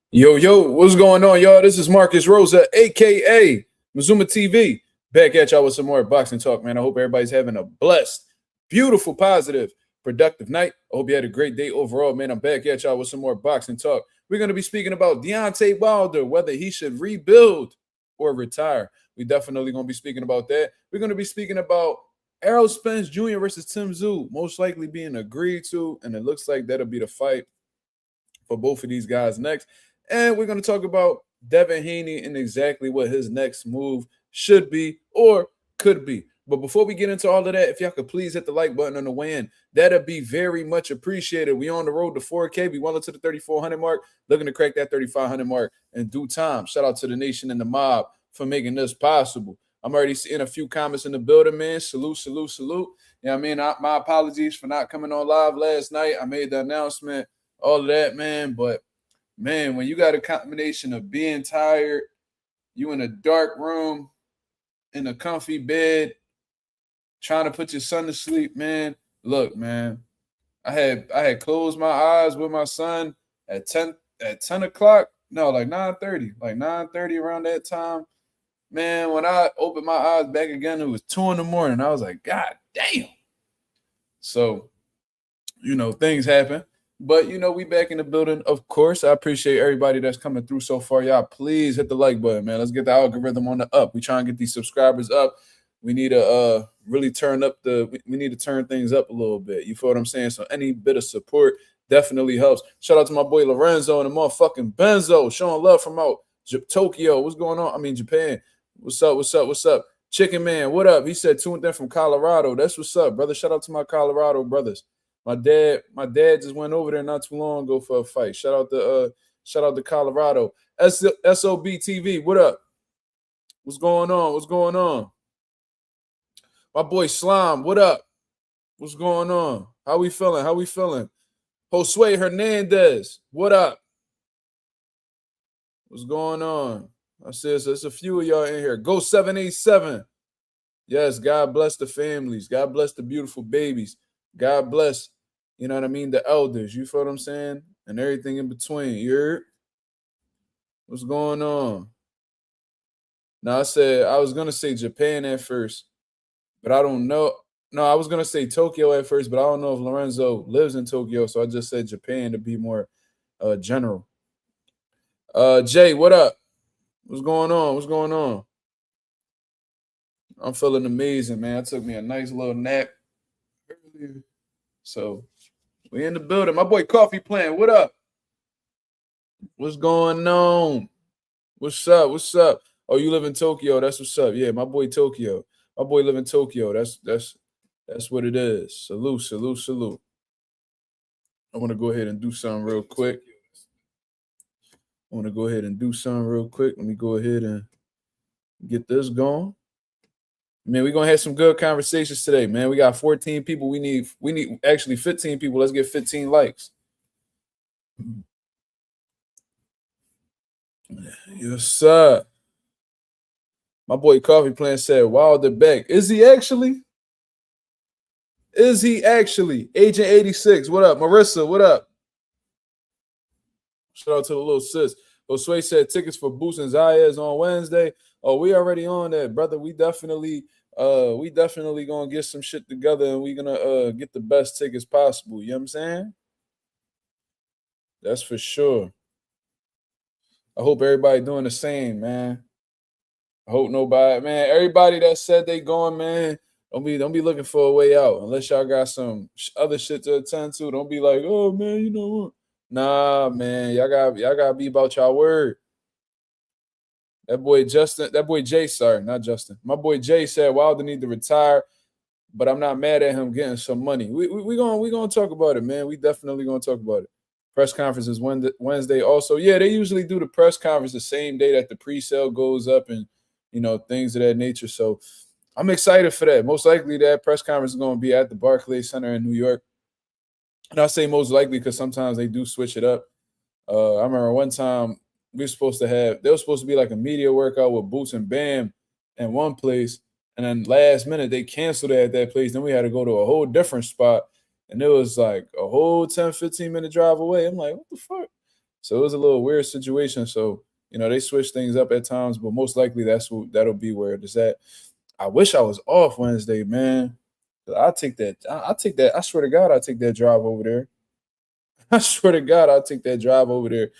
Yo, what's going on, y'all? This is Marcus Rosa, a.k.a. Mazuma TV, back at y'all with some more boxing talk, man. I hope everybody's having a blessed, beautiful, positive, productive night. I hope you had a great day overall, man. I'm back at y'all with some more boxing talk. We're going to be speaking about Deontay Wilder, whether he should rebuild or retire. We definitely going to be speaking about that. We're going to be speaking about Errol Spence Jr. versus Tim Tszyu, most likely being agreed to, and it looks like that'll be the fight for both of these guys next. And we're going to talk about Devin Haney and exactly what his next move should be or could be. But before we get into all of that, if y'all could please hit the like button on the way in, that'd be very much appreciated. We on the road to 4K. We well to the 3,400 mark, looking to crack that 3,500 mark in due time. Shout out to the nation and the mob for making this possible. I'm already seeing a few comments in the building, man. Salute. You know what I mean? My apologies for not coming on live last night. I made the announcement, all of that, man. But, man, when you got a combination of being tired, you in a dark room, in a comfy bed, trying to put your son to sleep, man. Look, man, I had closed my eyes with my son at 10 o'clock. No, like 9:30. Like 9:30 around that time. Man, when I opened my eyes back again, it was 2 in the morning. I was like, God damn. So, things happen. But, we back in the building. Of course, I appreciate everybody that's coming through so far. Y'all, please hit the like button, man. Let's get the algorithm on the up. We try and get these subscribers up. We need to really we need to turn things up a little bit. You feel what I'm saying? So any bit of support definitely helps. Shout out to my boy Lorenzo and the motherfucking Benzo. Showing love from out Tokyo. What's going on? I mean, Japan. What's up? Chicken Man, what up? He said tuned in from Colorado. That's what's up, brother. Shout out to my Colorado brothers. My dad just went over there not too long ago for a fight. Shout out to Colorado. SOB TV, what up? What's going on? My boy Slime, what up? What's going on? How we feeling? Josue Hernandez, what up? What's going on? I said there's a few of y'all in here. Go 787. Yes, God bless the families. God bless the beautiful babies. God bless, you know what I mean, the elders. You feel what I'm saying? And everything in between. You heard? What's going on? Now, I was going to say Japan at first, but I don't know. No, I was going to say Tokyo at first, but I don't know if Lorenzo lives in Tokyo, so I just said Japan to be more general. Jay, what up? What's going on? I'm feeling amazing, man. I took me a nice little nap earlier. So we in the building. My boy Coffee Plant, what up? What's going on? What's up? Oh, you live in Tokyo. That's what's up. Yeah, my boy Tokyo. My boy live in Tokyo. That's what it is. Salute. I want to go ahead and do something real quick. Let me go ahead and get this going. Man, we're gonna have some good conversations today, man. We got 14 people. We need actually 15 people. Let's get 15 likes. Yes, sir. My boy Coffee Plant said Wilder back. Is he actually? Agent 86, what up? Marissa, what up? Shout out to the little sis. Josue said tickets for Boots and Zayas on Wednesday. Oh, we already on that, brother. We definitely gonna get some shit together and we gonna get the best tickets possible. You know what I'm saying? That's for sure. I hope everybody doing the same, man. I hope nobody, man. Everybody that said they going, man, don't be looking for a way out unless y'all got some other shit to attend to. Don't be like, oh man, you know what? Nah, man, y'all gotta be about y'all word. That boy Jay, sorry, not Justin. My boy Jay said Wilder need to retire, but I'm not mad at him getting some money. We gonna talk about it, man. We definitely gonna talk about it. Press conference is Wednesday also. Yeah, they usually do the press conference the same day that the pre-sale goes up and, things of that nature. So I'm excited for that. Most likely that press conference is going to be at the Barclays Center in New York. And I say most likely because sometimes they do switch it up. I remember one time there was supposed to be like a media workout with Boots and Bam in one place. And then last minute they canceled it at that place. Then we had to go to a whole different spot. And it was like a whole 10, 15-minute drive away. I'm like, what the fuck? So it was a little weird situation. So, they switch things up at times, but most likely that'll be where it is at. I wish I was off Wednesday, man. I'll take that. I'll take that. I swear to God, I'll take that drive over there. I swear to God, I'll take that drive over there.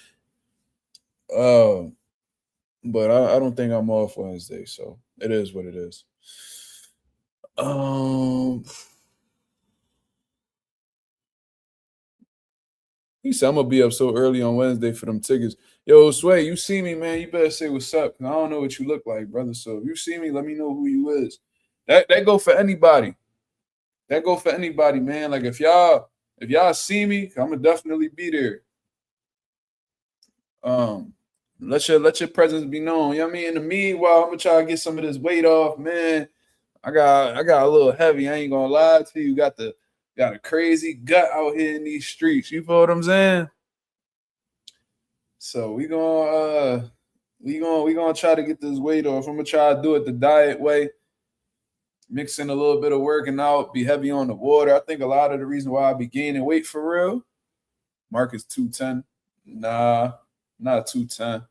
But I don't think I'm off Wednesday, so it is what it is. He said I'm gonna be up so early on Wednesday for them tickets. Yo, Sway, you see me, man? You better say what's up. I don't know what you look like, brother. So if you see me, let me know who you is. That go for anybody. That go for anybody, man. Like if y'all see me, I'm gonna definitely be there. Let your presence be known. You know what I mean? In the meanwhile, I'm gonna try to get some of this weight off, man. I got a little heavy. I ain't gonna lie to you. Got a crazy gut out here in these streets. You feel what I'm saying? So we gonna try to get this weight off. I'm gonna try to do it the diet way. Mix in a little bit of working out, be heavy on the water. I think a lot of the reason why I be gaining weight for real. Mark is 210. Nah, not 210.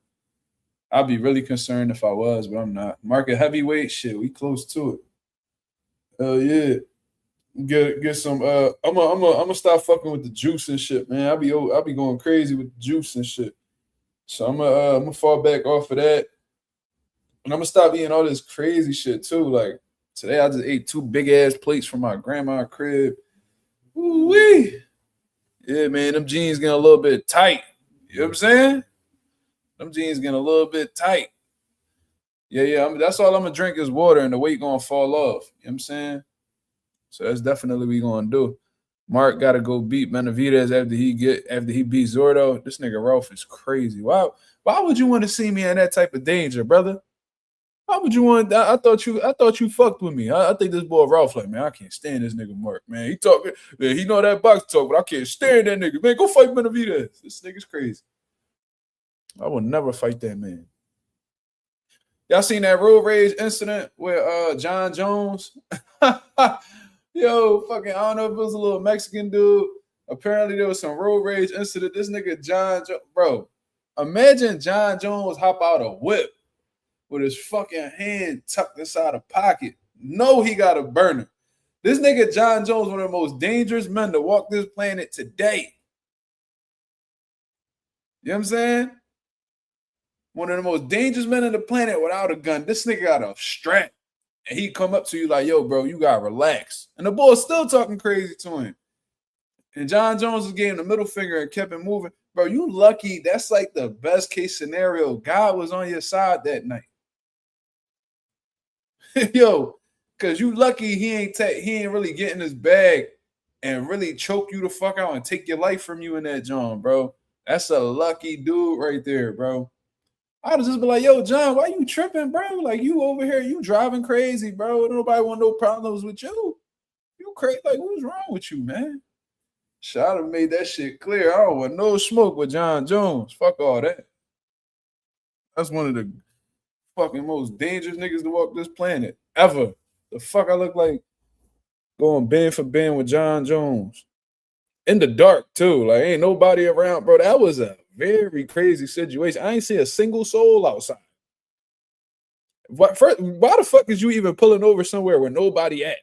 I'd be really concerned if I was, but I'm not. Market heavyweight shit, we close to it. Hell yeah. Get some I'm gonna start fucking with the juice and shit, man. I'll be going crazy with the juice and shit. So I'm gonna fall back off of that. And I'm gonna stop eating all this crazy shit too. Like today I just ate 2 big ass plates from my grandma's crib. Ooh-wee. Yeah, man, them jeans getting a little bit tight. You know what I'm saying? Them jeans getting a little bit tight. Yeah. That's all I'm gonna drink is water, and the weight gonna fall off. You know what I'm saying? So that's definitely what we gonna do. Mark gotta go beat Benavidez after he beat Zordo. This nigga Ralph is crazy. Why would you want to see me in that type of danger, brother? Why would you want? I thought you fucked with me. I think this boy Ralph like, man, I can't stand this nigga Mark, man. He talking, man, he know that box talk, but I can't stand that nigga. Man, go fight Benavidez. This nigga's crazy. I will never fight that man. Y'all seen that road rage incident with Jon Jones? Yo, fucking, I don't know if it was a little Mexican dude. Apparently there was some road rage incident. This nigga Jon Jones, bro, imagine Jon Jones hop out a whip with his fucking hand tucked inside a pocket. No, he got a burner. This nigga Jon Jones, one of the most dangerous men to walk this planet today. You know what I'm saying? One of the most dangerous men on the planet without a gun. This nigga got a strap. And he come up to you like, yo, bro, you got to relax. And the boy's still talking crazy to him. And Jon Jones was giving the middle finger and kept it moving. Bro, you lucky. That's like the best case scenario. God was on your side that night. Yo, because you lucky he ain't really getting his bag and really choke you the fuck out and take your life from you in that John, bro. That's a lucky dude right there, bro. I would just be like, yo, John, why you tripping, bro? Like, you over here, you driving crazy, bro. Nobody want no problems with you. You crazy. Like, what's wrong with you, man? Should have made that shit clear. I don't want no smoke with Jon Jones. Fuck all that. That's one of the fucking most dangerous niggas to walk this planet ever. The fuck I look like going band for band with Jon Jones. In the dark, too. Like, ain't nobody around, bro. That was a very crazy situation. I ain't see a single soul outside. Why the fuck is you even pulling over somewhere where nobody at?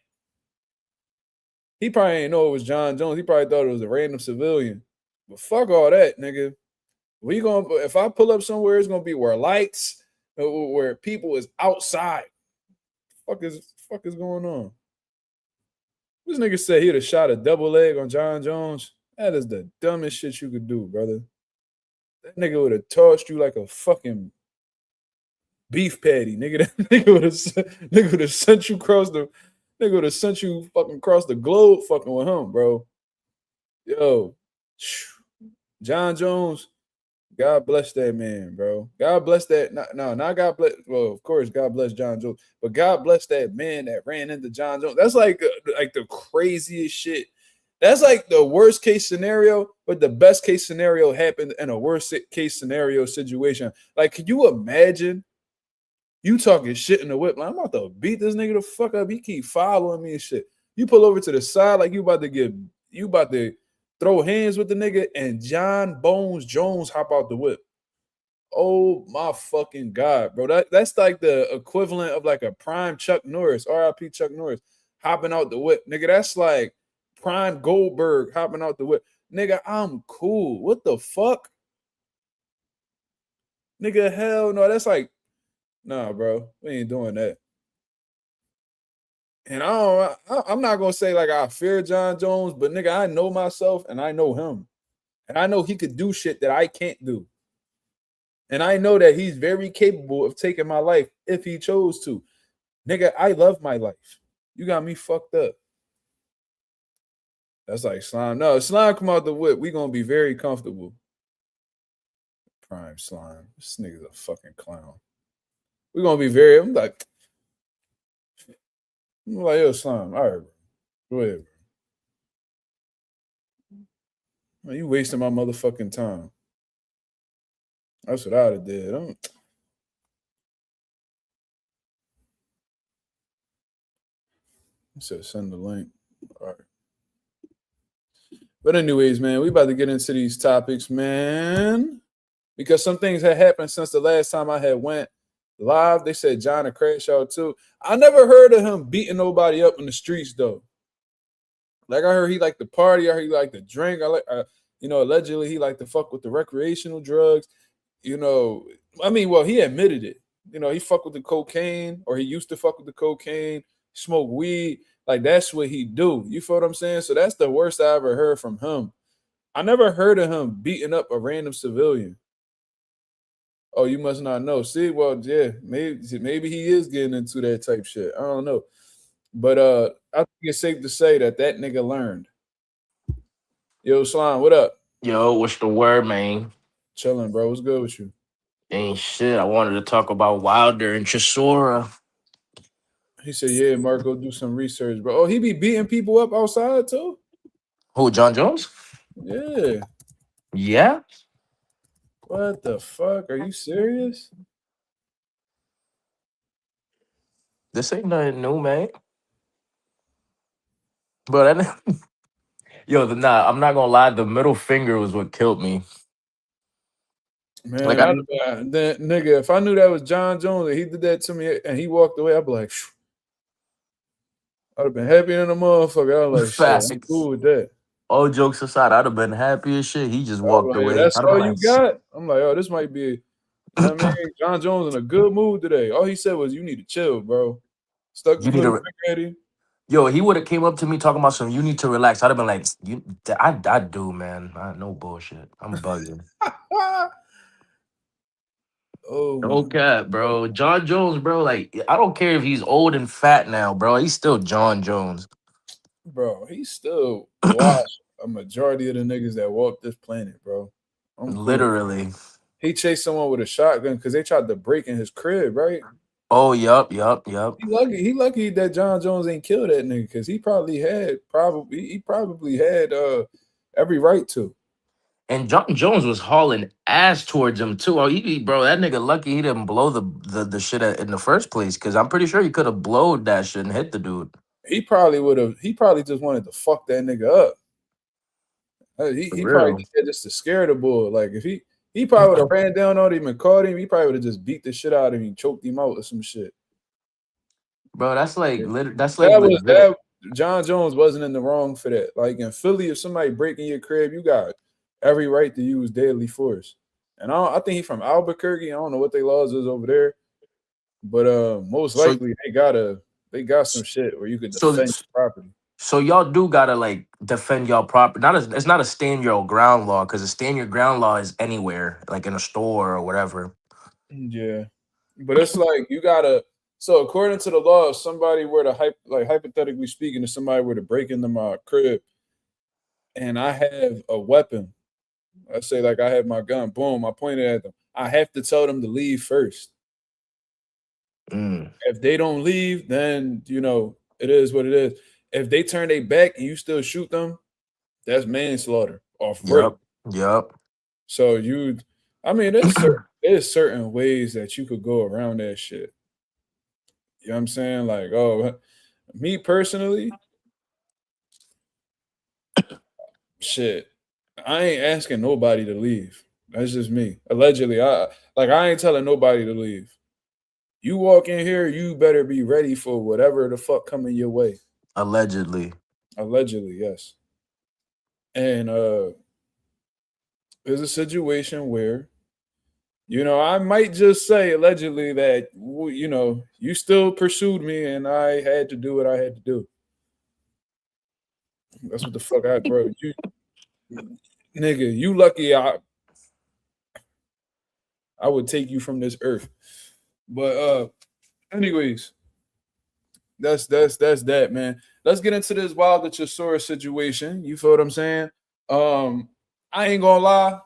He probably ain't know it was Jon Jones. He probably thought it was a random civilian. But fuck all that, nigga. If I pull up somewhere, it's gonna be where lights, where people is outside. Fuck is going on? This nigga said he'd have shot a double leg on Jon Jones. That is the dumbest shit you could do, brother. That nigga would have tossed you like a fucking beef patty, nigga. That nigga would have sent you across the fucking across the globe fucking with him, bro. Yo, Jon Jones, God bless that man, bro. God bless that. Not God bless. Well, of course, God bless Jon Jones, but God bless that man that ran into Jon Jones. That's like the craziest shit. That's like the worst case scenario, but the best case scenario happened in a worst case scenario situation. Like, can you imagine you talking shit in the whip? Like, I'm about to beat this nigga the fuck up. He keep following me and shit. You pull over to the side like you about to throw hands with the nigga, and Jon Jones hop out the whip. Oh my fucking God, bro. That's like the equivalent of like a prime Chuck Norris, RIP Chuck Norris, hopping out the whip. Nigga, that's like prime Goldberg hopping out the whip. Nigga, I'm cool. What the fuck? Nigga, hell no. That's like, nah, bro. We ain't doing that. And I'm not gonna say like I fear Jon Jones, but nigga, I know myself and I know him. And I know he could do shit that I can't do. And I know that he's very capable of taking my life if he chose to. Nigga, I love my life. You got me fucked up. That's like Slime. No, Slime come out the whip. We gonna be very comfortable. Prime Slime. This nigga's a fucking clown. We gonna be very. I'm like, yo, Slime. All right, bro. Go ahead, bro. Man, you wasting my motherfucking time. That's what I'd have did. I said send the link. All right. But anyways, man, we about to get into these topics, man. Because some things had happened since the last time I had went live. They said John had crashed out too. I never heard of him beating nobody up in the streets though. Like I heard he liked to party. I heard he liked to drink. Allegedly he liked to fuck with the recreational drugs. Well, he admitted it. He fucked with the cocaine, or he used to fuck with the cocaine, smoke weed. Like that's what he do. You feel what I'm saying? So that's the worst I ever heard from him. I never heard of him beating up a random civilian. Oh, you must not know. See, well, yeah, maybe he is getting into that type shit. I don't know. But I think it's safe to say that nigga learned. Yo, Slime, what up? Yo, what's the word, man? Chilling, bro. What's good with you? Ain't shit. I wanted to talk about Wilder and Chisora. He said, yeah, Marco, do some research, bro. Oh, he be beating people up outside too? Who, Jon Jones? Yeah. Yeah? What the fuck? Are you serious? This ain't nothing new, man. But I'm not gonna lie, the middle finger was what killed me. Man, Like nigga, if I knew that was Jon Jones and he did that to me and he walked away, I'd be like, phew. I'd have been happy than a motherfucker. I was like, shit, fast. I'm cool with that. All jokes aside, I'd have been happy as shit. He just I was walked like, away. that's I'd have all been you like, got? I'm like, oh, this might be, I mean, Jon Jones in a good mood today. All he said was, you need to chill, bro. Stuck the you need middle to. finger at him. Yo, he would have came up to me talking about some. You need to relax. I'd have been like, I do, man. No bullshit. I'm bugging. Oh, No my cap, God. bro. Jon Jones, bro. Like, I don't care if he's old and fat now, bro. He's still Jon Jones. Bro, he still washed a majority of the niggas that walk this planet, bro. I'm cool. Literally. He chased someone with a shotgun because they tried to break in his crib, right? Oh, yup. He lucky that Jon Jones ain't killed that nigga because he probably had every right to. And Jon Jones was hauling ass towards him too. Oh, bro, that nigga lucky he didn't blow the shit in the first place, because I'm pretty sure he could have blowed that shit and hit the dude. He probably just wanted to fuck that nigga up. For He probably real. did that just to scare the bull. Like if he probably would have ran down on him and caught him, he probably would have just beat the shit out of him and choked him out or some shit. Bro, that's like That was legit. that. Jon Jones wasn't in the wrong for that. Like in Philly, if somebody breaking your crib, you got every right to use deadly force. And I think he's from Albuquerque. I don't know what their laws is over there, but most So likely they got some shit where you could so defend your property. so y'all do gotta like defend y'all property. It's not a stand your ground law, because a stand your ground law is anywhere, like in a store or whatever. Yeah, but it's like you gotta. So according to the law, if somebody were to hypothetically speaking, if somebody were to break into my crib and I have a weapon, I say like I have my gun, boom, I pointed at them. I have to tell them to leave first. Mm. If they don't leave, then it is what it is. If they turn their back and you still shoot them, that's manslaughter off rip. Yup. Yup. So there's certain ways that you could go around that shit. You know what I'm saying? Like, oh, me personally, shit. I ain't asking nobody to leave. That's just me. Allegedly, I ain't telling nobody to leave. You walk in here, you better be ready for whatever the fuck coming your way. Allegedly. Allegedly, yes. And there's a situation where, I might just say allegedly that you still pursued me and I had to do what I had to do. That's what the fuck bro. You nigga, you lucky I would take you from this earth. But anyways, that's that, man. Let's get into this Wilder Chisora situation. You feel what I'm saying? I ain't gonna lie.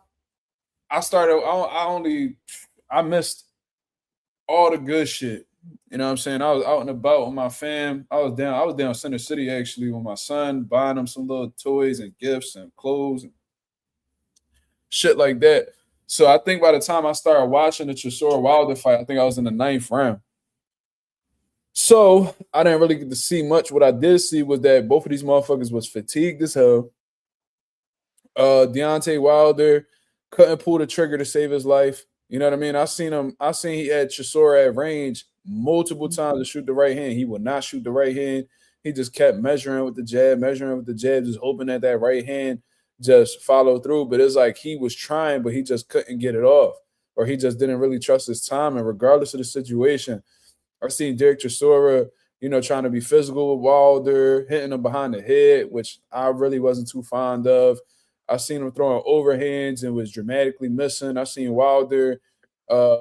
I missed all the good shit. You know what I'm saying? I was out and about with my fam. I was down Center City actually with my son, buying him some little toys and gifts and clothes and shit like that. So I think by the time I started watching the Chisora Wilder fight, I think I was in the 9th round. So I didn't really get to see much. What I did see was that both of these motherfuckers was fatigued as hell. Deontay Wilder couldn't pull the trigger to save his life. You know what I mean? I seen he had Chisora at range multiple times to shoot the right hand. He would not shoot the right hand. He just kept measuring with the jab, just hoping that right hand just followed through. But it's like he was trying, but he just couldn't get it off, or he just didn't really trust his time. And regardless of the situation, I've seen Derek Chisora, trying to be physical with Wilder, hitting him behind the head, which I really wasn't too fond of. I've seen him throwing overhands and was dramatically missing. I've seen Wilder, uh,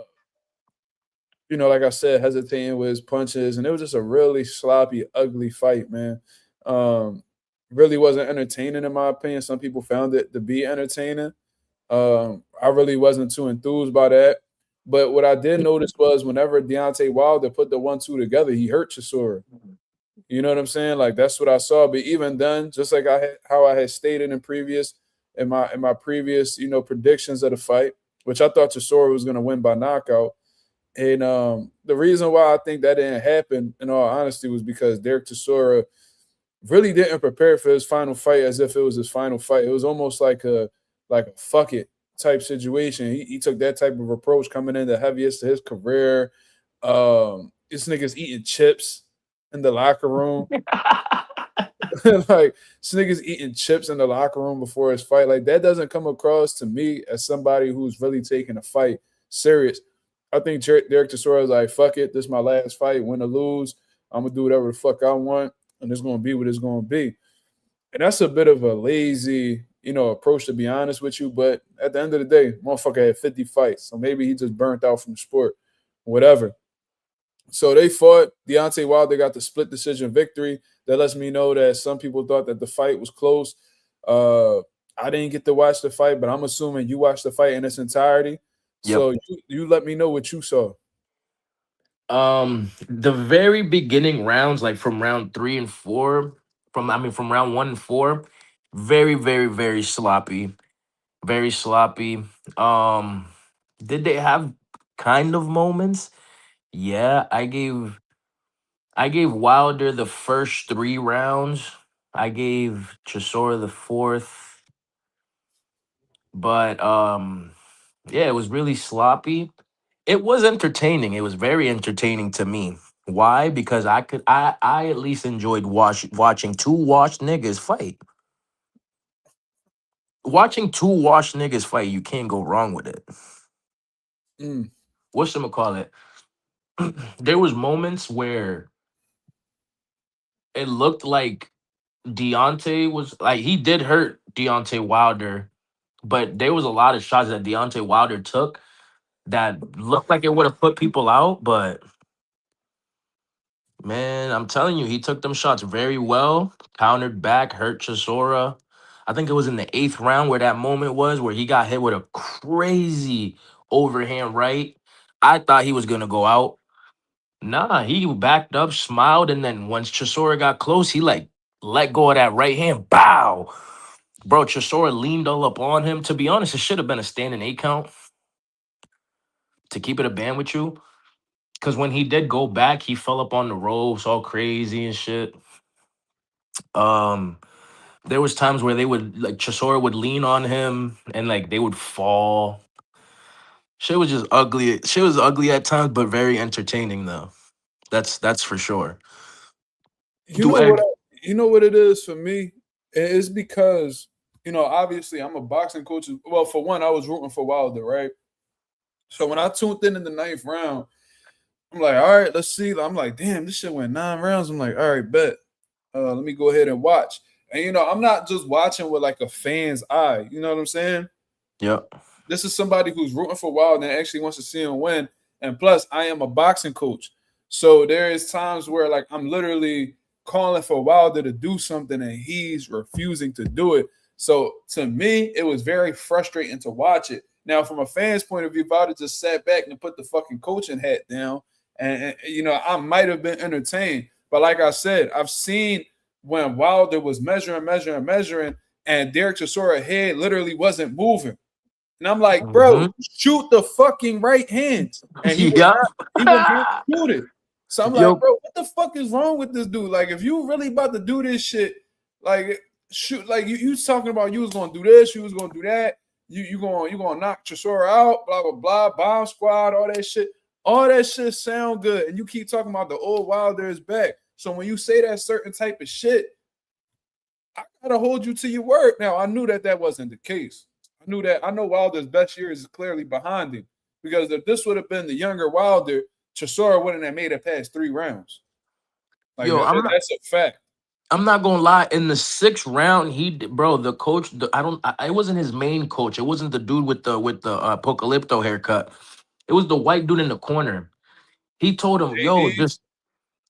like I said, hesitating with his punches, and it was just a really sloppy, ugly fight, man. Um, really wasn't entertaining in my opinion. Some people found it to be entertaining. I really wasn't too enthused by that. But what I did notice was whenever Deontay Wilder put the 1-2 together, he hurt Chisora. You know what I'm saying? Like that's what I saw. But even then, just like how I had stated in my previous predictions of the fight, which I thought Chisora was going to win by knockout. And the reason why I think that didn't happen, in all honesty, was because Derek Chisora really didn't prepare for his final fight as if it was his final fight. It was almost like a fuck it type situation. He took that type of approach coming in the heaviest of his career. This nigga's eating chips in the locker room. Like this nigga's eating chips in the locker room before his fight. Like that doesn't come across to me as somebody who's really taking a fight serious. I think Derek Chisora is like, fuck it, this is my last fight, win or lose. I'm gonna do whatever the fuck I want, and it's gonna be what it's gonna be. And that's a bit of a lazy, approach to be honest with you. But at the end of the day, motherfucker had 50 fights. So maybe he just burnt out from the sport. Whatever. So they fought. Deontay Wilder got the split decision victory. That lets me know that some people thought that the fight was close. I didn't get to watch the fight, but I'm assuming you watched the fight in its entirety. Yep. So you let me know what you saw. The very beginning rounds, like from round 3 and 4, from round 1 and 4, very, very, very sloppy. Very sloppy. Um, did they have kind of moments? Yeah, I gave Wilder the first 3 rounds. I gave Chisora the fourth. But yeah, it was really sloppy. It was entertaining. It was very entertaining to me. Why? Because I at least enjoyed watching two washed niggas fight. Watching two washed niggas fight, you can't go wrong with it. Mm. Call it? There was moments where it looked like Deontay was like he did hurt Deontay Wilder, but there was a lot of shots that Deontay Wilder took that looked like it would have put people out, but man, I'm telling you, he took them shots very well, countered back, hurt Chisora. I think it was in the 8th round where that moment was where he got hit with a crazy overhand right. I thought he was gonna go out. Nah, he backed up, smiled, and then once Chisora got close, he like let go of that right hand. Bow. Bro, Chisora leaned all up on him. To be honest, it should have been a standing 8 count to keep it a band with you. Because when he did go back, he fell up on the ropes all crazy and shit. Um, There was times where they would like Chisora would lean on him and like they would fall. Shit was just ugly. Shit was ugly at times, but very entertaining though. That's for sure. You Do know what? egg You know what it is for me? It's because obviously, I'm a boxing coach. Well, for one, I was rooting for Wilder, right? So when I tuned in the ninth round, I'm like, all right, let's see. I'm like, damn, this shit went 9 rounds. I'm like, all right, bet. Let me go ahead and watch. And I'm not just watching with like a fan's eye. You know what I'm saying? Yep. This is somebody who's rooting for Wilder and actually wants to see him win. And plus, I am a boxing coach. So there is times where like I'm literally calling for Wilder to do something and he's refusing to do it. So to me, it was very frustrating to watch it. Now, from a fan's point of view, if I would have just sat back and put the fucking coaching hat down, and I might have been entertained. But like I said, I've seen when Wilder was measuring, and Derek Chisora head literally wasn't moving. And I'm like, bro, Hmm. shoot the fucking right hand. And he was Yep. not even being shooted. So I'm like, Yo, bro, what the fuck is wrong with this dude? Like, if you really about to do this shit, like shoot, like you was talking about you was gonna do this, you was gonna do that, you gonna knock Chisora out, blah blah blah, bomb squad, all that shit. All that shit sound good. And you keep talking about the old Wilder is back. So when you say that certain type of shit, I gotta hold you to your word. Now I knew that wasn't the case. I know Wilder's best years is clearly behind him because if this would have been the younger Wilder, Chisora wouldn't have made it past 3 rounds. Like yo, that's a fact. I'm not gonna lie. In the sixth round, bro, the coach. It wasn't his main coach. It wasn't the dude with the apocalypto haircut. It was the white dude in the corner. He told him, "Yo, AD, just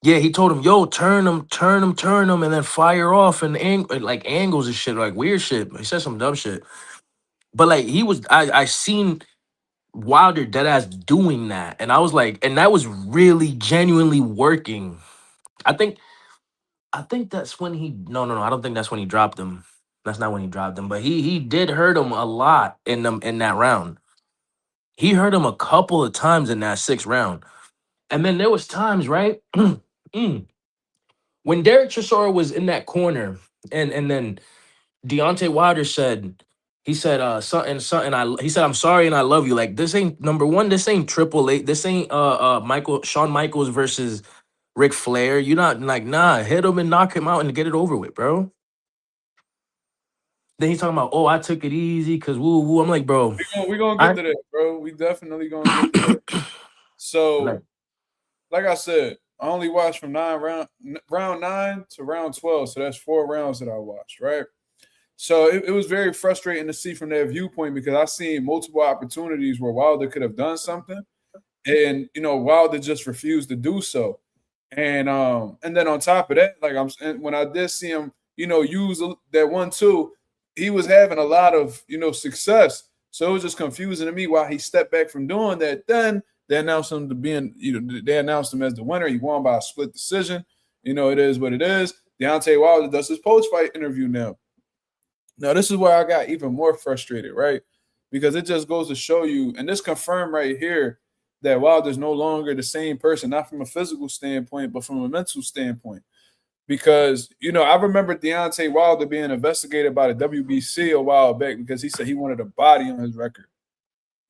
yeah." He told him, "Yo, turn him, and then fire off and like angles and shit, like weird shit." He said some dumb shit, but like he was. I seen Wilder deadass doing that, and I was like, and that was really genuinely working. I think I think that's when he no, I don't think that's when he dropped him. That's not when he dropped him, but he did hurt him a lot in that round. He hurt him a couple of times in that sixth round. And then there was times, right? Mm. When Derek Chisora was in that corner and then Deontay Wilder said he said something he said I'm sorry and I love you. Like this ain't number one, this ain't Triple Eight. This ain't Shawn Michaels versus Ric Flair. You're not like, nah, hit him and knock him out and get it over with, bro. Then he's talking about, oh, I took it easy because woo woo. I'm like, bro, we gonna get I to that, bro. We definitely gonna get to that. So, like, like I said, I only watched from round 9 to round 12. So that's 4 rounds that I watched, right? So it was very frustrating to see from their viewpoint because I seen multiple opportunities where Wilder could have done something, and Wilder just refused to do so. And then on top of that, like when I did see him, use that 1-2, he was having a lot of success. So it was just confusing to me why he stepped back from doing that. Then they announced him to being, they announced him as the winner. He won by a split decision. It is what it is. Deontay Wilder does his post-fight interview now. Now, this is where I got even more frustrated, right? Because it just goes to show you, and this confirmed right here that Wilder's no longer the same person, not from a physical standpoint, but from a mental standpoint. Because, I remember Deontay Wilder being investigated by the WBC a while back because he said he wanted a body on his record.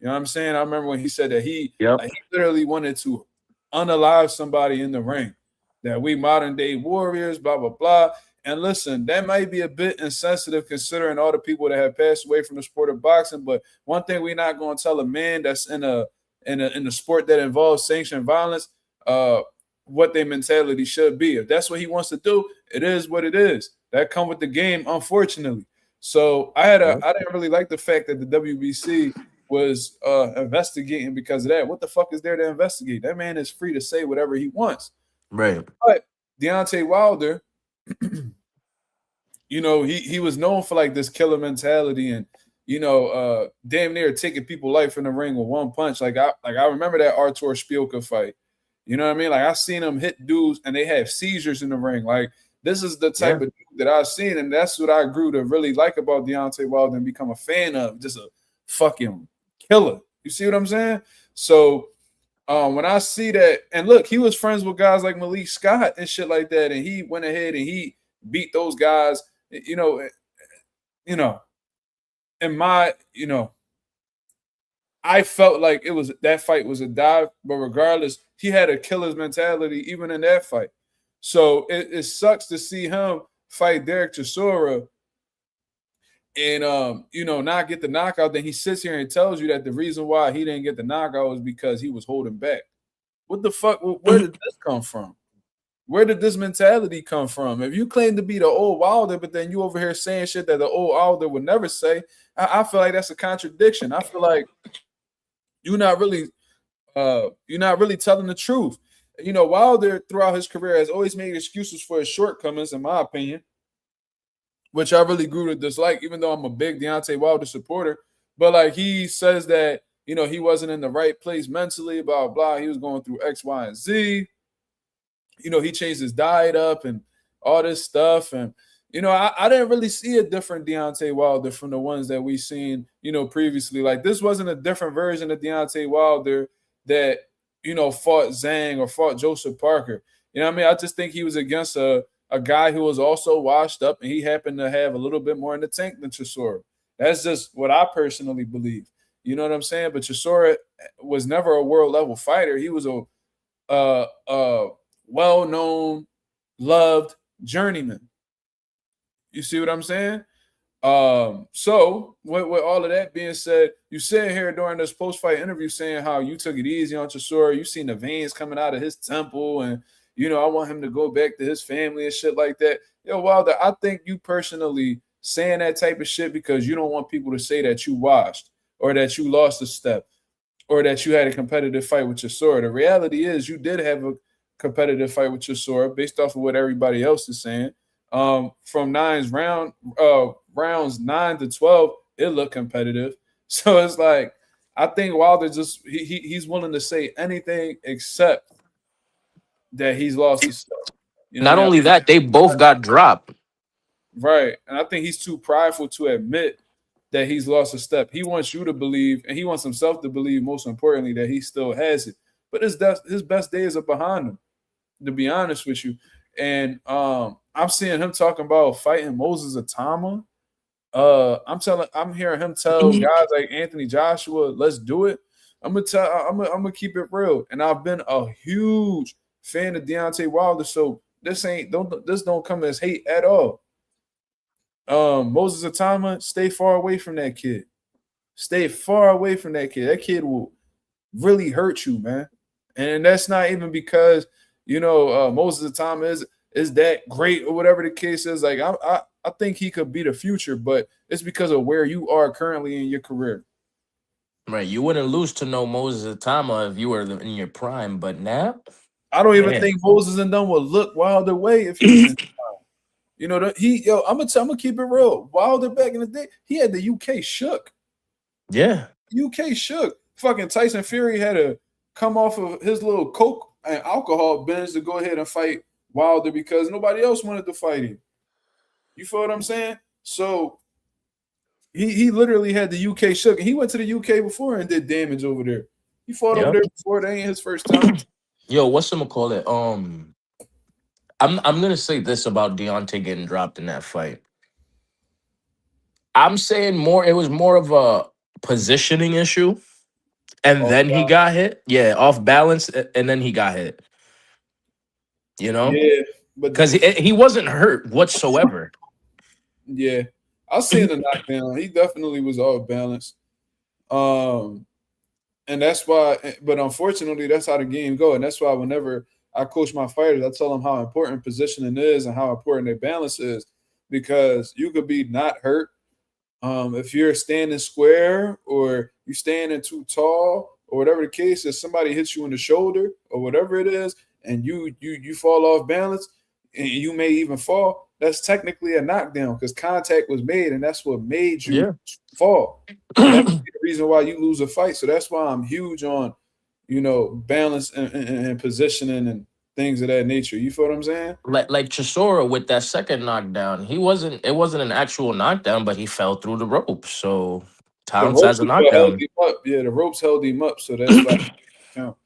You know what I'm saying? I remember when he said that he yep, literally wanted to unalive somebody in the ring, that we modern day warriors, blah, blah, blah. And listen, that might be a bit insensitive considering all the people that have passed away from the sport of boxing. But one thing we're not going to tell a man that's in a sport that involves sanctioned violence, what their mentality should be. If that's what he wants to do, it is what it is. That come with the game, unfortunately. So I didn't really like the fact that the WBC was investigating because of that. What the fuck is there to investigate? That man is free to say whatever he wants. right. But Deontay Wilder, he was known for like this killer mentality and damn near taking people's life in the ring with one punch. Like I remember that Artur Szpilka fight. You know what I mean? Like I seen him hit dudes and they have seizures in the ring. Like this is the type of dude that I've seen, and that's what I grew to really like about Deontay Wilder and become a fan of. Just a fucking killer. You see what I'm saying? So when I see that, and look, he was friends with guys like Malik Scott and shit like that, and he went ahead and he beat those guys, you know, you know, in my, I felt like it was that fight was a dive, but regardless, he had a killer's mentality even in that fight. So it sucks to see him fight Derek Chisora and not get the knockout. Then he sits here and tells you that the reason why he didn't get the knockout was because he was holding back. What the fuck? Where did this come from? Where did this mentality come from? If you claim to be the old Wilder, but then you over here saying shit that the old Wilder would never say, I feel like that's a contradiction. I feel like you're not really telling the truth. Wilder throughout his career has always made excuses for his shortcomings, in my opinion, which I really grew to dislike, even though I'm a big Deontay Wilder supporter. But like he says that, he wasn't in the right place mentally, blah, blah. He was going through X, Y, and Z. He changed his diet up and all this stuff. And, I didn't really see a different Deontay Wilder from the ones that we seen, previously. Like this wasn't a different version of Deontay Wilder that, fought Zhang or fought Joseph Parker. You know what I mean? I just think he was against a guy who was also washed up and he happened to have a little bit more in the tank than Chisora. That's just what I personally believe. You know what I'm saying? But Chisora was never a world level fighter. He was a well-known, loved journeyman. You see what I'm saying? So with all of that being said, you sitting here during this post-fight interview saying how you took it easy on Chisora. You seen the veins coming out of his temple and, I want him to go back to his family and shit like that. Yo, Wilder, I think you personally saying that type of shit because you don't want people to say that you washed or that you lost a step or that you had a competitive fight with Chisora. The reality is you did have a competitive fight with Chisora based off of what everybody else is saying. From rounds 9 to 12, it looked competitive. So it's like I think Wilder just he's willing to say anything except that he's lost his stuff. Not only that, they both got dropped. Right. And I think he's too prideful to admit that he's lost a step. He wants you to believe, and he wants himself to believe, most importantly, that he still has it. But his best days are behind him, to be honest with you. And I'm seeing him talking about fighting Moses Atama. I'm hearing him tell guys like Anthony Joshua, let's do it. I'm gonna keep it real. And I've been a huge fan of Deontay Wilder, so this don't come as hate at all. Moses Atama, stay far away from that kid. Stay far away from that kid. That kid will really hurt you, man. And that's not even because Moses Atama is that great or whatever the case is. Like I think he could be the future, but it's because of where you are currently in your career. Right, you wouldn't lose to no Moses Atama if you were in your prime, but now I don't even think Moses and them would look Wilder way if he was in prime. I'm gonna keep it real. Wilder back in the day, he had the UK shook. Yeah, UK shook. Fucking Tyson Fury had to come off of his little coke and alcohol binge to go ahead and fight Wilder because nobody else wanted to fight him. You feel what I'm saying? So he literally had the UK shook, and he went to the UK before and did damage over there. He fought over there before. That ain't his first time. Yo, what's some call it? I'm gonna say this about Deontay getting dropped in that fight. I'm saying it was more of a positioning issue, and then he got hit. Yeah, off balance, and then he got hit. Yeah, because he wasn't hurt whatsoever. Yeah, I seen the knockdown. He definitely was off balance. And that's why, but unfortunately, that's how the game go. And that's why whenever I coach my fighters, I tell them how important positioning is and how important their balance is, because you could be not hurt if you're standing square or you standing too tall or whatever the case is. Somebody hits you in the shoulder or whatever it is, and you fall off balance, and you may even fall. That's technically a knockdown because contact was made, and that's what made you fall. And that's the reason why you lose a fight. So that's why I'm huge on, balance and positioning and things of that nature. You feel what I'm saying? Like Chisora with that second knockdown, it wasn't an actual knockdown, but he fell through the ropes. So counts as a knockdown. Yeah, the ropes held him up, so that's like count.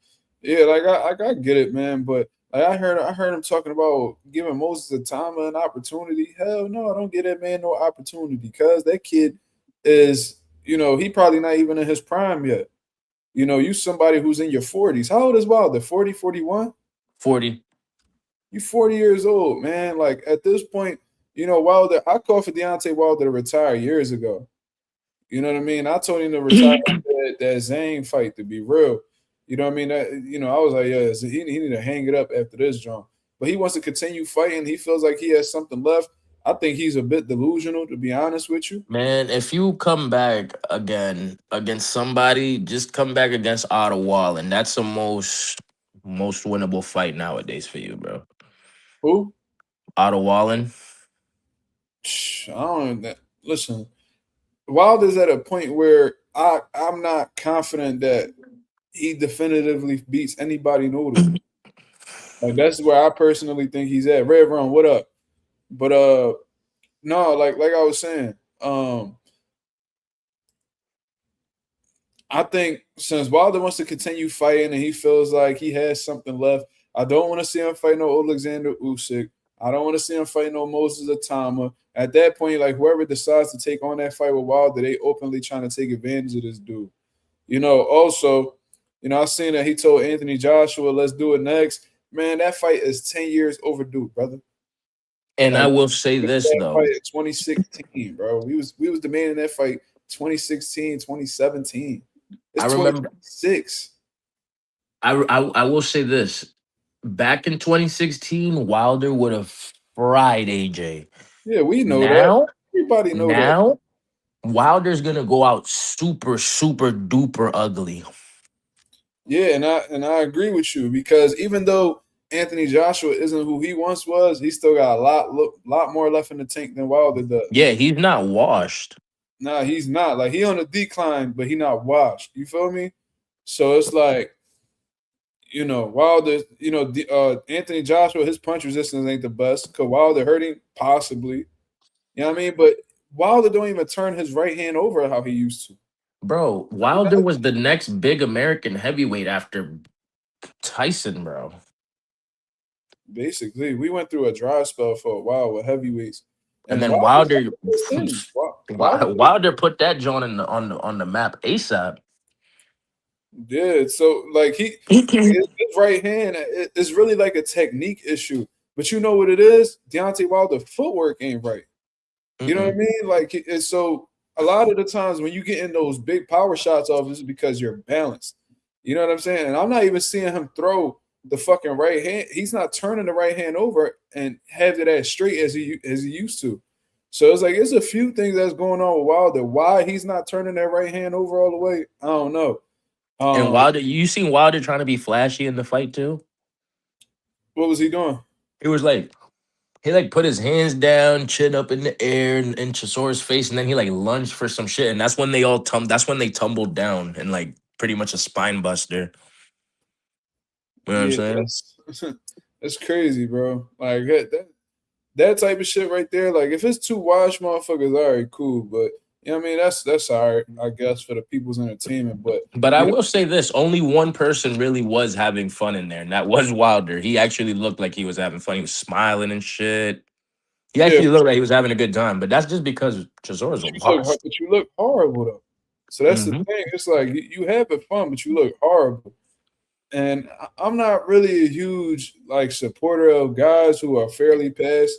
Yeah, like I get it, man. But Like I heard him talking about giving Moses Atama an opportunity. Hell no, I don't give that man no opportunity because that kid is, he probably not even in his prime yet. You somebody who's in your 40s. How old is Wilder? 40, 41? 40. You 40 years old, man. Like at this point, Wilder, I called for Deontay Wilder to retire years ago. You know what I mean? I told him to retire that Zane fight, to be real. You know what I mean? I was like, yeah, so he need to hang it up after this, John. But he wants to continue fighting. He feels like he has something left. I think he's a bit delusional, to be honest with you. Man, if you come back again against somebody, just come back against Ottawa, and that's the most winnable fight nowadays for you, bro. Who? Ottawa. I don't listen. Wilder's at a point where I'm not confident that he definitively beats anybody notable. Like that's where I personally think he's at. Red Run, what up? But no, like I was saying, I think since Wilder wants to continue fighting and he feels like he has something left, I don't want to see him fight no Alexander Usyk. I don't want to see him fight no Moses Atama. At that point, like whoever decides to take on that fight with Wilder, they openly trying to take advantage of this dude. Also, I seen that he told Anthony Joshua, let's do it next. Man, that fight is 10 years overdue, brother. And I Like will say this that though. fight in 2016, bro. We was demanding that fight 2016, 2017. I It's remember 2026. I will say this. Back in 2016, Wilder would have fried AJ. Yeah, we know that. Now, Everybody know that. now, Wilder's gonna go out super, super duper ugly. Yeah, and I agree with you because even though Anthony Joshua isn't who he once was, he still got a lot more left in the tank than Wilder does. Yeah, he's not washed. Nah, he's not. Like he on a decline, but he not washed. You feel me? So it's like, Wilder, Anthony Joshua, his punch resistance ain't the best. Could Wilder hurt him? Possibly. You know what I mean? But Wilder don't even turn his right hand over how he used to. Bro, Wilder was the next big American heavyweight after Tyson, bro. Basically, we went through a dry spell for a while with heavyweights. And And then Wilder's Wilder Wilder, Wilder put that joint on the map ASAP. did. So like his right hand, it's really like a technique issue. But you know what it is? Deontay Wilder footwork ain't right. You know what I mean? Like it's so a lot of the times when you get in those big power shots off, it's because you're balanced. You know what I'm saying? And I'm not even seeing him throw the fucking right hand. He's not turning the right hand over and have it as straight as he used to. So it's like it's a few things that's going on with Wilder. Why he's not turning that right hand over all the way, I don't know. And Wilder, you seen Wilder trying to be flashy in the fight too? What was he doing? It was like he like put his hands down, chin up in the air in Chisora's face, and then he like lunged for some shit. And that's when that's when they tumbled down and like pretty much a spine buster. You know what I'm Yeah, saying? that's crazy, bro. Like that type of shit right there. Like if it's two washed motherfuckers, all right, cool. But you know what I mean? That's all right, I guess, for the people's entertainment. But But I will say this: only one person really was having fun in there, and that was Wilder. He actually looked like he was having fun. He was smiling and shit. He yeah, actually looked like he was having a good time. But that's just because Chisora's a boss. but you look horrible though. So that's the Hmm. thing. It's like you having fun, but you look horrible. And I'm not really a huge like supporter of guys who are fairly past,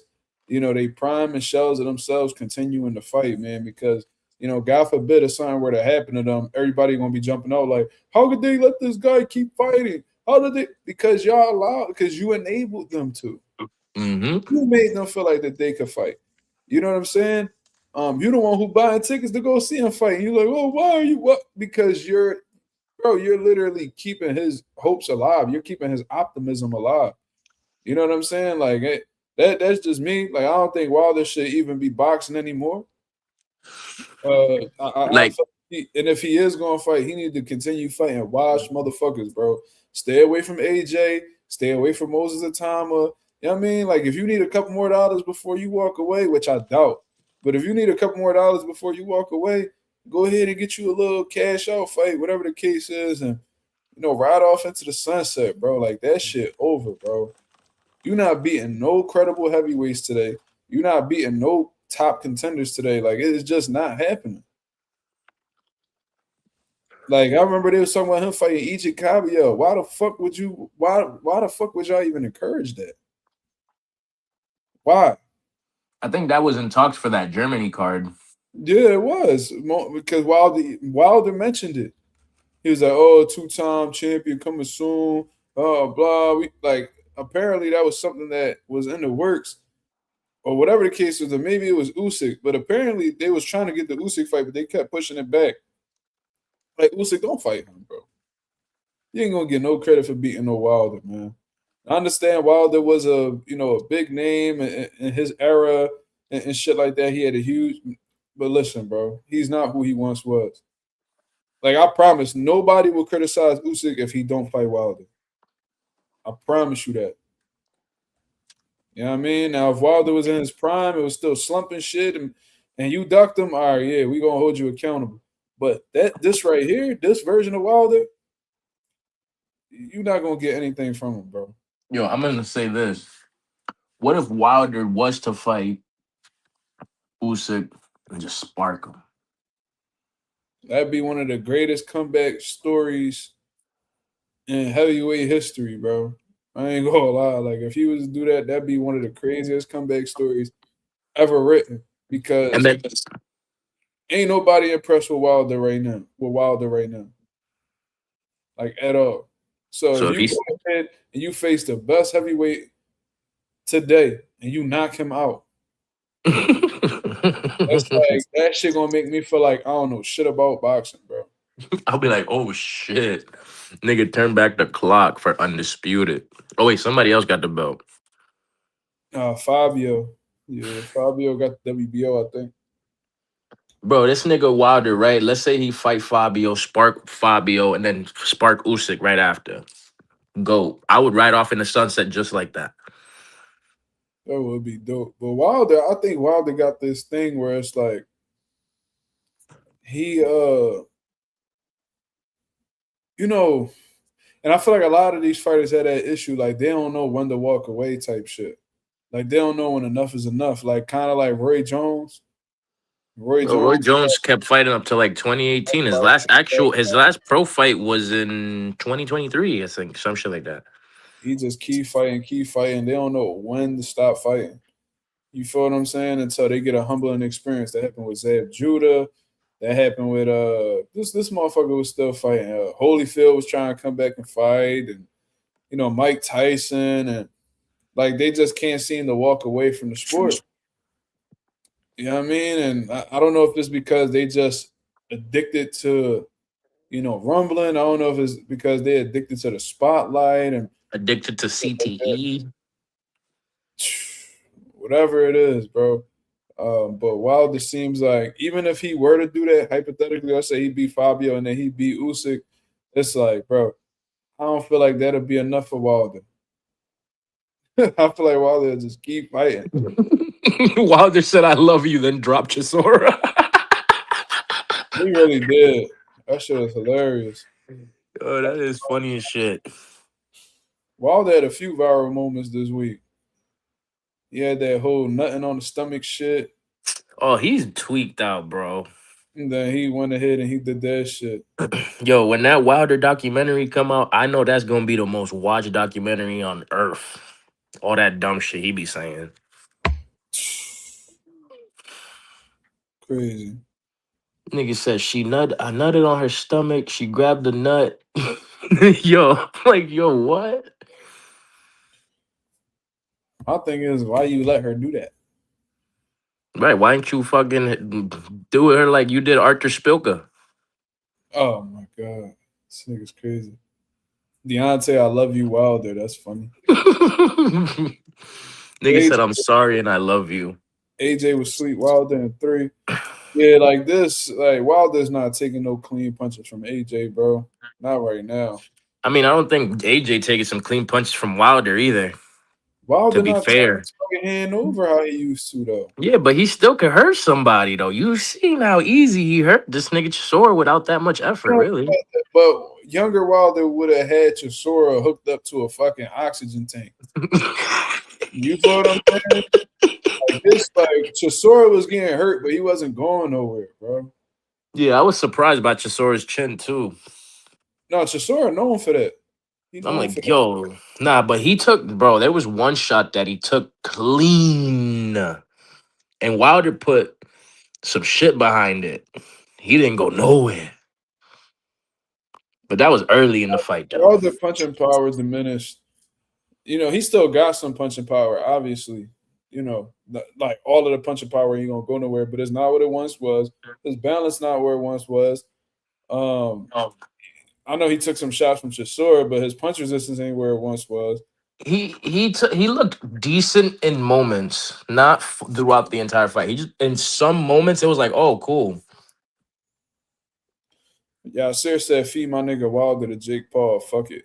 they prime and shells of themselves continuing to fight, man, because God forbid if something were to happen to them, everybody gonna be jumping out like, how could they let this guy keep fighting? How did they? Because y'all allowed, because you enabled them to. Hmm. You made them feel like that they could fight. You know what I'm saying? You're the one who buying tickets to go see him fight. And you're like, oh, why are you what? Because you're literally keeping his hopes alive. You're keeping his optimism alive. You know what I'm saying? Like that's just me. Like I don't think Wilder should even be boxing anymore. I Like, feel and if he is going to fight, he need to continue fighting wash motherfuckers, bro. Stay away from AJ. Stay away from Moses Atama. You know what I mean? Like if you need a couple more dollars before you walk away, which I doubt, but if you need a couple more dollars before you walk away, go ahead and get you a little cash out fight, whatever the case is, and ride off into the sunset, bro. Like that shit over, bro. You're not beating no credible heavyweights today. You're not beating no top contenders today. Like, it's just not happening. Like, I remember they was talking about him fighting Ichi Kabuya. Why the fuck would you? Why the fuck would y'all even encourage that? Why? I think that was in talks for that Germany card. Yeah, it was because Wilder mentioned it. He was like, "Oh, two-time champion coming soon." Oh, blah. Like, apparently that was something that was in the works, or whatever the case was. Or maybe it was Usyk, but apparently they was trying to get the Usyk fight, but they kept pushing it back. Like, Usyk, don't fight him, bro. You ain't gonna get no credit for beating no Wilder, man. I understand Wilder was a big name in his era and shit like that. He had a huge, but listen, bro, he's not who he once was. Like, I promise, nobody will criticize Usyk if he don't fight Wilder. I promise you that. You know what I mean? Now, if Wilder was in his prime, it was still slumping shit, and you ducked him, all right, yeah, we gonna hold you accountable. But this right here, this version of Wilder, you're not gonna get anything from him, bro. Yo, I'm gonna say this. What if Wilder was to fight Usyk and just spark him? That'd be one of the greatest comeback stories in heavyweight history, bro. I ain't gonna lie. Like, if he was to do that, that'd be one of the craziest comeback stories ever written. And Because then ain't nobody impressed with Wilder right now. Like, at all. So so if if you he's go ahead and you face the best heavyweight today and you knock him out, that's like that shit gonna make me feel like I don't know shit about boxing, bro. I'll be like, oh shit. Nigga, turn back the clock for Undisputed. Oh wait, somebody else got the belt. Fabio. Yeah, Fabio got the WBO, I think. Bro, this nigga Wilder, right? Let's say he fight Fabio, spark Fabio, and then spark Usyk right after. Go. I would ride off in the sunset just like that. That would be dope. But Wilder, I think Wilder got this thing where it's like he you know, and I feel like a lot of these fighters had that issue, like they don't know when to walk away type shit. Like, they don't know when enough is enough. Like, kind of like Roy Jones. Roy Bro, Roy Jones, Jones kept fighting up to like 2018. His last pro fight was in 2023, I think. Some shit like that. he just keep fighting, keep fighting. They don't know when to stop fighting. You feel what I'm saying? Until they get a humbling experience. That happened with Zab Judah. That happened with this motherfucker was still fighting. Holyfield was trying to come back and fight, and Mike Tyson, and like they just can't seem to walk away from the sport. You know what I mean? And I don't know if it's because they just addicted to rumbling. I don't know if it's because they're addicted to the spotlight and Addicted to stuff like that. CTE. Whatever it is, bro. But Wilder seems like even if he were to do that, hypothetically, let's say he beat Fabio and then he beat Usyk, it's like, bro, I don't feel like that'll be enough for Wilder. I feel like Wilder will just keep fighting. Wilder said, I love you, then drop Chisora. He really did. That shit was hilarious. Oh, that is funny as shit. Wilder had a few viral moments this week. He had that whole nothing on the stomach shit. Oh, he's tweaked out, bro. And then he went ahead and he did that shit. Yo, when that Wilder documentary come out, I know that's gonna be the most watched documentary on earth. All that dumb shit he be saying. Crazy. Nigga said I nutted on her stomach. She grabbed the nut. Yo, like, yo, what? My thing is, why you let her do that? Right, why ain't you fucking do her like you did Arthur Spilka? Oh my god, this nigga's crazy. Deontay, I love you, Wilder. That's funny. Nigga said, I'm sorry and I love you. AJ was sweet. Wilder in 3. Yeah, like this, like Wilder's not taking no clean punches from AJ, bro. Not right now. I mean, I don't think AJ taking some clean punches from Wilder either. Wilder To be not turning fair. his fucking hand over how he used to though. Yeah, but he still could hurt somebody though. You seen how easy he hurt this nigga Chisora without that much effort, No, really. but younger Wilder would have had Chisora hooked up to a fucking oxygen tank. You feel what I'm saying? Like this, like Chisora was getting hurt, but he wasn't going nowhere, bro. Yeah, I was surprised by Chisora's chin too. No, Chisora known for that. He I'm known for like, that. yo, nah, but he took, bro, there was one shot that he took clean. And Wilder put some shit behind it. He didn't go nowhere. But that was early in the fight, though. Wilder punching power diminished. You know, he still got some punching power, obviously. You know, like all of the punching power ain't gonna go nowhere, but it's not what it once was. His balance not where it once was. Oh. I know he took some shots from Chisora, but his punch resistance ain't where it once was. He looked decent in moments, not throughout the entire fight. He just in some moments it was like, oh, cool, Yeah, Sir said, feed my nigga Wilder to Jake Paul. Fuck it.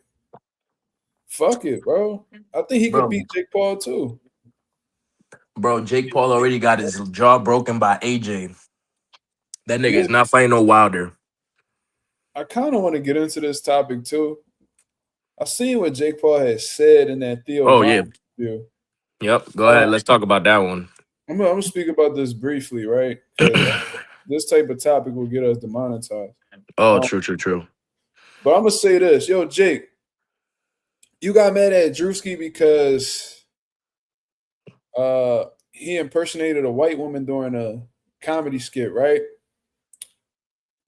Fuck it, bro. I think he could bro. beat Jake Paul too. Bro, Jake Paul already got his jaw broken by AJ. That nigga Yeah, is not fighting no Wilder. I kind of want to get into this topic too. I seen what Jake Paul has said in that Theo Oh Von yeah, interview. yep. Go ahead. Let's talk about that one. I'm gonna speak about this briefly, right? Because this type of topic will get us demonetized. Oh, Um, true. but I'm gonna say this, yo, Jake, you got mad at Drewski because he impersonated a white woman during a comedy skit, right?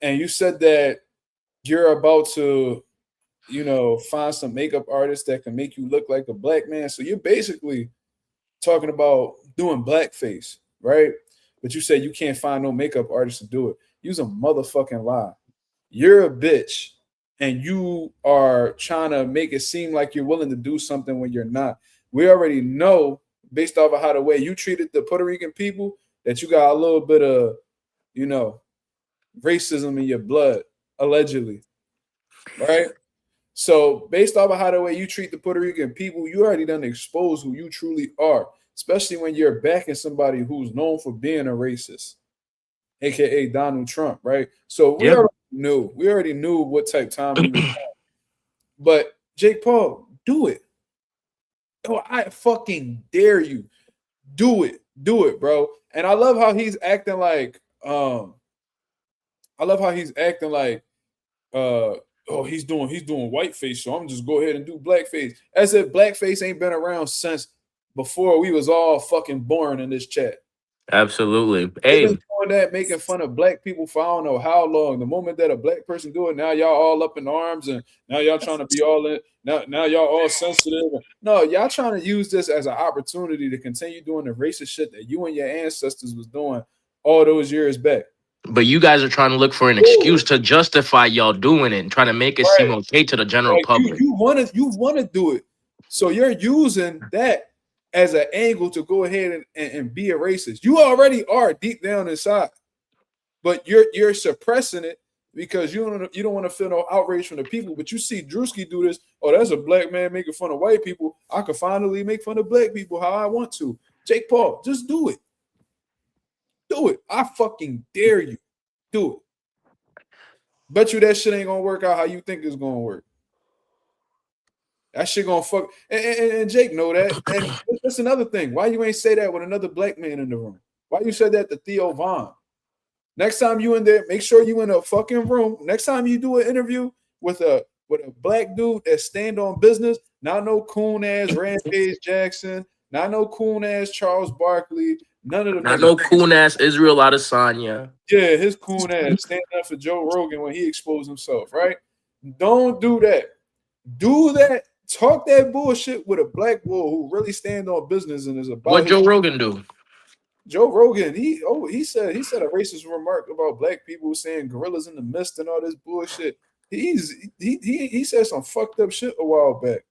And you said that you're about to, you know, find some makeup artist that can make you look like a black man. So you're basically talking about doing blackface, right? But you said you can't find no makeup artist to do it. Use a motherfucking lie. You're a bitch and you are trying to make it seem like you're willing to do something when you're not. We already know, based off of how the way you treated the Puerto Rican people, that you got a little bit of, you know, racism in your blood, allegedly, right? So based off of how the way you treat the Puerto Rican people, you already done exposed who you truly are, especially when you're backing somebody who's known for being a racist, aka Donald Trump, right? So Yep. we already knew what type time you was on. But Jake Paul, do it. Oh, I fucking dare you. Do it, bro. And I love how he's acting like I love how he's acting like oh, he's doing whiteface, so I'm just go ahead and do blackface. As if blackface ain't been around since before we was all fucking born in this chat. Absolutely. They've been Hey, doing that, making fun of black people for I don't know how long. The moment that a black person do it, now y'all all up in arms, and now y'all trying to be all in. Now y'all all sensitive. No, y'all trying to use this as an opportunity to continue doing the racist shit that you and your ancestors was doing all those years back. but you guys are trying to look for an Ooh, excuse to justify y'all doing it and trying to make it seem right. okay to the general Like public. you want to do it. So you're using that as an angle to go ahead and be a racist. You already are deep down inside, but you're suppressing it because you don't want to feel no outrage from the people. But you see Drewski do this. Oh, that's a black man making fun of white people. I can finally make fun of black people how I want to. Jake Paul, just do it. Do it. I fucking dare you. Do it. Bet you that shit ain't gonna work out how you think it's gonna work. That shit gonna fuck. And Jake know that. And that's another thing. Why you ain't say that with another black man in the room? Why you said that to Theo Von? Next time you in there, make sure you in a fucking room. Next time you do an interview with a black dude that stand on business, not no coon ass Rampage Jackson, not no coon ass Charles Barkley, none of them Not niggas. no coon ass Israel Adesanya. Yeah, his coon ass standing up for Joe Rogan when he exposed himself, right? Don't do that. Do that. Talk that bullshit with a black bull who really stand on business and is about What his. Joe Rogan do? Joe Rogan, he said a racist remark about black people saying gorillas in the mist and all this bullshit. He said some fucked up shit a while back.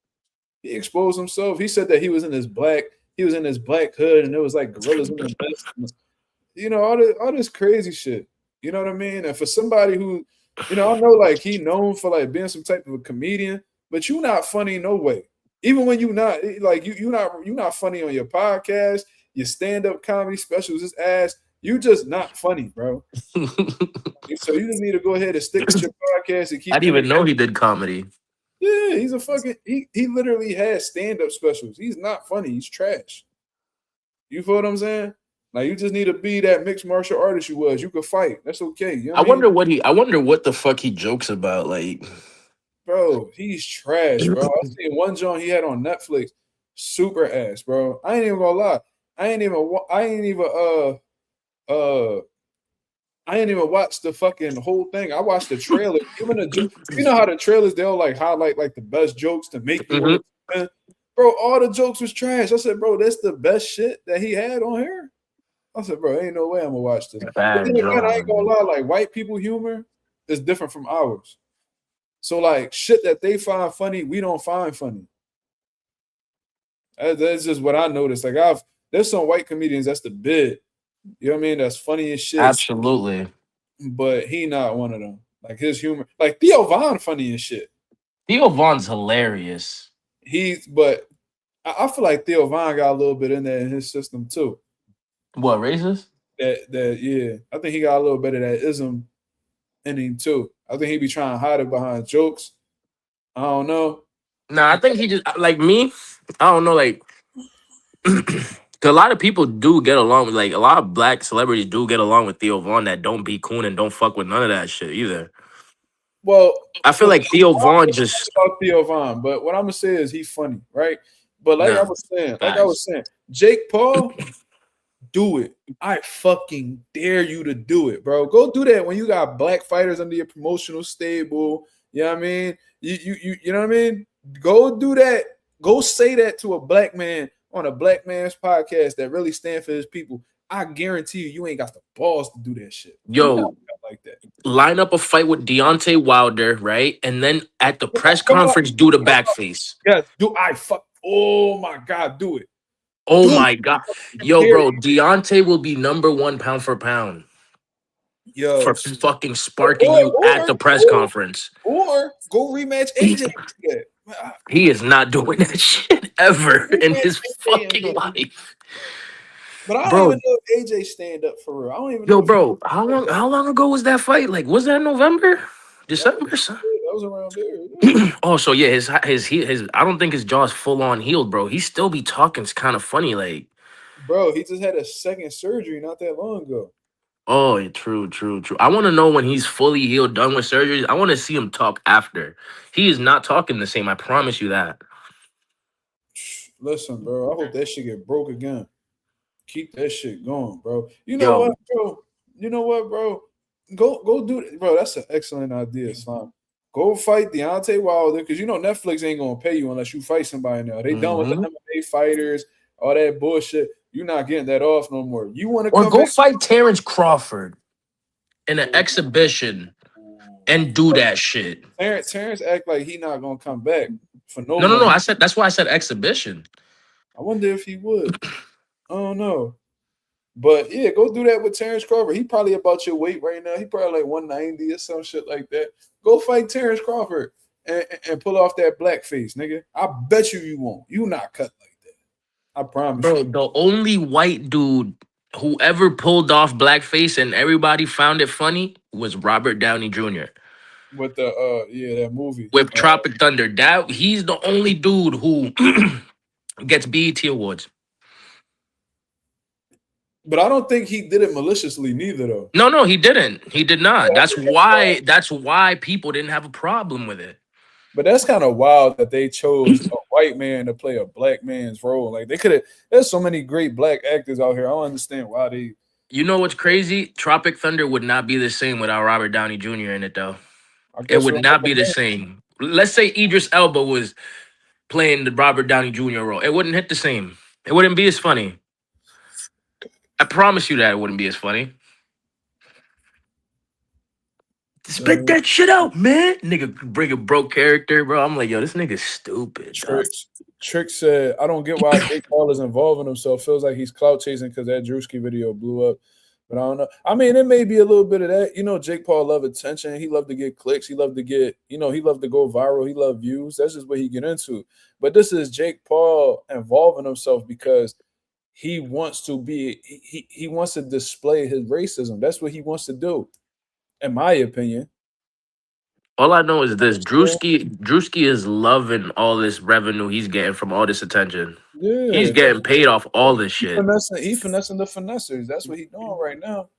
He exposed himself. He said that he was in his black hood and it was like gorillas in the mist. You know, all this crazy shit. You know what I mean? And for somebody who, you know, I know like he known for like being some type of a comedian, but you not funny no way. Even when you not like you not funny on your podcast, your stand-up comedy specials is ass. You just not funny, bro. So you just need to go ahead and stick with your podcast and I keep didn't doing even it. know he did comedy. Yeah, he's a fucking he literally has stand-up specials. He's not funny, he's trash. You feel what I'm saying? Like you just need to be that mixed martial artist you was. You could fight. That's okay. You know I what I mean? wonder what the fuck he jokes about. Like, Bro, he's trash, bro. I seen one joint he had on Netflix, super ass, bro. I ain't even gonna lie. Uh I ain't even watch the fucking whole thing. I watched the trailer. Even the you know how the trailers they'll like highlight like the best jokes to make you want to. Bro, all the jokes was trash. I said, bro, that's the best shit that he had on here. I said, bro, ain't no way I'm gonna watch this. But then bad again, I ain't gonna John. lie, like white people humor is different from ours. So like shit that they find funny, we don't find funny. That's just what I noticed. Like there's some white comedians that's the bid. You know what I mean? That's funny as shit. Absolutely. But he not one of them. Like his humor, like Theo Von, funny as shit. Theo Von's hilarious. But I feel like Theo Von got a little bit in there in his system too. What, racist? That yeah, I think he got a little bit of that ism in him too. I think he be trying to hide it behind jokes. I don't know. Nah, I think he just like me. I don't know, like 'cause a lot of people do get along with like a lot of black celebrities do get along with Theo Vaughn that don't be coon and don't fuck with none of that shit either. Well, I feel listen, like Theo I don't Vaughn give a fuck just about Theo Von, but what I'm gonna say is he's funny, right? But nah like I was facts. saying, Jake Paul, do it. I fucking dare you to do it, bro. Go do that when you got black fighters under your promotional stable. You know what I mean? You know what I mean? Go do that. Go say that to a black man on a black man's podcast that really stand for his people. I guarantee you ain't got the balls to do that shit. You not Yo, like that. line up a fight with Deontay Wilder, right? And then at the press Come on. conference, do the back face. Yes, do I fuck? Oh my god, do it. Oh Do my god. it. Yo, Dare bro, you. Deontay will be #1 pound for pound for Yo. fucking sparking Or you at or the press or conference. or go rematch AJ. Yeah. He is not doing that shit ever in Rematch his AJ and fucking go. life. But I don't even Bro, know if AJ stand up for real. I don't even know yo, if he bro, like that. how long ago was that fight? Like, was that November? That was, December? Son? that was around there. Yeah. Oh, so yeah, his I don't think his jaw's full on healed, bro. He still be talking kind of funny, like, Bro, he just had a second surgery not that long ago. oh, yeah, true, true, true. I want to know when he's fully healed, done with surgeries. I want to see him talk after. He is not talking the same. I promise you that. Listen, bro, I hope that shit get broke again. Keep that shit going, bro. You know what, Yo, bro? You know what, bro? Go do it, bro. That's an excellent idea, Slime. Go fight Deontay Wilder because you know Netflix ain't gonna pay you unless you fight somebody now. They done with the mhm. MMA fighters, all that bullshit. You're not getting that off no more. You want to Or come go back? fight Terrence Crawford in an Ooh, exhibition and do that shit. Terrence act like he not gonna come back for no No, no, no. money. I said that's why I said exhibition. I wonder if he would. I don't know. But yeah, go do that with Terrence Crawford. He probably about your weight right now. He probably like 190 or some shit like that. Go fight Terrence Crawford and pull off that black face, nigga. I bet you won't. You not cut like that. I promise Bro, you. the only white dude who ever pulled off blackface and everybody found it funny was Robert Downey Jr. With the that movie. with Tropic Thunder. That he's the only dude who gets BET awards. But I don't think he did it maliciously neither though. No, no, he didn't. He did not. I think that's why. That's why people didn't have a problem with it. But that's kind of wild that they chose a white man to play a black man's role. Like they could have. There's so many great black actors out here. I don't understand why they. You know what's crazy? Tropic Thunder would not be the same without Robert Downey Jr. in it, though. I It guess would we'll not never be the know. same. Let's say Idris Elba was playing the Robert Downey Jr. role. It wouldn't hit the same. It wouldn't be as funny. I promise you that it wouldn't be as funny. Spit Uh, that shit out, man. Nigga bring a broke character, bro. I'm like, yo, this nigga's stupid, dog. Trick said, I don't get why Jake Paul is involving himself. Feels like he's clout chasing because that Drewski video blew up. But I don't know. I mean, it may be a little bit of that. You know, Jake Paul love attention. He loved to get clicks. He loved to get, he loved to go viral. He loved views. That's just what he get into. But this is Jake Paul involving himself because he wants to be, he wants to display his racism. That's what he wants to do, in my opinion. All I know is this: Drewski is loving all this revenue he's getting from all this attention. He's Yeah. getting paid off all this shit, He finessing the finessers. That's what he's doing right now.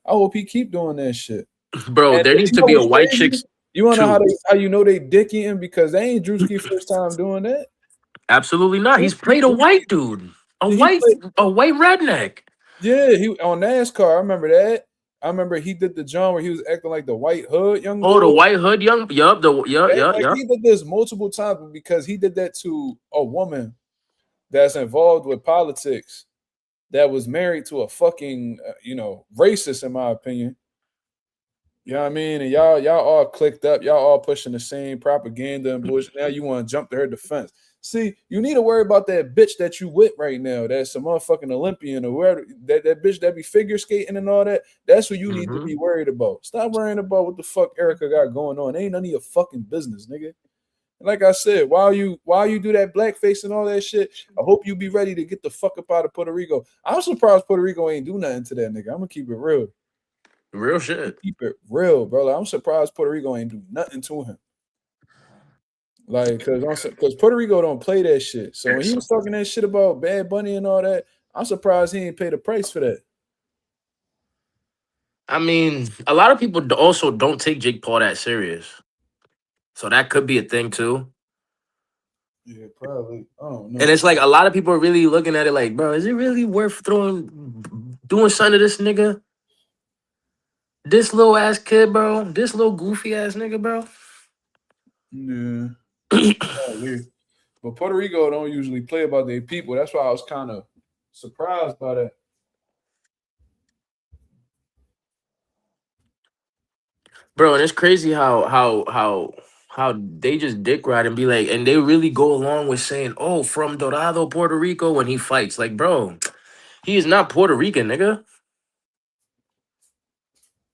I hope he keep doing that shit. bro. And There needs you to know be a what's white crazy? chicks You wanna know too. how you know they dick eating because they ain't Drewski first time doing that. Absolutely not. He's played a white dude, He played, a white redneck. yeah, he on NASCAR. I remember that. I remember he did the John where he was acting like the white hood young Oh, the dude. white hood young. Like he did this multiple times, but because he did that to a woman that's involved with politics that was married to a fucking racist, in my opinion. You know what I mean? And y'all all clicked up, y'all all pushing the same propaganda and bullshit. Now you want to jump to her defense. See, you need to worry about that bitch that you with right now. That's a motherfucking Olympian or where that bitch that be figure skating and all that. That's what you need to be worried about. Stop worrying about what the fuck Erica got going on. Ain't none of your fucking business, nigga. Like I said, while you do that blackface and all that shit, I hope you be ready to get the fuck up out of Puerto Rico. I'm surprised Puerto Rico ain't do nothing to that nigga. I'm gonna keep it real. Real shit. Keep it real, bro. Like, I'm surprised Puerto Rico ain't do nothing to him. Like, cause Puerto Rico don't play that shit. So when he was talking that shit about Bad Bunny and all that, I'm surprised he ain't paid the price for that. I mean, a lot of people also don't take Jake Paul that serious, so that could be a thing too. Yeah, probably. I don't know. And it's like a lot of people are really looking at it like, bro, is it really worth doing something to this nigga? This little ass kid, bro. This little goofy ass nigga, bro. Yeah. Probably. But Puerto Rico don't usually play about their people. That's why I was kind of surprised by that. Bro, and it's crazy how they just dick ride and be like, and they really go along with saying, oh, from Dorado, Puerto Rico, when he fights. Like, bro, he is not Puerto Rican, nigga.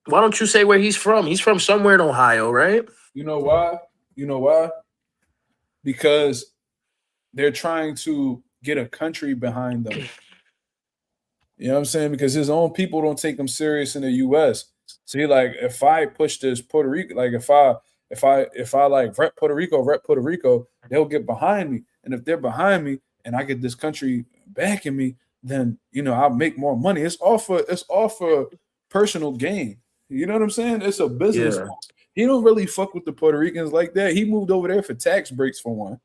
Why don't you say where he's from? He's from somewhere in Ohio, right? You know why? You know why? Because they're trying to get a country behind them. You know what I'm saying? Because his own people don't take him serious in the US. See, like if I push this Puerto Rico, like if I like rep Puerto Rico, they'll get behind me. And if they're behind me and I get this country backing me, then I'll make more money. It's all for personal gain. You know what I'm saying? It's a business. Yeah. He don't really fuck with the Puerto Ricans like that. He moved over there for tax breaks for one.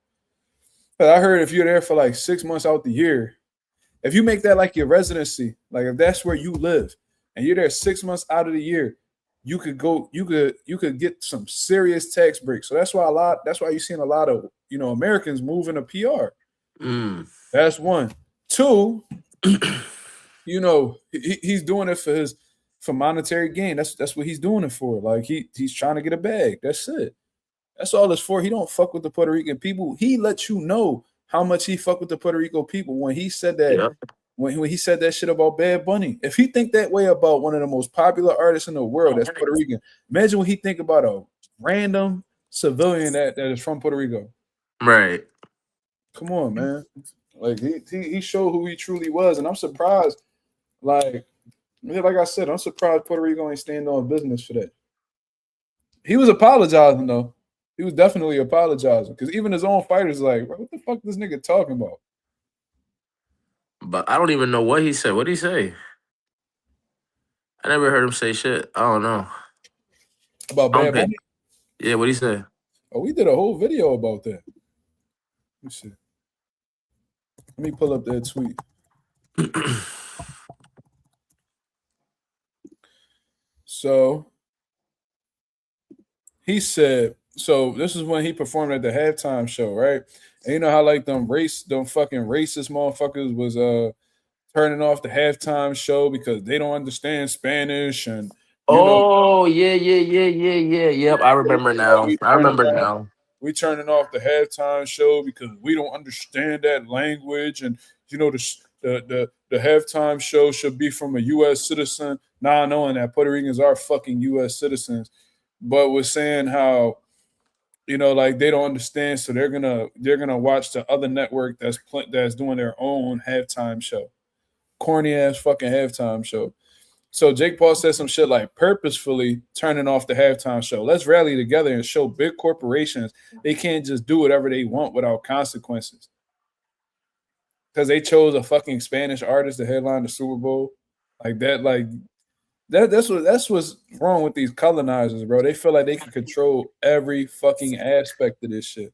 But I heard if you're there for like 6 months out the year, if you make that like your residency, like if that's where you live and you're there 6 months out of the year, you could get some serious tax breaks. So that's why you're seeing a lot of Americans moving to PR. That's one. Two, he's doing it for monetary gain. That's what he's doing it for. Like he's trying to get a bag. That's it. That's all it's for. He don't fuck with the Puerto Rican people. He lets you know how much he fuck with the Puerto Rico people when he said that. Yep. When he said that shit about Bad Bunny. If he think that way about one of the most popular artists in the world, that's Puerto Rican. Imagine what he think about a random civilian that is from Puerto Rico. Right. Come on, man. Like he showed who he truly was, and I'm surprised. Like I said, I'm surprised Puerto Rico ain't stand on business for that. He was apologizing though. He was definitely apologizing because even his own fighters like, what the fuck this nigga talking about? But I don't even know what he said. What did he say? I never heard him say shit. I don't know. About Bad Bunny? Yeah, what he say? Oh, we did a whole video about that. Let me see. Let me pull up that tweet. So he said, so this is when he performed at the halftime show, right? And you know how like them fucking racist motherfuckers was turning off the halftime show because they don't understand Spanish and Yep, I remember now. We turning off the halftime show because we don't understand that language, and the the halftime show should be from a U.S. citizen, not knowing that Puerto Ricans are fucking U.S. citizens, but was saying how like they don't understand, so they're gonna watch the other network that's doing their own halftime show, corny ass fucking halftime show. So Jake Paul said some shit like purposefully turning off the halftime show. Let's rally together and show big corporations they can't just do whatever they want without consequences. Because they chose a fucking Spanish artist to headline the Super Bowl. That's what's wrong with these colonizers, bro. They feel like they can control every fucking aspect of this shit.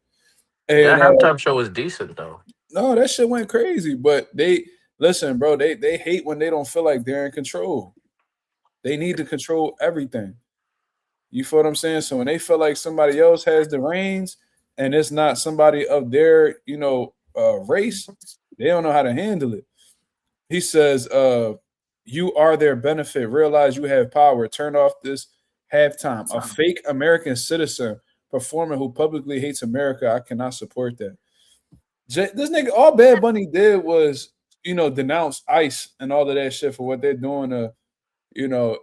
That And halftime show was decent though. no, that shit went crazy. But they listen, bro. They hate when they don't feel like they're in control. They need to control everything. You feel what I'm saying? So when they feel like somebody else has the reins and it's not somebody of their, race, they don't know how to handle it. He says, you are their benefit. Realize you have power. Turn off this halftime. A fake American citizen performer who publicly hates America. I cannot support that. This nigga, all Bad Bunny did was, denounce ICE and all of that shit for what they're doing to,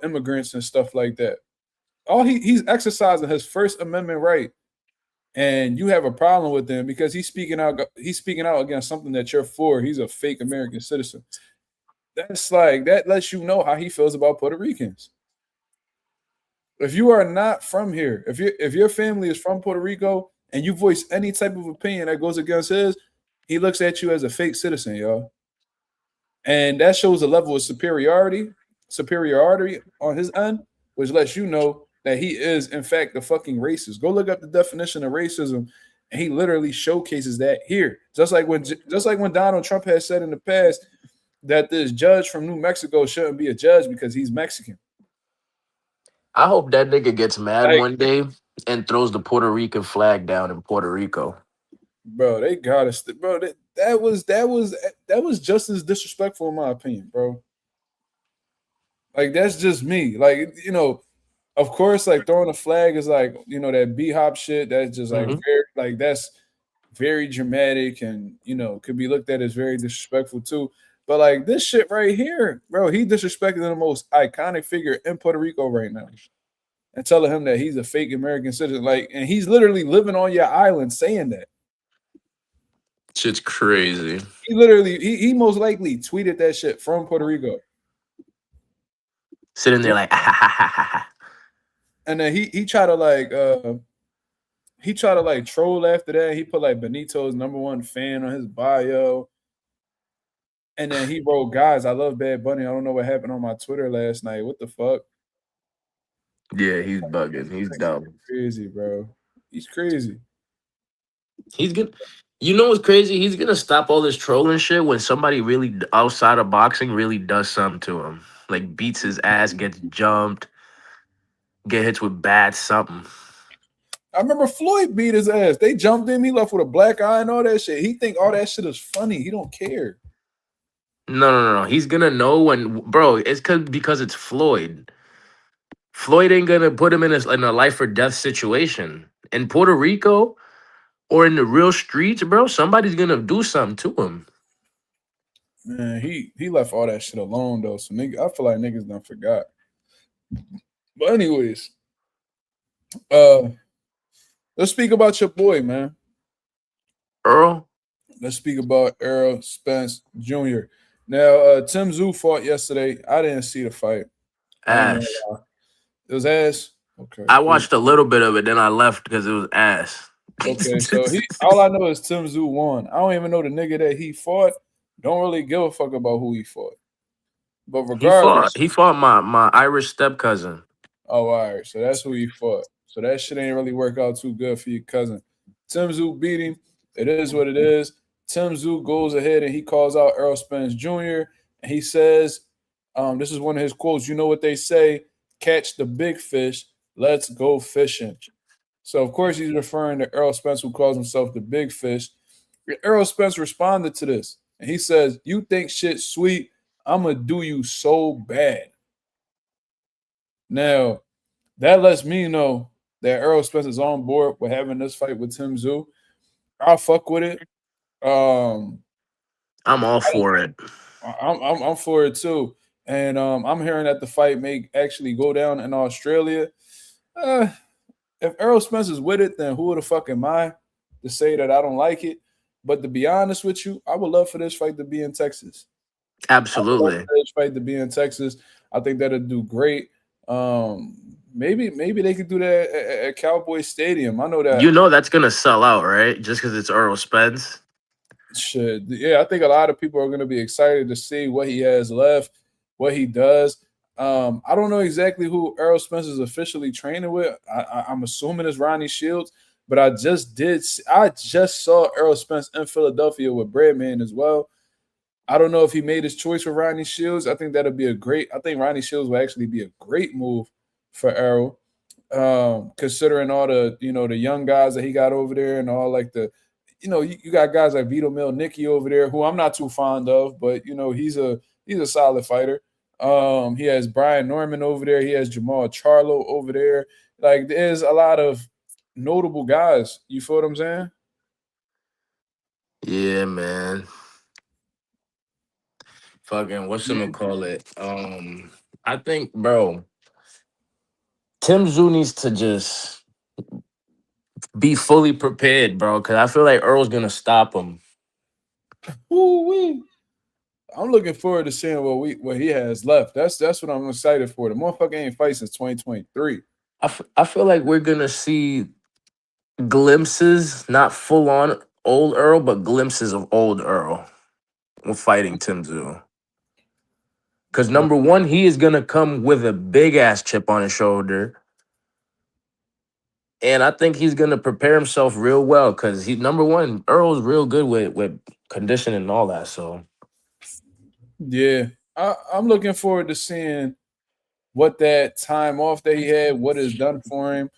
immigrants and stuff like that. He's exercising his First Amendment right, and you have a problem with him because he's speaking out against something that you're for. He's a fake American citizen. That's like that lets you know how he feels about Puerto Ricans. If you are not from here, if your family is from Puerto Rico and you voice any type of opinion that goes against his, he looks at you as a fake citizen, y'all. And that shows a level of superiority on his end, which lets you know that he is, in fact, a fucking racist. Go look up the definition of racism, and he literally showcases that here. Just like when Donald Trump has said in the past that this judge from New Mexico shouldn't be a judge because he's Mexican. I hope that nigga gets mad Like, one day and throws the Puerto Rican flag down in Puerto Rico. Bro, they gotta bro. That was just as disrespectful in my opinion, bro. Like that's just me. Like, of course, like throwing a flag is like, that B-hop shit. That's just like very, like that's very dramatic and could be looked at as very disrespectful too. But like this shit right here, bro, he disrespecting the most iconic figure in Puerto Rico right now. And telling him that he's a fake American citizen. Like, and he's literally living on your island saying that. Shit's crazy. He literally, he most likely tweeted that shit from Puerto Rico. Sitting there like, and then he tried to like troll after that. He put like Benito's #1 fan on his bio. And then he wrote, guys, I love Bad Bunny. I don't know what happened on my Twitter last night. What the fuck? yeah, he's bugging. He's dumb. Crazy, bro. He's crazy. He's good. You know what's crazy? He's gonna stop all this trolling shit when somebody really outside of boxing really does something to him. Like beats his ass, gets jumped, get hits with bats, something. I remember Floyd beat his ass. They jumped him. He left with a black eye and all that shit. He think all that shit is funny. He don't care. No. He's gonna know when, bro. It's because it's Floyd. Floyd ain't gonna put him in a life or death situation in Puerto Rico or in the real streets, bro. Somebody's gonna do something to him. Man, he left all that shit alone though. So I feel like niggas done forgot. But anyways, let's speak about your boy, man. Earl. Let's speak about Errol Spence Jr. Now, Tim Tszyu fought yesterday. I didn't see the fight. Ass. It was ass. Okay. I watched a little bit of it, then I left because it was ass. Okay, so all I know is Tim Tszyu won. I don't even know the nigga that he fought. Don't really give a fuck about who he fought. But regardless, he fought my Irish step cousin. Oh, all right. So that's who he fought. So that shit ain't really work out too good for your cousin. Tim Tszyu beat him. It is what it is. Tim Tszyu goes ahead and he calls out Errol Spence Jr. And he says, this is one of his quotes. You know what they say? Catch the big fish. Let's go fishing. So, of course, he's referring to Errol Spence, who calls himself the big fish. Errol Spence responded to this. And he says, you think shit's sweet? I'm going to do you so bad. Now, that lets me know that Errol Spence is on board with having this fight with Tim Tszyu. I'll fuck with it. I'm all for it. I'm for it too. And I'm hearing that the fight may actually go down in Australia. Uh, if Errol Spence is with it, then who the fuck am I to say that I don't like it? But to be honest with you, I would love for this fight to be in Texas. I would love Absolutely. for this fight to be in Texas. I think that'd do great. Maybe they could do that at Cowboy Stadium. I know that You know that's gonna sell out, right? Just because it's Errol Spence. shit. Yeah, I think a lot of people are going to be excited to see what he has left, what he does. I don't know exactly who Errol Spence is officially training with. I'm assuming it's Ronnie Shields, but I just saw Errol Spence in Philadelphia with Breadman as well. I don't know if he made his choice for Ronnie Shields. I think that'll be a great. I think Ronnie Shields will actually be a great move for Errol, considering all the the young guys that he got over there and all like the you got guys like Vito Milnicki over there who I'm not too fond of, but he's a solid fighter. He has Brian Norman over there. He has Jamal Charlo over there. Like there's a lot of notable guys. You feel what I'm saying? Yeah, man. Fucking what's gonna call it? I think, bro, Tim Tszyu needs to just be fully prepared, bro, because I feel like Earl's gonna stop him. Woo-wee. I'm looking forward to seeing what he has left. That's what I'm excited for. The motherfucker ain't fight since 2023. I feel like we're gonna see glimpses, not full on old Earl, but glimpses of old Earl fighting Tim Tszyu. Because number one, he is gonna come with a big ass chip on his shoulder. And I think he's gonna prepare himself real well because he number one, Earl's real good with conditioning and all that. So Yeah, I'm looking forward to seeing what that time off that he had, what is done for him.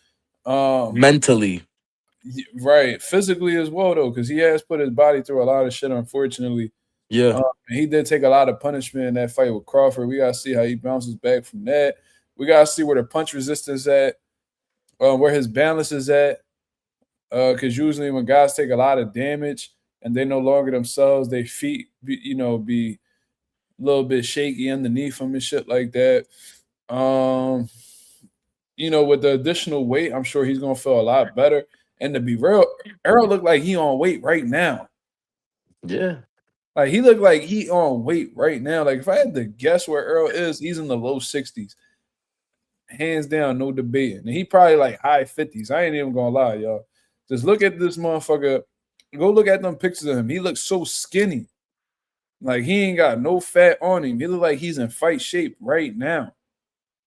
Um, mentally, right, physically as well though, because he has put his body through a lot of shit. Unfortunately, yeah. he did take a lot of punishment in that fight with Crawford. We gotta see how he bounces back from that. We gotta see where the punch resistance at, where his balance is at. Because usually when guys take a lot of damage and they no longer themselves, their feet, be a little bit shaky underneath them and shit like that. Um, with the additional weight, I'm sure he's gonna feel a lot better. And to be real, Errol looked like he on weight right now. Yeah. Like he looked like he on weight right now. Like if I had to guess where Errol is, he's in the low 60s. Hands down, no debating. And he probably like high 50s. I ain't even gonna lie, y'all. Just look at this motherfucker. Go look at them pictures of him. He looks so skinny. Like he ain't got no fat on him. He look like he's in fight shape right now.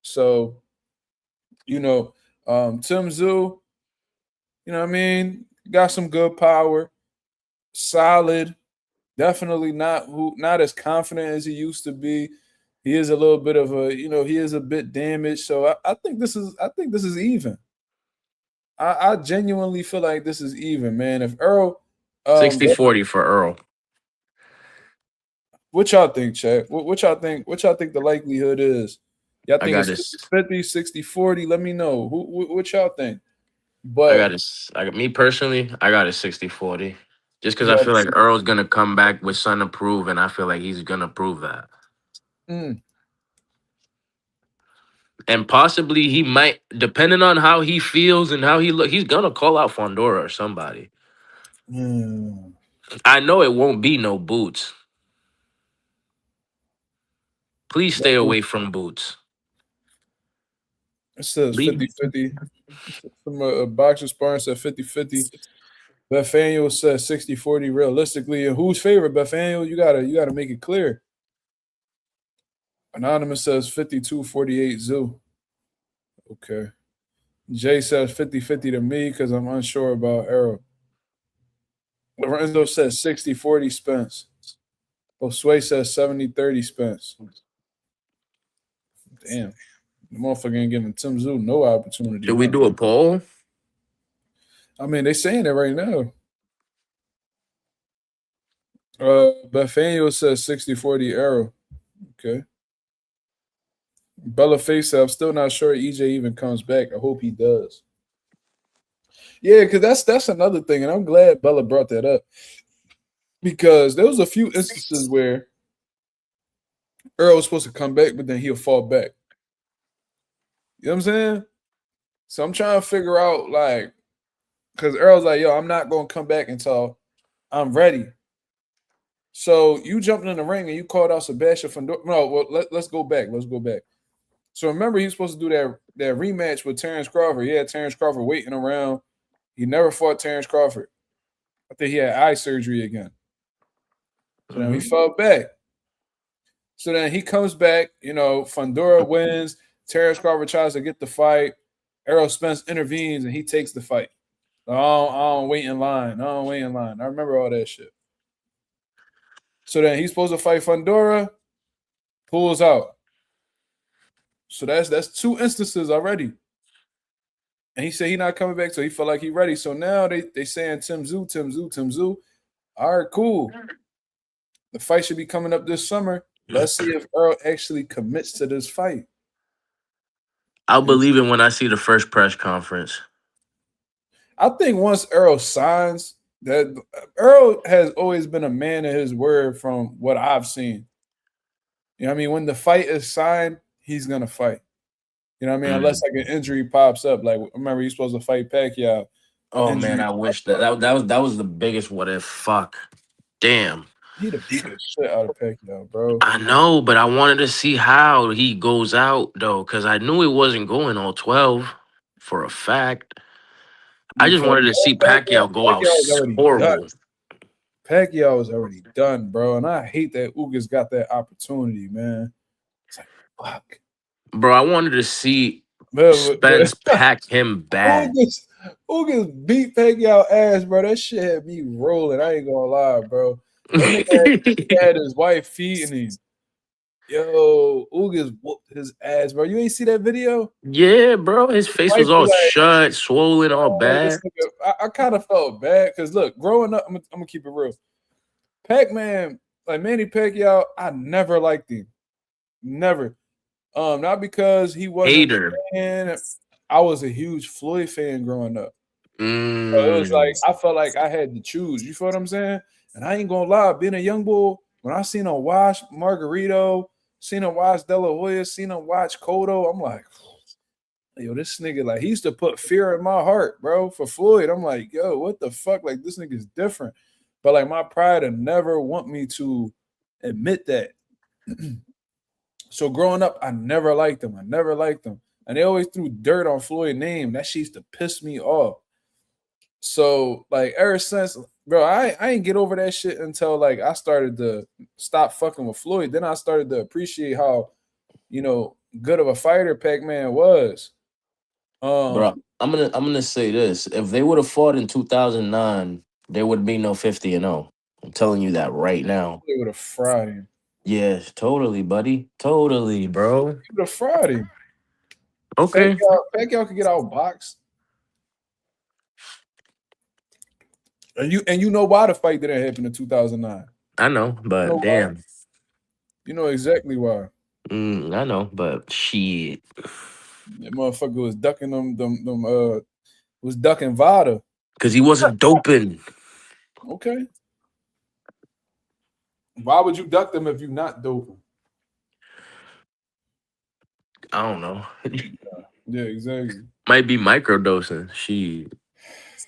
So, Tim Tszyu, you know what I mean? Got some good power, solid. Definitely not as confident as he used to be. He is a little bit of he is a bit damaged. So I think this is even. I genuinely feel like this is even, man. If Earl, 60-40 for Earl. what y'all think, Chad? What y'all think? What y'all think the likelihood is? Y'all I think got it's this. 50, 60, 40? Let me know. What y'all think? I But got this. Me personally, I got a 60-40. Just because you I got feel like Earl's gonna come back with something to prove, and I feel like he's gonna prove that. mm, And possibly he might, depending on how he feels and how he look, he's gonna call out Fundora or somebody. mm, I know it won't be no Boots. Please stay away from Boots. it says Leave. 50-50. From a boxer sparring said 50-50. Bethaniel says 60-40 realistically. And who's favorite? Bethaniel, you gotta make it clear. Anonymous says 52-48 Zoo. Okay. Jay says 50-50 to me because I'm unsure about Errol. Lorenzo says 60-40 Spence. Josue says 70-30 Spence. Damn. The motherfucker ain't giving Tim Tszyu no opportunity, Should we huh? do a poll? I mean, they saying it right now. Bethaniel says 60-40 Errol. Okay. Bella Face, I'm still not sure EJ even comes back. I hope he does. Yeah, because that's another thing, and I'm glad Bella brought that up because there was a few instances where Errol was supposed to come back, but then he'll fall back. You know what I'm saying? So I'm trying to figure out, like, because Errol's like, yo, I'm not going to come back until I'm ready. So you jumped in the ring and you called out Sebastian Fundora. No, well, let's go back. Let's go back. So remember, he was supposed to do that rematch with Terrence Crawford. He had Terrence Crawford waiting around. He never fought Terrence Crawford. I think he had eye surgery again. So then he fell back. So then he comes back. Fundora wins. Terrence Crawford tries to get the fight. Errol Spence intervenes and he takes the fight. I don't wait in line. I don't wait in line. I remember all that shit. So then he's supposed to fight Fundora, pulls out. So that's two instances already. And he said he's not coming back, so he felt like he's ready. So now they saying Tim Tszyu. All right, cool. The fight should be coming up this summer. Let's see if Errol actually commits to this fight. I'll believe it when I see the first press conference. I think once Errol signs, that Errol has always been a man of his word from what I've seen. You know what I mean? When the fight is signed, he's gonna fight. You know what I mean? Unless like an injury pops up. Like remember he's supposed to fight Pacquiao. Oh man, I wish that was the biggest what if. Fuck. Damn. He'd have beat the shit out of Pacquiao, bro. I know, but I wanted to see how he goes out though, because I knew it wasn't going all 12 for a fact. I just wanted to see Pacquiao go out horrible. Pacquiao is already done, bro. And I hate that Ugas got that opportunity, man. It's like, fuck. Bro, I wanted to see Spence pack him bad. Ugas beat Pacquiao ass, bro. That shit had me rolling. I ain't gonna lie, bro. That nigga had his wife feeding him. Yo, Ugas whooped his ass, bro. You ain't see that video? Yeah, bro. His face was all shut, swollen, all bad. I kind of felt bad because look, growing up, I'm gonna keep it real. Pac-Man, like Manny Pacquiao, I never liked him. Never. Not because he wasn't hater. fan. I was a huge Floyd fan growing up. So it was like I felt like I had to choose. You feel what I'm saying? And I ain't gonna lie, being a young bull, when I seen him watch Margarito, seen him watch De La Hoya, seen him watch Cotto, I'm like, yo, this nigga, like, he used to put fear in my heart, bro, for Floyd. I'm like, yo, what the fuck? Like, this nigga's different. But, like, my pride would never want me to admit that. So, growing up, I never liked him. And they always threw dirt on Floyd's name. That shit used to piss me off. So, like, ever since, bro, I ain't get over that shit until, like, I started to stop fucking with Floyd. Then I started to appreciate how, good of a fighter Pac-Man was. Bro, I'm gonna say this. If they would have fought in 2009, there would be no 50-0. I'm telling you that right now. They would have fried him. Yes, totally, buddy. Totally, bro. They would have fried him. Okay. Pacquiao could get outboxed. And you know why the fight didn't happen in 2009. I know, but damn. Why. You know exactly why. I know, but shit. That motherfucker was ducking was ducking Vada. Because he wasn't doping. Okay. Why would you duck them if you're not doping? I don't know. Yeah, exactly. Might be microdosing.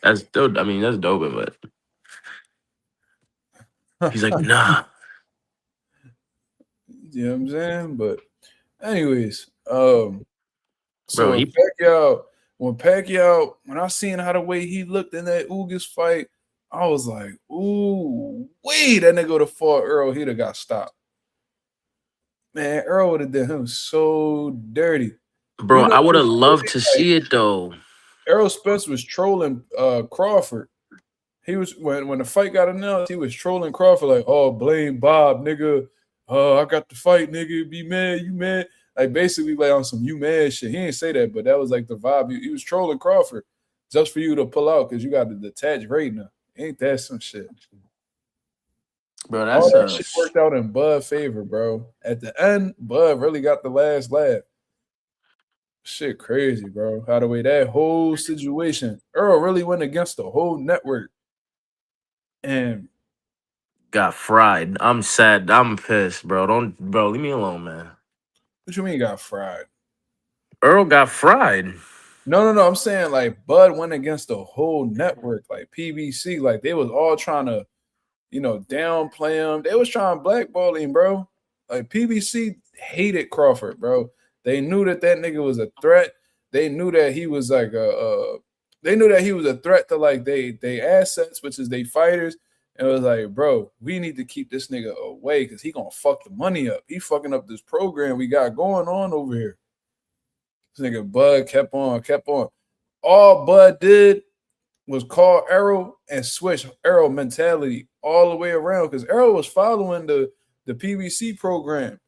That's still, I mean, that's doping, but he's like, nah. You know what I'm saying? But anyways, so bro, when Pacquiao, when I seen how the way he looked in that Ugas fight, I was like, ooh, wait, that nigga would have fought Earl, he'd have got stopped. Man, Earl would have done him so dirty. Bro, I would have loved to see it though. Errol Spence was trolling Crawford. He was when the fight got announced, he was trolling Crawford like, oh, blame Bob, nigga. I got the fight, nigga. Be mad, you mad. Like basically like on some you mad shit. He didn't say that, but that was like the vibe. He was trolling Crawford just for you to pull out because you got the detached right now. Ain't that some shit? Bro, that's all that shit worked out in Bud's favor, bro. At the end, Bud really got the last laugh. Shit crazy, bro. How the way that whole situation, Earl really went against the whole network and got fried. I'm sad. I'm pissed, bro. Bro, leave me alone, man. What you mean got fried? Earl got fried. No. I'm saying like Bud went against the whole network, like PBC. Like they was all trying to, downplay him. They was trying to blackball him, bro. Like PBC hated Crawford, bro. They knew that nigga was a threat. They knew that he was like they knew that he was a threat to like they assets, which is they fighters. And it was like, bro, we need to keep this nigga away because he gonna fuck the money up. He fucking up this program we got going on over here. This nigga Bud kept on. All Bud did was call Errol and switch Errol mentality all the way around because Errol was following the PBC program.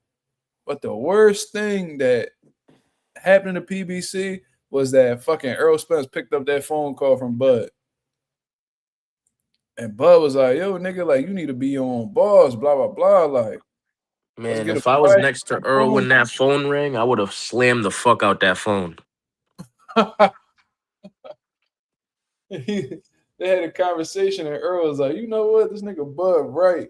But the worst thing that happened to PBC was that fucking Errol Spence picked up that phone call from Bud. And Bud was like, yo, nigga, like, you need to be on boss, blah, blah, blah. Like, Man, if I was next to Earl when that phone rang, I would have slammed the fuck out that phone. They had a conversation, and Earl was like, you know what? This nigga Bud right.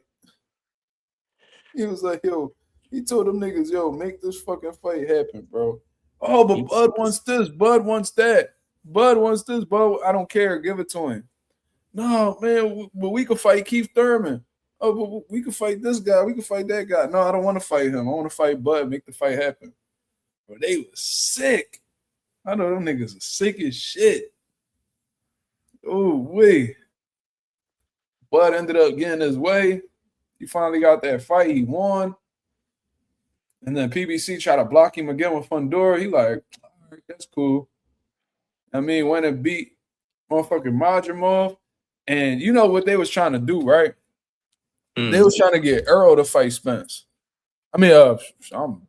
He was like, yo, he told them niggas, yo, make this fucking fight happen, bro. Oh, but Bud wants this. Bud wants that. Bud wants this. Bud, I don't care. Give it to him. No, man, but we could fight Keith Thurman. Oh, but we could fight this guy. We could fight that guy. No, I don't want to fight him. I want to fight Bud, make the fight happen. But they was sick. I know them niggas are sick as shit. Oh, wait. Bud ended up getting his way. He finally got that fight. He won. And then PBC tried to block him again with Fundora. He like, all right, that's cool. I mean, went and beat motherfucking Madrimov. And you know what they was trying to do, right? They was trying to get Errol to fight Spence. I mean,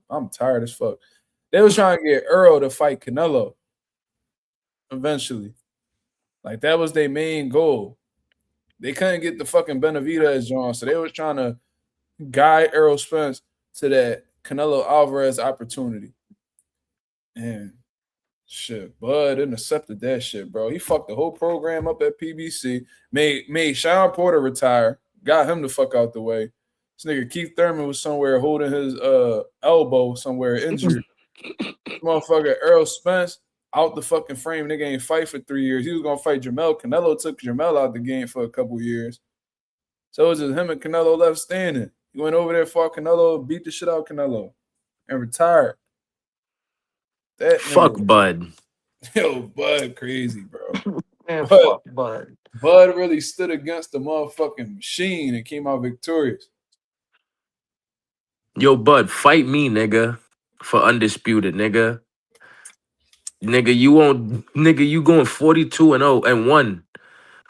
I'm tired as fuck. They was trying to get Errol to fight Canelo eventually. Like, that was their main goal. They couldn't get the fucking Benavidez John, so they was trying to guide Errol Spence to that Canelo Alvarez opportunity. And shit, Bud intercepted that shit, bro. He fucked the whole program up at PBC. Made Sean Porter retire. Got him the fuck out the way. This nigga Keith Thurman was somewhere holding his elbow somewhere injured. Motherfucker Errol Spence out the fucking frame. Nigga ain't fight for 3 years. He was gonna fight Jamel. Canelo took Jamel out the game for a couple years. So it was just him and Canelo left standing. He went over there, fought Canelo, beat the shit out of Canelo, and retired. That fuck nigga, Bud. yo, Bud crazy, bro. Man, fuck Bud. Bud really stood against the motherfucking machine and came out victorious. Yo, Bud, fight me, nigga, for Undisputed, nigga. Nigga, you going 42-0 and 1.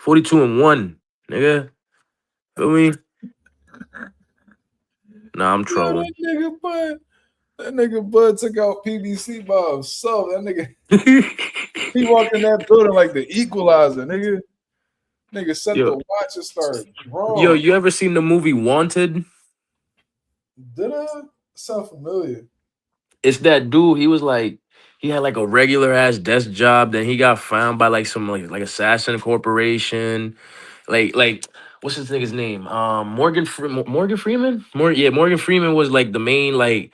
42-1, nigga. Feel me? Nah, I'm trolling. That nigga Bud took out PBC by himself. That nigga, he walked in that building like the equalizer, nigga. Nigga set the watch and started drawing. Yo, you ever seen the movie Wanted? Did I? Sound familiar. It's that dude. He had like a regular ass desk job. Then he got found by like some like assassin corporation. Like what's this nigga's name? Morgan Freeman. Morgan Freeman was like the main like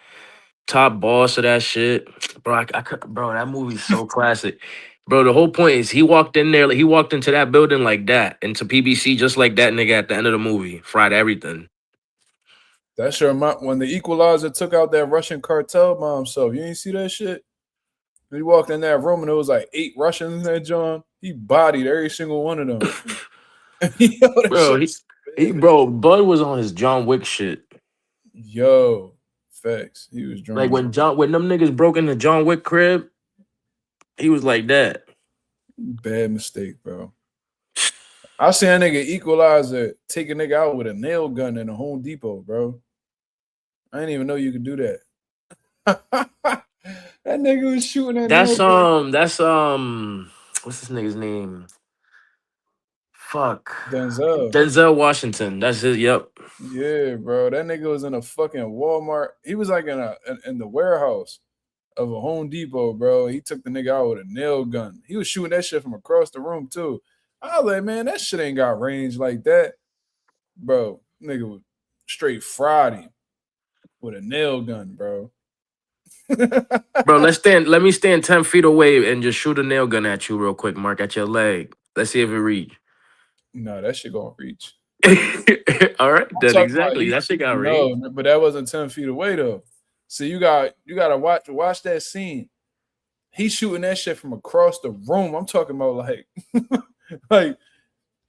top boss of that shit. Bro, bro, that movie's so classic. Bro, the whole point is he walked in there, like he walked into that building like that, into PBC just like that nigga at the end of the movie, fried everything. That's your when the equalizer took out that Russian cartel by himself. You ain't see that shit? He walked in that room and it was like 8 Russians in there, John. He bodied every single one of them. Bro, Bud was on his John Wick shit. Yo, facts. He was drunk. Like when them niggas broke into John Wick crib, he was like that. Bad mistake, bro. I seen a nigga equalizer take a nigga out with a nail gun in a Home Depot, bro. I didn't even know you could do that. That nigga was shooting at that's what's this nigga's name? Fuck. Denzel Washington. That's it. Yep. Yeah, bro. That nigga was in a fucking Walmart. He was like in the warehouse of a Home Depot, bro. He took the nigga out with a nail gun. He was shooting that shit from across the room too. I was like, man, that shit ain't got range like that. Bro, Nigga was straight fried him with a nail gun, bro. Bro, let me stand 10 feet away and just shoot a nail gun at you real quick, Mark, at your leg. Let's see if it reach. No, that shit gonna reach. All right, I'm then talking about exactly. That shit got reach. no, but that wasn't 10 feet away though. So you gotta watch that scene. He's shooting that shit from across the room. I'm talking about like like,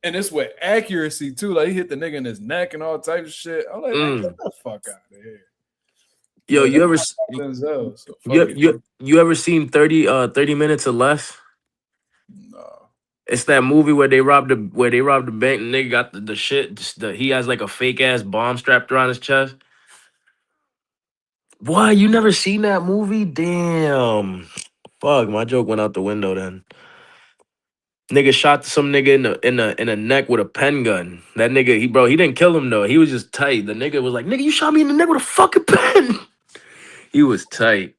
and it's with accuracy too. Like he hit the nigga in his neck and all types of shit. I'm like, man, get the fuck out of here. Yo, But you ever Denzel, so fuck it. you ever seen 30 minutes or less? No. It's that movie where they robbed the bank and nigga got the shit. He has like a fake ass bomb strapped around his chest. What? You never seen that movie? Damn. Fuck, my joke went out the window then. Nigga shot some nigga in the neck with a pen gun. That nigga, he didn't kill him though. He was just tight. The nigga was like, nigga, you shot me in the neck with a fucking pen. He was tight.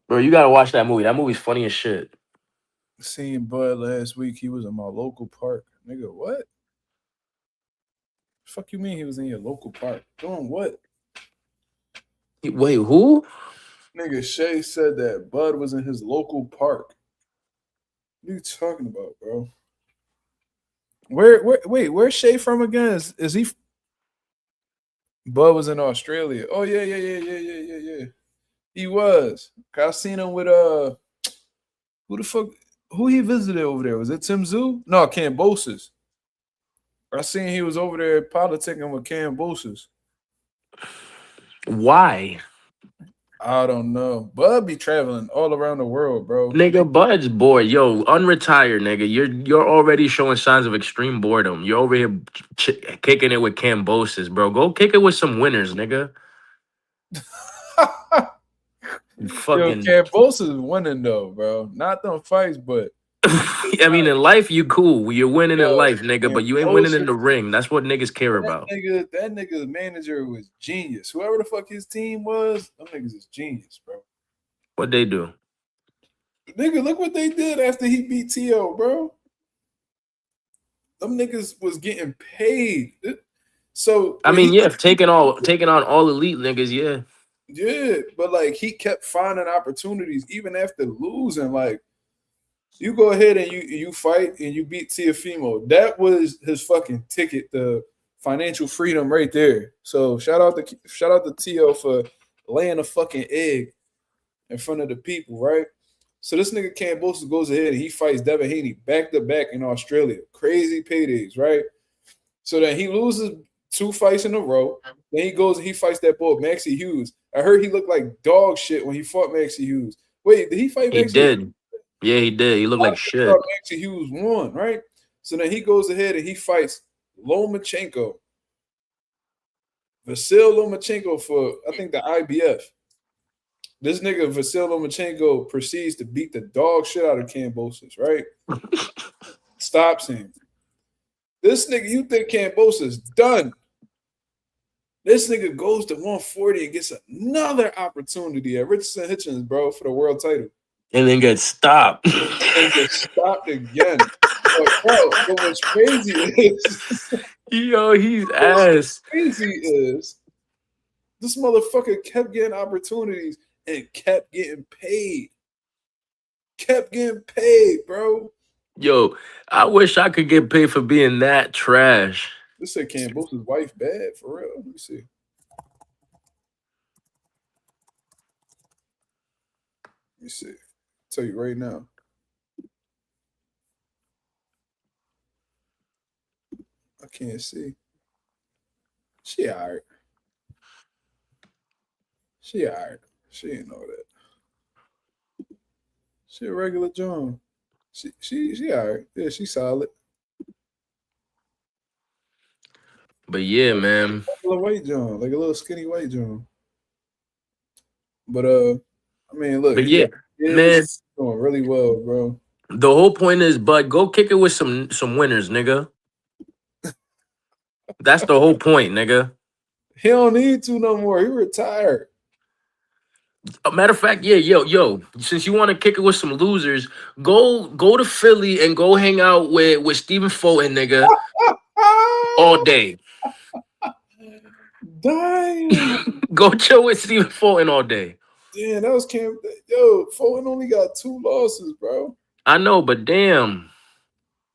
Bro, you gotta watch that movie. That movie's funny as shit. Seen Bud last week. He was in my local park. Nigga, what? Fuck you mean he was in your local park? Doing what? Wait, who? Nigga, Shay said that Bud was in his local park. What are you talking about, bro? Where's Shay from again? Is he? Bud was in Australia. Oh yeah. He was. I seen him with who the fuck? Who he visited over there? Was it Tim Tszyu? No, Kambosos. I seen he was over there politicking with Kambosos. Why? I don't know. Bud be traveling all around the world, bro. Nigga, Bud's bored. Yo, unretired, nigga. You're already showing signs of extreme boredom. You're over here kicking it with Kambosos, bro. Go kick it with some winners, nigga. Yo, Fucking. Kambosos is winning though, bro. Not them fights, but I mean, in life, you cool. You're winning in life, nigga, but you ain't winning in the Kambosos, ring. That's what niggas care about. that nigga's manager was genius. Whoever the fuck his team was, them niggas is genius, bro. What they do? Nigga, look what they did after he beat T.O., bro. Them niggas was getting paid. So I mean, yeah, taking on all elite niggas, yeah. Yeah, but like he kept finding opportunities even after losing. Like you go ahead and you fight and you beat Teofimo. That was his fucking ticket to financial freedom right there. So shout out to T.O. for laying a fucking egg in front of the people, right? So this nigga Kambosos goes ahead and he fights Devin Haney back to back in Australia. Crazy paydays, right? So then he loses 2 fights in a row. Then he goes and he fights that boy Maxie Hughes. I heard he looked like dog shit when he fought Maxie Hughes. Wait, did he fight Maxie? He did. Yeah, he did. He looked like shit. Maxie Hughes won, right? So then he goes ahead and he fights Lomachenko. Vasil Lomachenko for, I think, the IBF. This nigga Vasil Lomachenko proceeds to beat the dog shit out of Kambosos, right? Stops him. This nigga, you think Kambosos done. This nigga goes to 140 and gets another opportunity at Richardson Hitchens, bro, for the world title. And then gets stopped. And gets stopped again. But bro, but what's crazy is yo, he's ass. Crazy is this motherfucker kept getting opportunities and kept getting paid. Kept getting paid, bro. Yo, I wish I could get paid for being that trash. This said Kambosos' wife bad, for real. Let me see. Let me see. I'll tell you right now. I can't see. She all right. She all right. She ain't know that. She a regular John. She all right. Yeah, she solid. But yeah, man. A little white John, like a little skinny white John. But I mean, look. But yeah, man, doing really well, bro. The whole point is, Bud, go kick it with some winners, nigga. That's the whole point, nigga. He don't need to no more. He retired. A matter of fact, yeah, yo. Since you want to kick it with some losers, go to Philly and go hang out with Stephen Fulton, nigga, all day. Damn. Go chill with Stephen Fulton all day. Damn, that was Cam. Yo, Fulton only got 2 losses, bro. I know, but damn.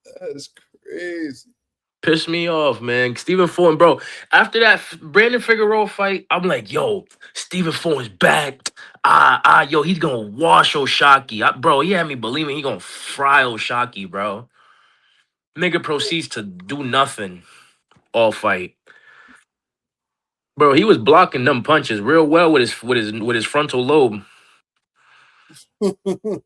That is crazy. Pissed me off, man. Stephen Fulton, bro. After that Brandon Figueroa fight, I'm like, yo, Stephen Fulton's back. Yo, he's gonna wash Oshaki. Bro, he had me believing he gonna fry Oshaki, bro. Nigga proceeds to do nothing all fight. Bro, he was blocking them punches real well with his frontal lobe.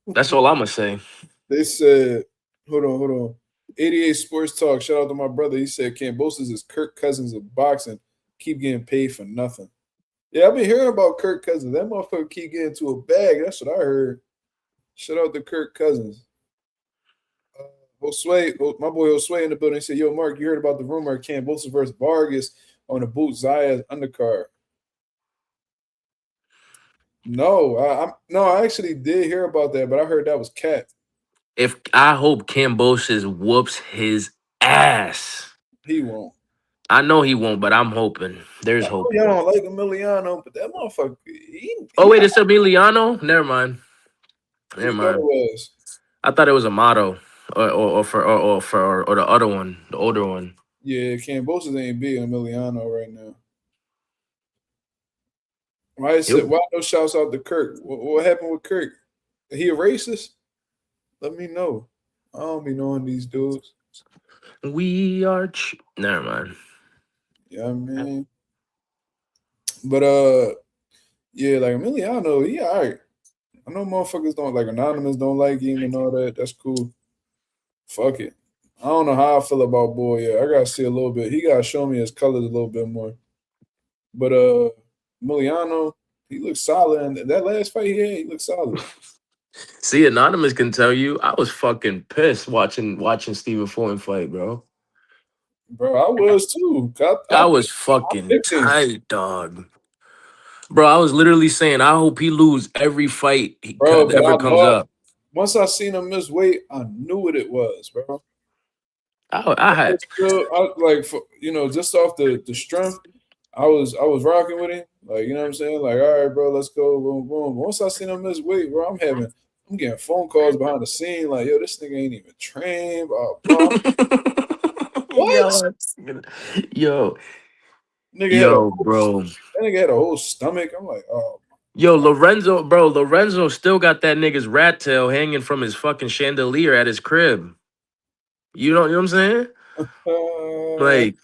That's all I'ma say. They said, hold on. 88 Sports Talk. Shout out to my brother. He said Kambosos is Kirk Cousins of boxing. Keep getting paid for nothing. Yeah, I've been hearing about Kirk Cousins. That motherfucker keep getting to a bag. That's what I heard. Shout out to Kirk Cousins. My boy Josue in the building said, yo, Mark, you heard about the rumor of Kambosos versus Vargas on the boot Zayas undercard? No, I actually did hear about that, but I heard that was cat. I hope Kambosos whoops his ass. He won't. I know he won't, but I'm hoping. There's hope. Y'all don't like Emiliano, but that motherfucker. Oh wait, it's Emiliano. Never mind. Never mind. I thought it was a motto, or the other one, the older one. Yeah, Kambosos ain't beating Emiliano right now. Why no shouts out to Kirk? What happened with Kirk? He a racist? Let me know. I don't be knowing these dudes. We are. Never mind. Yeah, man. But yeah, like Emiliano, he all right. I know motherfuckers don't like Anonymous, don't like him and all that. That's cool. Fuck it. I don't know how I feel about boy. Yeah, I gotta see a little bit. He gotta show me his colors a little bit more. But Emiliano, he looks solid. And that last fight he had, he looked solid. See, Anonymous can tell you, I was fucking pissed watching Stephen Fulton fight, bro. Bro, I was too. I was fucking tight, dog. Bro, I was literally saying, I hope he lose every fight that ever comes up. Once I seen him miss weight, I knew what it was, bro. I had just off the strength, I was rocking with him. Like, you know what I'm saying? Like, all right, bro, let's go. Boom, boom. Once I seen him miss weight, bro, I'm getting phone calls behind the scene. Like, yo, this nigga ain't even trained. Bro. What? Yo. Bro. That nigga had a whole stomach. I'm like, oh. Yo, Lorenzo still got that nigga's rat tail hanging from his fucking chandelier at his crib. You know what I'm saying? Like,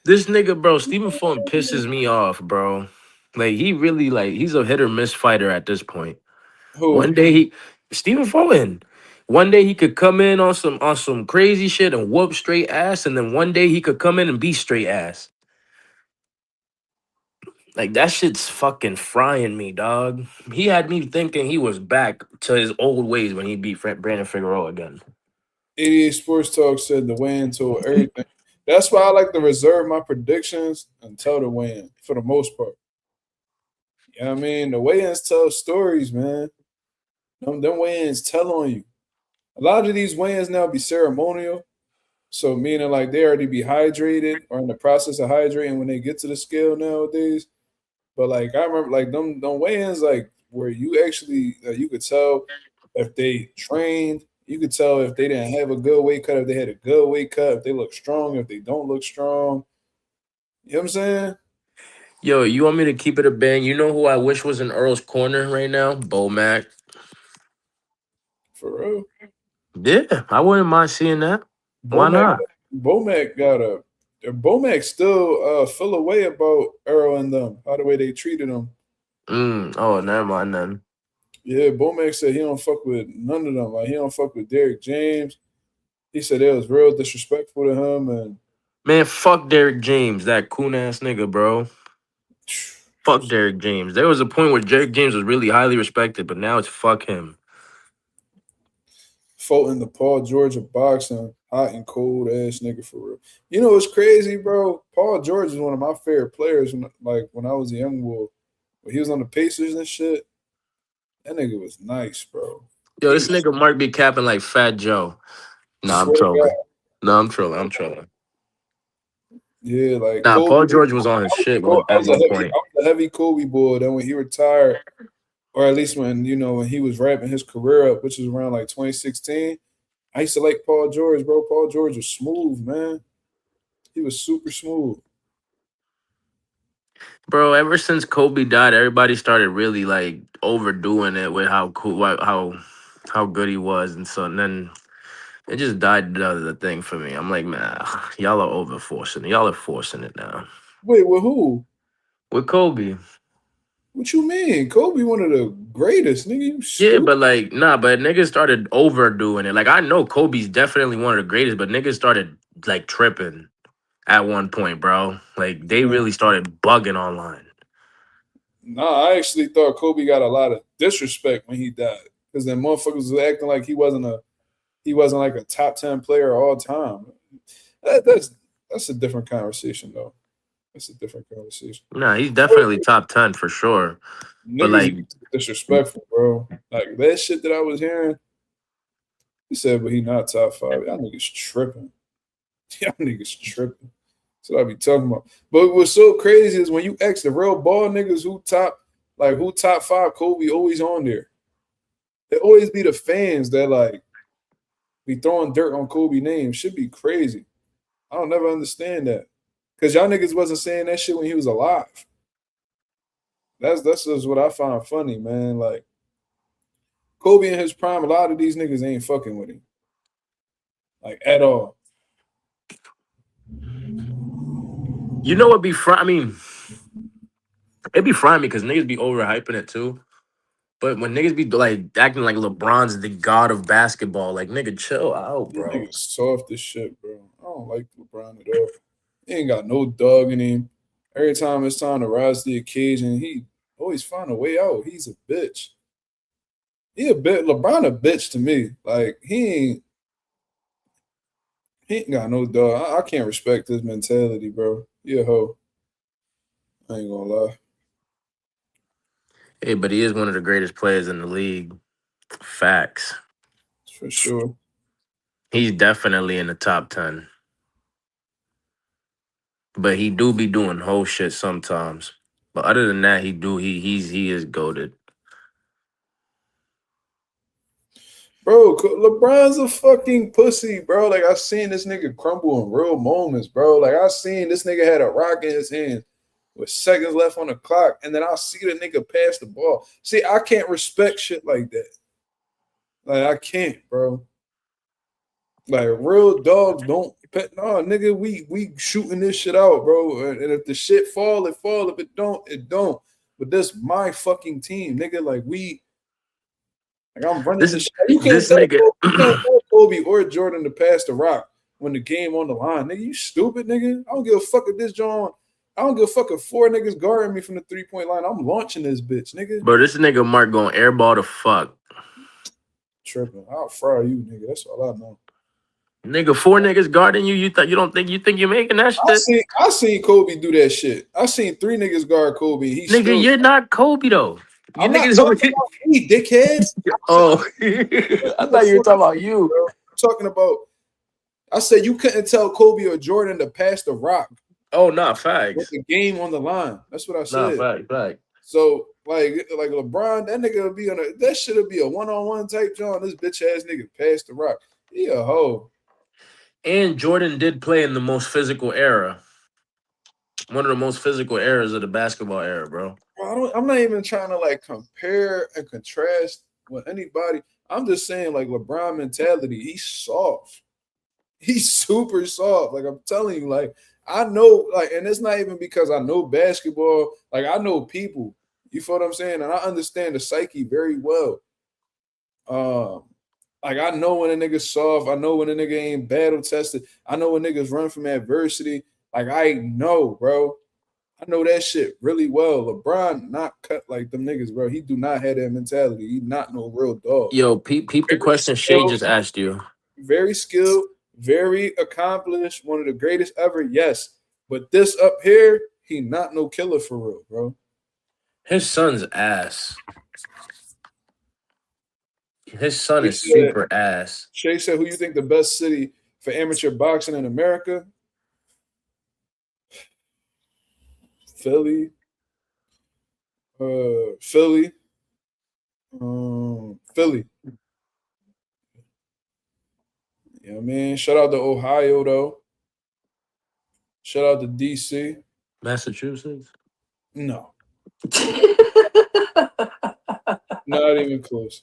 this nigga, bro, Stephen Fulton pisses me off, bro. Like, he really, he's a hit or miss fighter at this point. Who? Stephen Fulton. One day he could come in on some crazy shit and whoop straight ass, and then one day he could come in and be straight ass. Like, that shit's fucking frying me, dog. He had me thinking he was back to his old ways when he beat Brandon Figueroa again. 88 Sports Talk said the weigh-in told everything. That's why I like to reserve my predictions until the weigh-in, for the most part. You know what I mean? The weigh-ins tell stories, man. Them weigh-ins tell on you. A lot of these weigh-ins now be ceremonial. So meaning like they already be hydrated or in the process of hydrating when they get to the scale nowadays. But like I remember like them weigh-ins like where you actually you could tell if they trained, you could tell if they didn't have a good weight cut, if they had a good weight cut, if they look strong, if they don't look strong. You know what I'm saying? Yo, you want me to keep it a bang? You know who I wish was in Earl's corner right now? Bomac. For real? Yeah, I wouldn't mind seeing that. Why not? Bomac still feel away about Errol and them, how the way they treated him. Oh, never mind then. Yeah, Bomac said he don't fuck with none of them. Like he don't fuck with Derrick James. He said it was real disrespectful to him. And man, fuck Derrick James, that coon ass nigga, bro. Fuck Derrick James. There was a point where Derrick James was really highly respected, but now it's fuck him. Fulton, the Paul George of boxing, hot and cold ass nigga for real. You know what's crazy, bro? Paul George is one of my favorite players. When I was a young boy, when he was on the Pacers and shit. That nigga was nice, bro. Yo, this nigga Mark be capping like Fat Joe. Nah, I'm trolling. No, I'm trolling. Yeah, like Nah, Kobe. Paul George was on his shit I at was a one heavy, point. I was a heavy Kobe boy. Then when he retired, or at least when when he was wrapping his career up, which was around like 2016, I used to like Paul George, bro. Paul George was smooth, man. He was super smooth. Bro, ever since Kobe died, everybody started really like overdoing it with how cool, how good he was, and so and then it just died the thing for me. I'm like, man, y'all are over forcing it. Y'all are forcing it now Wait, with who? with Kobe. What you mean? Kobe, one of the greatest, nigga. You Yeah, stupid. but like, nah, but niggas started overdoing it. Like, I know Kobe's definitely one of the greatest, but niggas started like tripping at one point, bro. Like, they Man. really started bugging online. Nah, I actually thought Kobe got a lot of disrespect when he died. Because then motherfuckers was acting like he wasn't like a top 10 player all time. That's a different conversation though. That's a different conversation. Nah, he's definitely top 10 for sure. But Niggas like, is disrespectful, bro. Like that shit that I was hearing, he said, but he not top five. Y'all niggas tripping. Y'all niggas tripping. That's what I be talking about. But what's so crazy is when you ask the real ball niggas who top five, Kobe always on there. It always be the fans that like be throwing dirt on Kobe name. Should be crazy. I don't never understand that. Cause y'all niggas wasn't saying that shit when he was alive. That's just what I find funny, man. Like Kobe in his prime, a lot of these niggas ain't fucking with him. Like at all. you know what be I mean, it'd be frying me because niggas be overhyping it too. But when niggas be like acting like LeBron's the god of basketball, like nigga, chill out, These bro. niggas soft as shit, bro. I don't like LeBron at all. He ain't got no dog in him. Every time it's time to rise to the occasion, he always find a way out. He's a bitch. He a bit LeBron a bitch to me. Like he ain't got no dog. I can't respect his mentality, bro. He a hoe. I ain't gonna lie. Hey, but he is one of the greatest players in the league. Facts. For sure. He's definitely in the top 10. But he do be doing whole shit sometimes. But other than that, he is goated. Bro, LeBron's a fucking pussy, bro. Like I seen this nigga crumble in real moments, bro. Like I seen this nigga had a rock in his hand with seconds left on the clock, and then I'll see the nigga pass the ball. See, I can't respect shit like that. Like I can't, bro. Like real dogs don't pet. No, nigga, we shooting this shit out, bro. And if the shit fall, it fall. If it don't, it don't. But this my fucking team, nigga. Like I'm running This this shit. You can't this tell nigga you can't tell Kobe or Jordan to pass the rock when the game on the line. Nigga, you stupid, nigga. I don't give a fuck if this John. I don't give a fuck if four niggas guarding me from the 3-point line. I'm launching this bitch, nigga. bro, this nigga Mark going airball to fuck. Tripping. I'll fry you, nigga. That's all I know. Nigga, four niggas guarding you. You think you're making that shit? I seen Kobe do that shit. I seen three niggas guard Kobe. He Nigga, still. you're not Kobe though. You I'm not niggas over talking here. about me, dickhead. Oh, I Who the thought you were fuck talking is about you, you. bro? I'm talking about. I said you couldn't tell Kobe or Jordan to pass the rock Oh, nah, with facts. the game on the line. That's what I Nah, said. fact. So like LeBron, that nigga would be on a that should be a one-on-one type John. This bitch ass nigga passed the rock. He a hoe. And Jordan did play in the most physical era. One of the most physical eras of the basketball era, bro. I'm not even trying to like compare and contrast with anybody. I'm just saying like LeBron mentality. He's soft. He's super soft. Like I'm telling you, like I know, like, and it's not even because I know basketball. Like I know people. You feel what I'm saying? And I understand the psyche very well. Um, like I know when a nigga's soft. I know when a nigga ain't battle tested. I know when niggas run from adversity. Like I know, bro. I know that shit really well. LeBron not cut like them niggas, bro. He do not have that mentality. He not no real dog. Yo, peep the Very question Shay skilled, just asked you. very skilled, very accomplished, one of the greatest ever. Yes, but this up here, he not no killer for real, bro. His son's ass. His son Shay is said, super ass. Shay said, who you think the best city for amateur boxing in America? Philly. Philly. Philly. Yeah, man. Shout out to Ohio though. Shout out to DC. Massachusetts. No, not even close.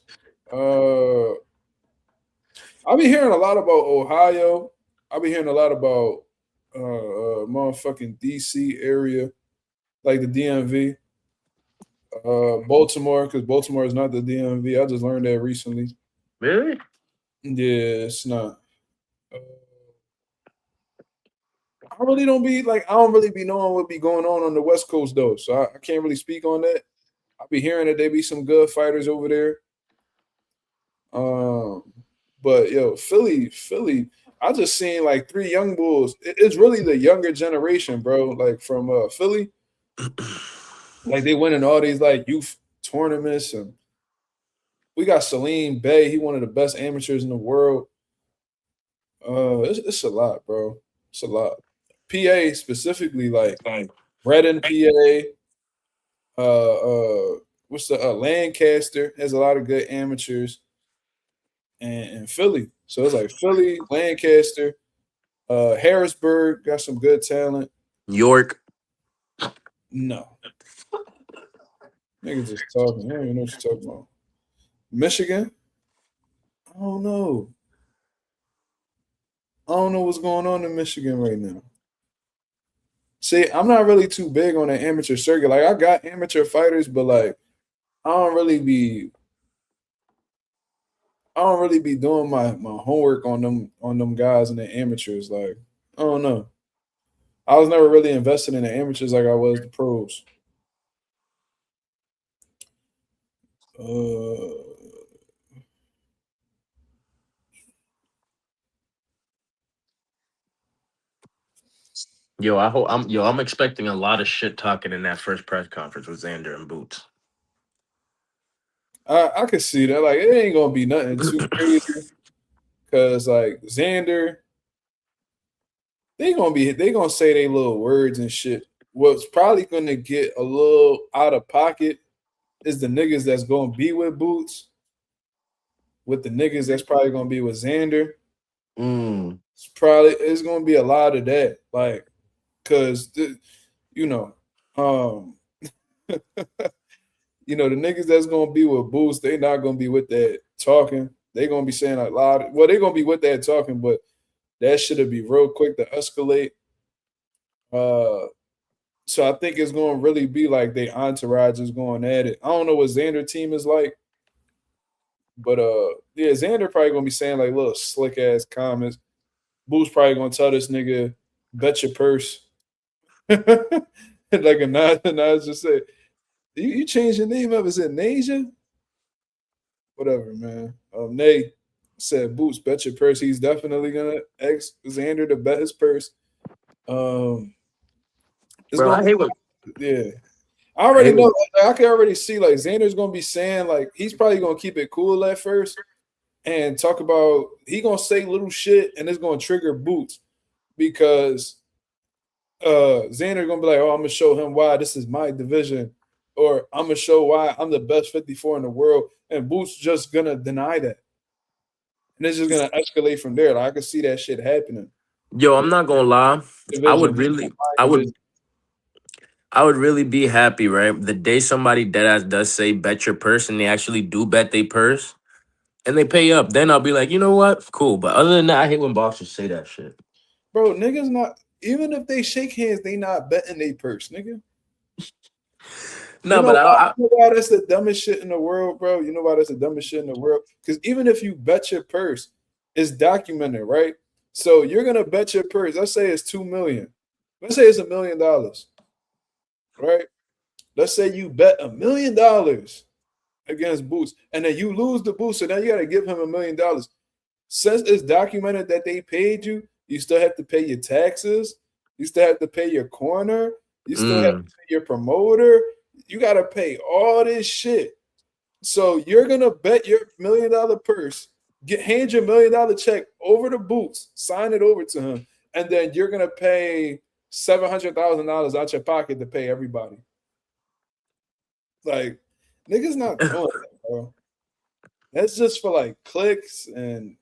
I'll be hearing a lot about Ohio. I'll be hearing a lot about motherfucking DC area, like the DMV. Baltimore, because Baltimore is not the DMV. I just learned that recently. Really? Yeah, it's not. I really don't be like I don't really be knowing what be going on the West Coast though, so I can't really speak on that. I be hearing that they be some good fighters over there. Um, but yo, Philly, I just seen like three young bulls. It's really the younger generation, bro. Like from Philly, like they winning all these like youth tournaments, and we got Salim Bey. He one of the best amateurs in the world. It's a lot, bro. It's a lot. PA specifically, like Redden, PA. What's the Lancaster has a lot of good amateurs, and Philly. So it's like Philly, Lancaster, Harrisburg got some good talent. York. No, niggas just talking. I don't even know what you're talking about. Michigan. I don't know. I don't know what's going on in Michigan right now. See, I'm not really too big on the amateur circuit. Like I got amateur fighters, but like I don't really be doing my homework on them guys and the amateurs. Like, I don't know. I was never really invested in the amateurs like I was the pros. I'm expecting a lot of shit talking in that first press conference with Xander and Boots. I could see that. Like, it ain't gonna be nothing too crazy. Cause like Xander, they gonna say they little words and shit. What's probably gonna get a little out of pocket is the niggas that's gonna be with Boots, with the niggas that's probably gonna be with Xander. It's gonna be a lot of that, like, cause you know, you know the niggas that's gonna be with Boots, they not gonna be with that talking. They gonna be saying a lot. Well, they gonna be with that talking, but that should be real quick to escalate. So I think it's gonna really be like they entourage is going at it. I don't know what Xander team is like, but yeah, Xander probably gonna be saying like little slick ass comments. Boo's probably gonna tell this nigga, bet your purse. Like a nod, just say, you changed your name up. Is it Nasia? Whatever, man. Nay said Boots, bet your purse. He's definitely gonna ask Xander to bet his purse. It's Bro, I gonna hate what yeah. I already know. I can already see like Xander's gonna be saying like he's probably gonna keep it cool at first and talk about he gonna say little shit and it's gonna trigger Boots because Xander gonna be like, oh, I'm gonna show him why this is my division, or I'm gonna show why I'm the best 54 in the world, and Boots just gonna deny that, and it's just gonna escalate from there. Like I can see that shit happening. Yo, I'm not gonna lie. I would really, I would, Division. I would really be happy, right? The day somebody deadass does say bet your purse and they actually do bet their purse and they pay up, then I'll be like, you know what? Cool. But other than that, I hate when boxers say that shit. Bro, niggas not even if they shake hands, they not betting they purse, nigga. No, but You know why that's the dumbest shit in the world, bro? You know why that's the dumbest shit in the world? Because even if you bet your purse, it's documented, right? So you're gonna bet your purse. Let's say it's 2 million. Let's say it's $1 million, right? Let's say you bet $1 million against Boots, and then you lose the Boost, so now you gotta give him $1 million. Since it's documented that they paid you, you still have to pay your taxes, you still have to pay your corner, you still have to pay your promoter, you gotta pay all this shit. So you're gonna bet your $1 million purse, hand your $1 million check over to Boots, sign it over to him, and then you're gonna pay $700,000 out your pocket to pay everybody. Like, niggas not doing that, bro. That's just for like clicks and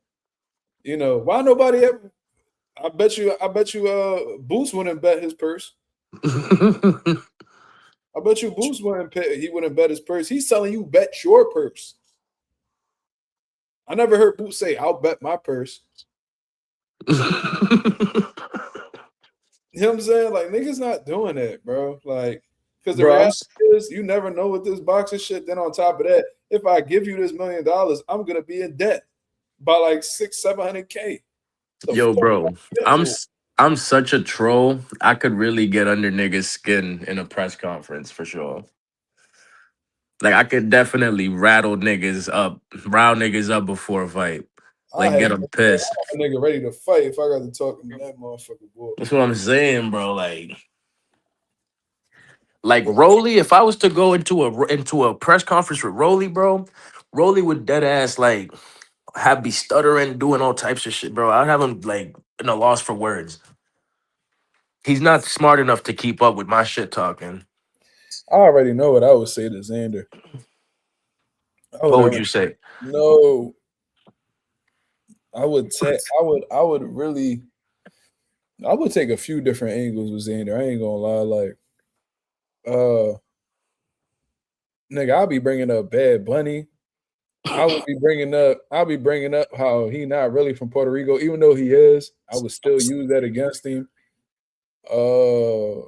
why nobody ever. I bet you Boots wouldn't bet his purse. I bet you Boots wouldn't pay, he wouldn't bet his purse. He's telling you bet your purse. I never heard Boots say I'll bet my purse. You know what I'm saying? Like, niggas not doing that, bro. Like, because the Bro, reality is you never know with this boxing shit. Then on top of that, if I give you this $1,000,000, I'm gonna be in debt by like 600-700K. The yo, fuck bro, debt I'm for? s- I'm such a troll. I could really get under niggas' skin in a press conference for sure. Like I could definitely rile niggas up before a fight. I Like have get them pissed. a nigga ready to fight if I got to talk to that motherfucker boy. That's what I'm saying, bro. Like Rolly, if I was to go into a press conference with Rolly, bro, Rolly would dead ass like have be stuttering, doing all types of shit, bro. I'd have him like in a loss for words. He's not smart enough to keep up with my shit talking. I already know what I would say to Xander. I would What would already you say? no. I would really. I would take a few different angles with Xander. I ain't gonna lie. Like, uh, nigga, I'll be bringing up Bad Bunny. I'll be bringing up how he not really from Puerto Rico, even though he is. I would still use that against him. Uh,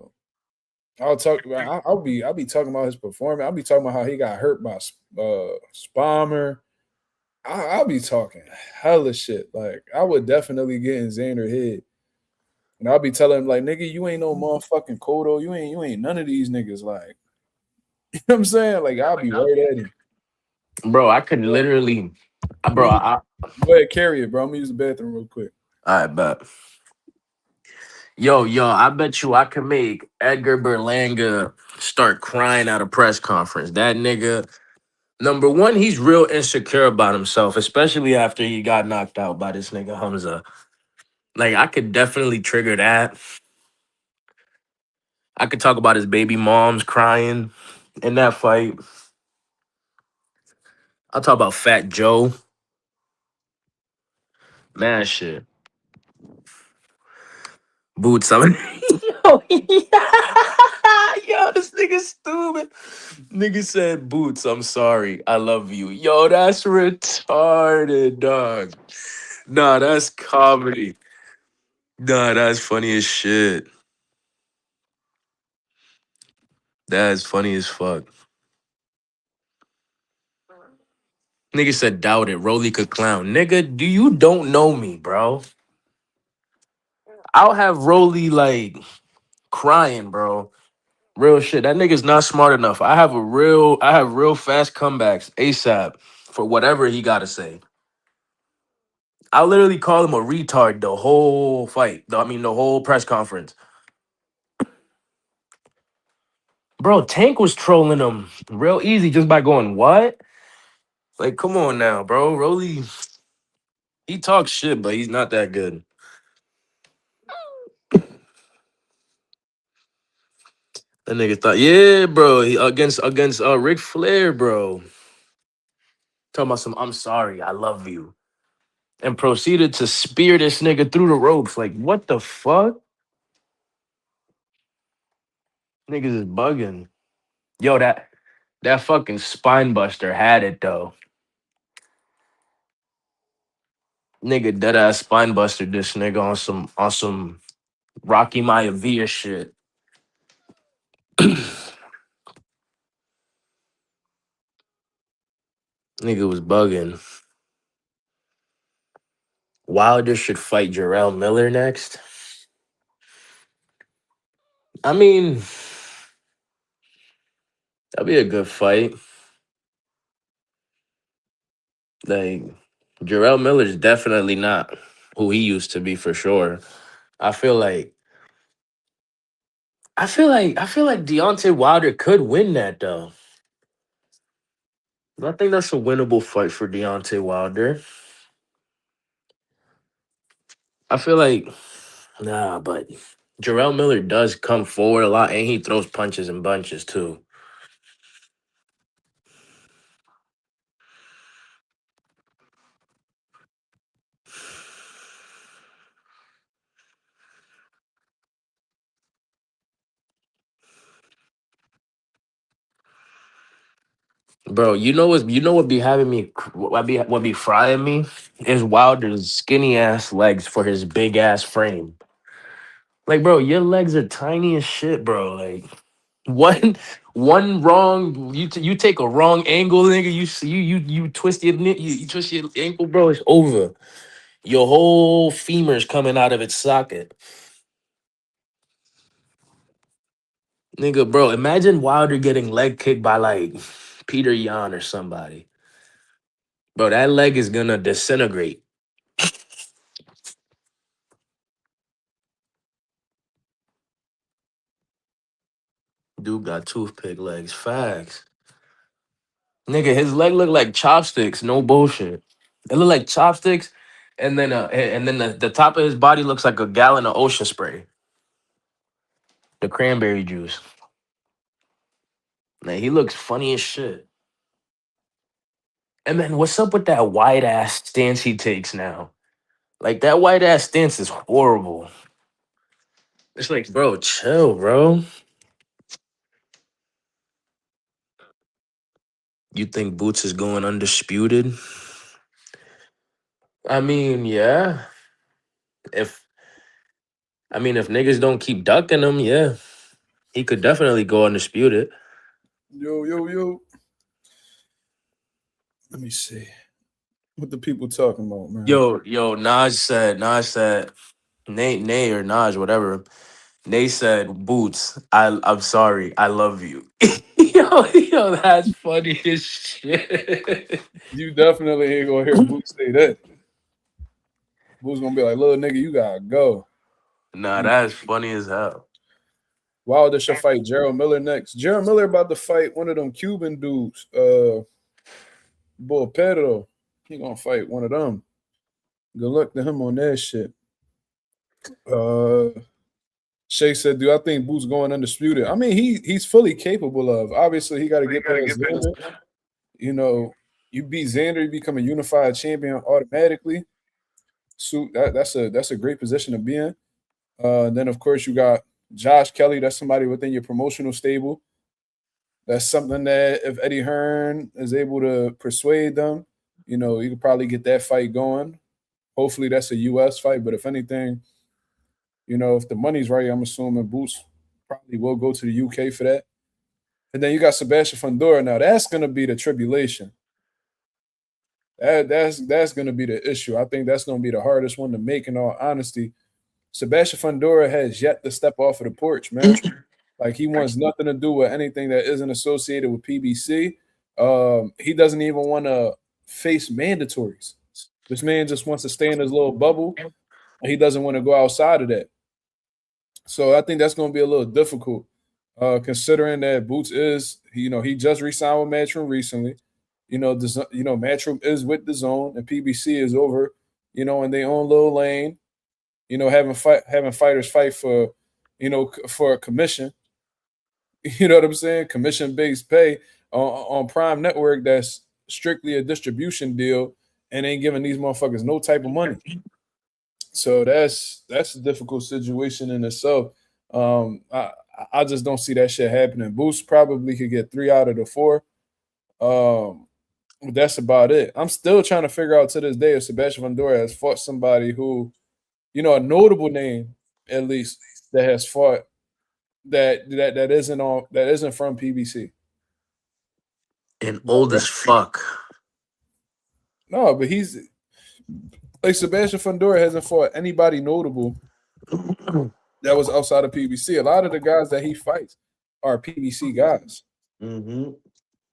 I'll be talking about his performance. I'll be talking about how he got hurt by Spalmer. I'll be talking hella shit. Like, I would definitely get in Xander head. And I'll be telling him, like, nigga, you ain't no motherfucking Kodo. You ain't none of these niggas. Like, you know what I'm saying? Like, I'll be right at him. Bro, I could literally I'm gonna bro, use, I go ahead, carry it, bro. I'm gonna use the bathroom real quick. I bet. Yo, I bet you I could make Edgar Berlanga start crying at a press conference. That nigga, number one, he's real insecure about himself, especially after he got knocked out by this nigga Hamza. Like, I could definitely trigger that. I could talk about his baby moms crying in that fight. I'll talk about Fat Joe. Man, shit. Boots, I'm yo, yo, this nigga stupid. Nigga said, Boots, I'm sorry. I love you. Yo, that's retarded, dog. Nah, that's comedy. Nah, that's funny as shit. That's funny as fuck. Nigga said, doubt it. Rolly could clown. Nigga, you don't know me, bro. I'll have Rolly like crying, bro. Real shit. That nigga's not smart enough. I have real fast comebacks ASAP for whatever he gotta say. I literally call him a retard the whole fight. I mean the whole press conference. Bro, Tank was trolling him real easy just by going, what? Like, come on now, bro. Rolly, he talks shit, but he's not that good. That nigga thought, yeah, bro. He, against Ric Flair, bro. Talking about some I'm sorry, I love you. And proceeded to spear this nigga through the ropes. Like, what the fuck? Niggas is bugging. Yo, that fucking spine buster had it though. Nigga dead ass spine buster this nigga on some Rocky Maivia shit. Nigga was bugging. Wilder should fight Jarrell Miller next. I mean, that'd be a good fight. Like, Jarrell Miller's definitely not who he used to be for sure. I feel like I feel like Deontay Wilder could win that though. I think that's a winnable fight for Deontay Wilder. I feel like nah, but Jarrell Miller does come forward a lot, and he throws punches in bunches too. Bro, you know what be having me what be frying me is Wilder's skinny ass legs for his big ass frame. Like, bro, your legs are tiny as shit, bro. Like, one one wrong you take a wrong angle, nigga. You twist you twist your ankle, bro. It's over. Your whole femur's coming out of its socket, nigga. Bro, imagine Wilder getting leg kicked by like Peter Yan or somebody. Bro, that leg is gonna disintegrate. Dude got toothpick legs. Facts. Nigga, his leg look like chopsticks. No bullshit. It look like chopsticks, and then the top of his body looks like a gallon of ocean spray. The cranberry juice. Man, he looks funny as shit. And then what's up with that wide ass stance he takes now? Like that wide ass stance is horrible. It's like, bro, chill, bro. You think Boots is going undisputed? I mean, yeah. If if niggas don't keep ducking him, yeah, he could definitely go undisputed. Yo, yo, yo. Let me see. What the people talking about, man? Yo, Naj said, Nay or Naj, whatever. Nay said, Boots, I'm sorry, I love you. yo, that's funny as shit. You definitely ain't gonna hear Boots say that. Boots gonna be like, little nigga, you gotta go. Nah, that's funny as hell. Wilder should fight Gerald Miller next. Gerald Miller about to fight one of them Cuban dudes. Bull Pedro. He gonna fight one of them. Good luck to him on that shit. Uh Shay said, "Do I think Boots going undisputed?" I mean, he's fully capable of. Obviously, he got to get past Xander. You know, you beat Xander, you become a unified champion automatically. So that's a great position to be in. Then of course you got Josh Kelly. That's somebody within your promotional stable. That's something that if Eddie Hearn is able to persuade them, you could probably get that fight going. Hopefully that's a U.S. fight, but if anything, if the money's right, I'm assuming Boots probably will go to the UK for that. And then you got Sebastian Fundora. Now that's gonna be the tribulation. That's gonna be the issue. I think that's gonna be the hardest one to make. In all honesty, Sebastian Fundora has yet to step off of the porch, man. Like he wants nothing to do with anything that isn't associated with PBC. He doesn't even want to face mandatories. This man just wants to stay in his little bubble, and he doesn't want to go outside of that. So I think that's going to be a little difficult, considering that Boots is, he just re-signed with Matchroom recently. Matchroom is with the zone, and PBC is over, in their own little lane. Having fighters fight for a commission. You know what I'm saying? Commission based pay on Prime Network. That's strictly a distribution deal, and ain't giving these motherfuckers no type of money. So that's a difficult situation in itself. I just don't see that shit happening. Boost probably could get 3 out of the 4. But that's about it. I'm still trying to figure out to this day if Sebastian Fundora has fought somebody who, a notable name at least that has fought that isn't from PBC. And old as fuck. No, but he's like Sebastian Fundora hasn't fought anybody notable that was outside of PBC. A lot of the guys that he fights are PBC guys. Mm-hmm.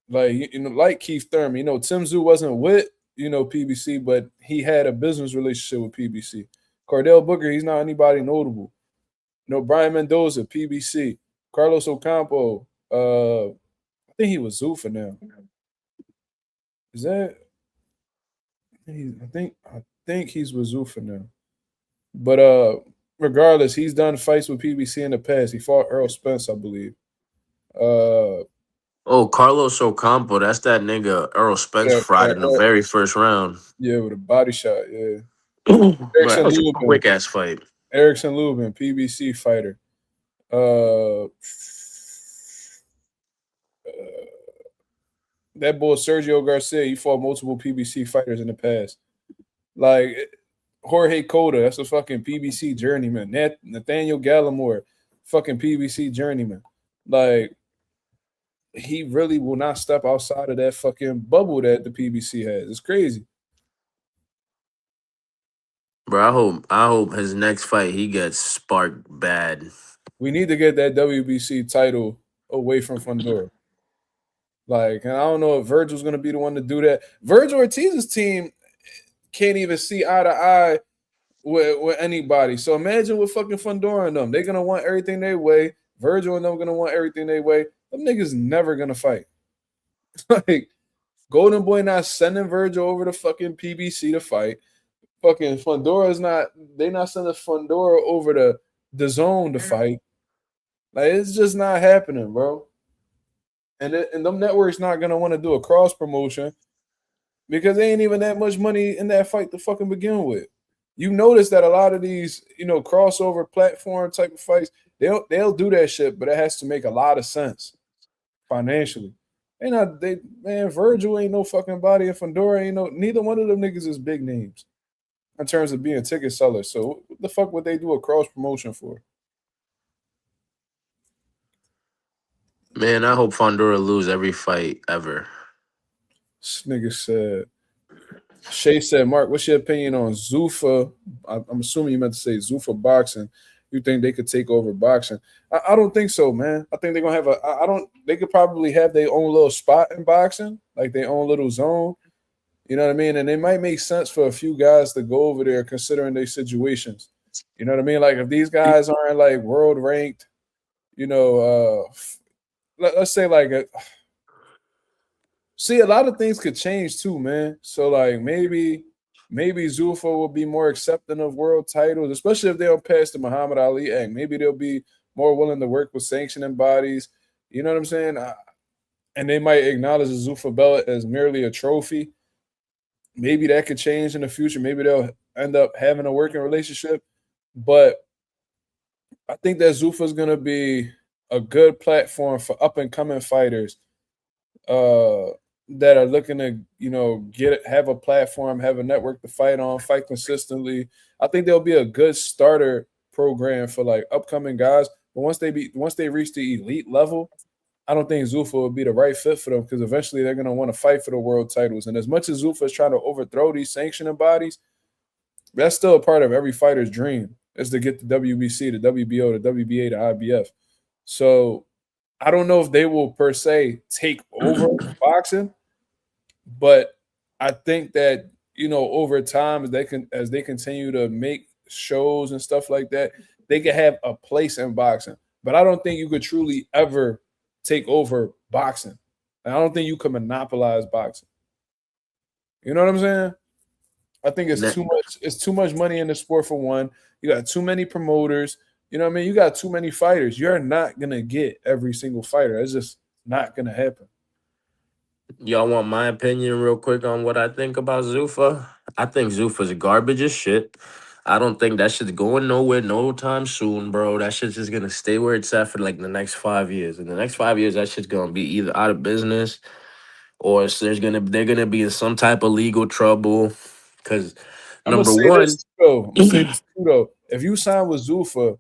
Like Keith Thurman. Tim Tszyu wasn't with PBC, but he had a business relationship with PBC. Cordell Booker, he's not anybody notable. Brian Mendoza, PBC. Carlos Ocampo, I think he was Zuffa now. Is that? I think he's with Zuffa now. But regardless, he's done fights with PBC in the past. He fought Errol Spence, I believe. Oh, Carlos Ocampo, that's that nigga Errol Spence Yeah, fried in the very first round. yeah, with a body shot. Yeah, But that Erickson was a Lubin, quick ass fight. Erickson Lubin, PBC fighter. Uh, that boy Sergio Garcia, he fought multiple PBC fighters in the past. Like Jorge Cota, that's a fucking PBC journeyman. Nathaniel Gallimore, fucking PBC journeyman. Like he really will not step outside of that fucking bubble that the PBC has. It's crazy. Bro, I hope his next fight he gets sparked bad. We need to get that WBC title away from Fundora. Like, and I don't know if Virgil's going to be the one to do that. Virgil Ortiz's team can't even see eye to eye with anybody. So imagine with fucking Fundora and them. They're going to want everything their way. Virgil and them going to want everything their way. Them niggas never going to fight. Like, Golden Boy not sending Virgil over to fucking PBC to fight. Fucking Fundora's not, they not sending Fundora over to the zone to fight. Like, it's just not happening, bro. And them networks not gonna want to do a cross promotion because they ain't even that much money in that fight to fucking begin with. You notice that a lot of these, crossover platform type of fights, they'll do that shit, but it has to make a lot of sense financially. Virgil ain't no fucking body, and Fundora ain't neither one of them niggas is big names in terms of being ticket sellers. So what the fuck would they do a cross promotion for? Man, I hope Fundora lose every fight ever. This nigga said, Shay said, Mark, what's your opinion on Zuffa? I'm assuming you meant to say Zuffa Boxing. You think they could take over boxing? I don't think so, man. I think they're gonna have they could probably have their own little spot in boxing, like their own little zone. You know what I mean? And it might make sense for a few guys to go over there considering their situations. You know what I mean? Like if these guys aren't like world ranked, let's say like see, a lot of things could change too, man. So like maybe Zuffa will be more accepting of world titles, especially if they don't pass the Muhammad Ali Act. Maybe they'll be more willing to work with sanctioning bodies. You know what I'm saying? And they might acknowledge the Zuffa belt as merely a trophy. Maybe that could change in the future. Maybe they'll end up having a working relationship. But I think that Zuffa is going to be a good platform for up and coming fighters that are looking to, have a platform, have a network to fight on, fight consistently. I think there'll be a good starter program for like upcoming guys. But once they reach the elite level, I don't think Zuffa would be the right fit for them because eventually they're going to want to fight for the world titles. And as much as Zuffa is trying to overthrow these sanctioning bodies, that's still a part of every fighter's dream is to get the WBC, the WBO, the WBA, the IBF. So I don't know if they will per se take over boxing, but I think that over time as they continue to make shows and stuff like that, they can have a place in boxing. But I don't think you could truly ever take over boxing. And I don't think you can monopolize boxing. You know what I'm saying? I think it's too much. It's too much money in the sport for one. You got too many promoters. You know what I mean? You got too many fighters. You're not gonna get every single fighter. It's just not gonna happen. Y'all want my opinion real quick on what I think about Zuffa? I think Zuffa's garbage as shit. I don't think that shit's going nowhere no time soon, bro. That shit's just gonna stay where it's at for like the next 5 years. In the next 5 years, that shit's gonna be either out of business or they're gonna be in some type of legal trouble. Cause I'm gonna number say one, this too, though. I'm gonna say this too, though. If you sign with Zuffa,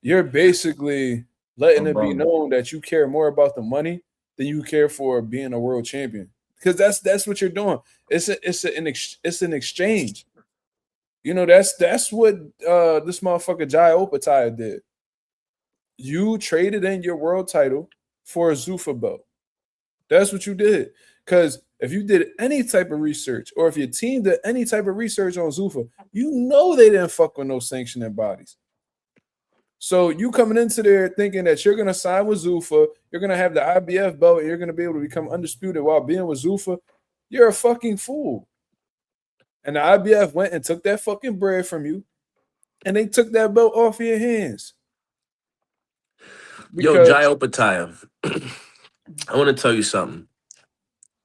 you're basically letting it be known that you care more about the money than you care for being a world champion. Because that's what you're doing. It's an exchange. That's what this motherfucker Jai Opataya did. You traded in your world title for a Zuffa belt. That's what you did. Because if you did any type of research, or if your team did any type of research on Zuffa, they didn't fuck with no sanctioning bodies. So you coming into there thinking that you're going to sign with Zuffa, you're going to have the IBF belt, and you're going to be able to become undisputed while being with Zuffa, you're a fucking fool. And the IBF went and took that fucking bread from you, and they took that belt off of your hands. Yo, Because Jai Opataya, I want to tell you something.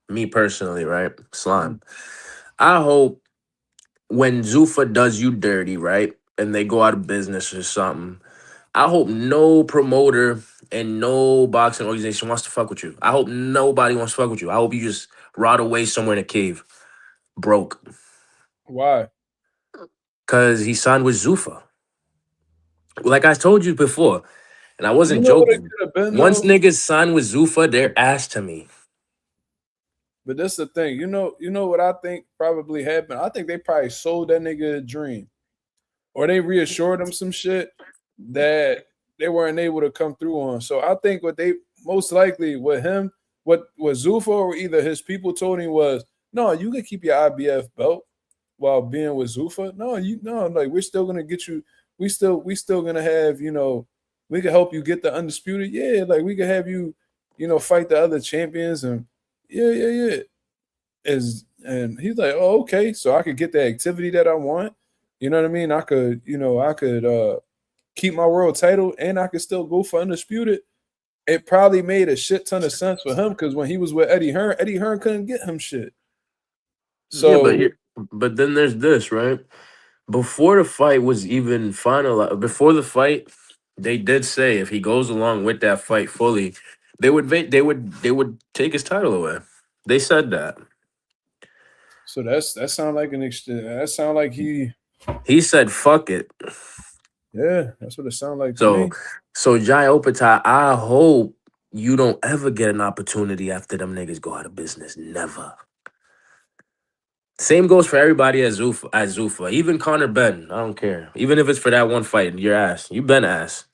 Me personally, right? Slime. I hope when Zuffa does you dirty, right? And they go out of business or something, I hope no promoter and no boxing organization wants to fuck with you. I hope nobody wants to fuck with you. I hope you just rot away somewhere in a cave, broke. why? Because he signed with Zuffa. Like I told you before, and I You wasn't know what it joking. could have been Once though? niggas sign with Zuffa, they're ass to me. But that's the thing. You know what I think probably happened? I think they probably sold that nigga a dream. Or they reassured him some shit that they weren't able to come through on. So I think what they most likely with him, what Zuffa or either his people told him was, no, you can keep your IBF belt while being with Zuffa. No, like we're still gonna get you, we still gonna have, we can help you get the undisputed. Yeah, like we can have you, fight the other champions and yeah. And he's like, oh, okay, so I could get the activity that I want. You know what I mean? I could, keep my world title and I could still go for undisputed. It probably made a shit ton of sense for him because when he was with Eddie Hearn couldn't get him shit. Yeah, So but then there's this, right? Before the fight was even final, before the fight, they did say if he goes along with that fight fully, they would take his title away. They said that. so that sound like that sound like He said, "Fuck it." yeah, that's what it sound like to So, me. so Jai Opata, I hope you don't ever get an opportunity after them niggas go out of business. Never. Same goes for everybody at Zuffa. Even Conor Ben. I don't care. Even if it's for that one fight, your ass. You been ass.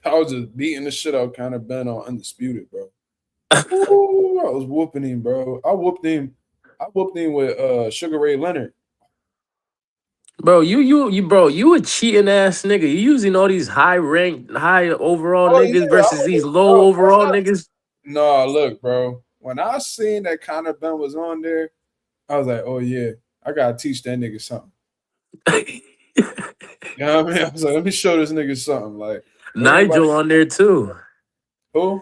I was just beating the shit out kind of Ben on undisputed, bro. Ooh, I was whooping him, bro. I whooped him with Sugar Ray Leonard. Bro, you a cheating ass nigga. You using all these high ranked, high overall Oh yeah, niggas versus these low bro. overall niggas. No, look, bro. When I seen that Conor Ben was on there, I was like, oh yeah, I gotta teach that nigga something. You know what I mean? I was like, let me show this nigga something. Like, ain't nobody Nigel on there too. who?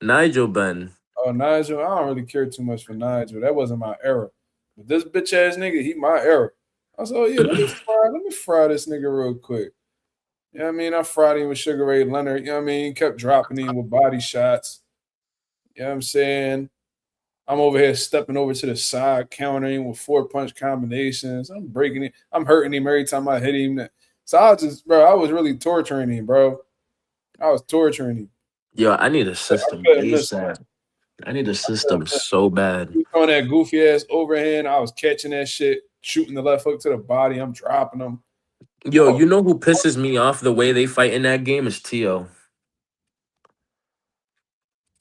Nigel Ben. Oh, Nigel. I don't really care too much for Nigel. That wasn't my era. But this bitch ass nigga, he my era. I was like, oh yeah, let me fry this nigga real quick. You know what I mean? I fried him with Sugar Ray Leonard. You know what I mean? He kept dropping him with body shots. You know what I'm saying? I'm over here stepping over to the side, countering with 4-punch combinations. I'm breaking it. I'm hurting him every time I hit him. So I was really torturing him, bro. I was torturing him. Yo, I need a I system couldn't miss him. ASAP. I need a system so bad. He was throwing that goofy ass overhand. I was catching that shit, shooting the left hook to the body. I'm dropping them. Yo, Oh, you know who pisses me off the way they fight in that game is Tio.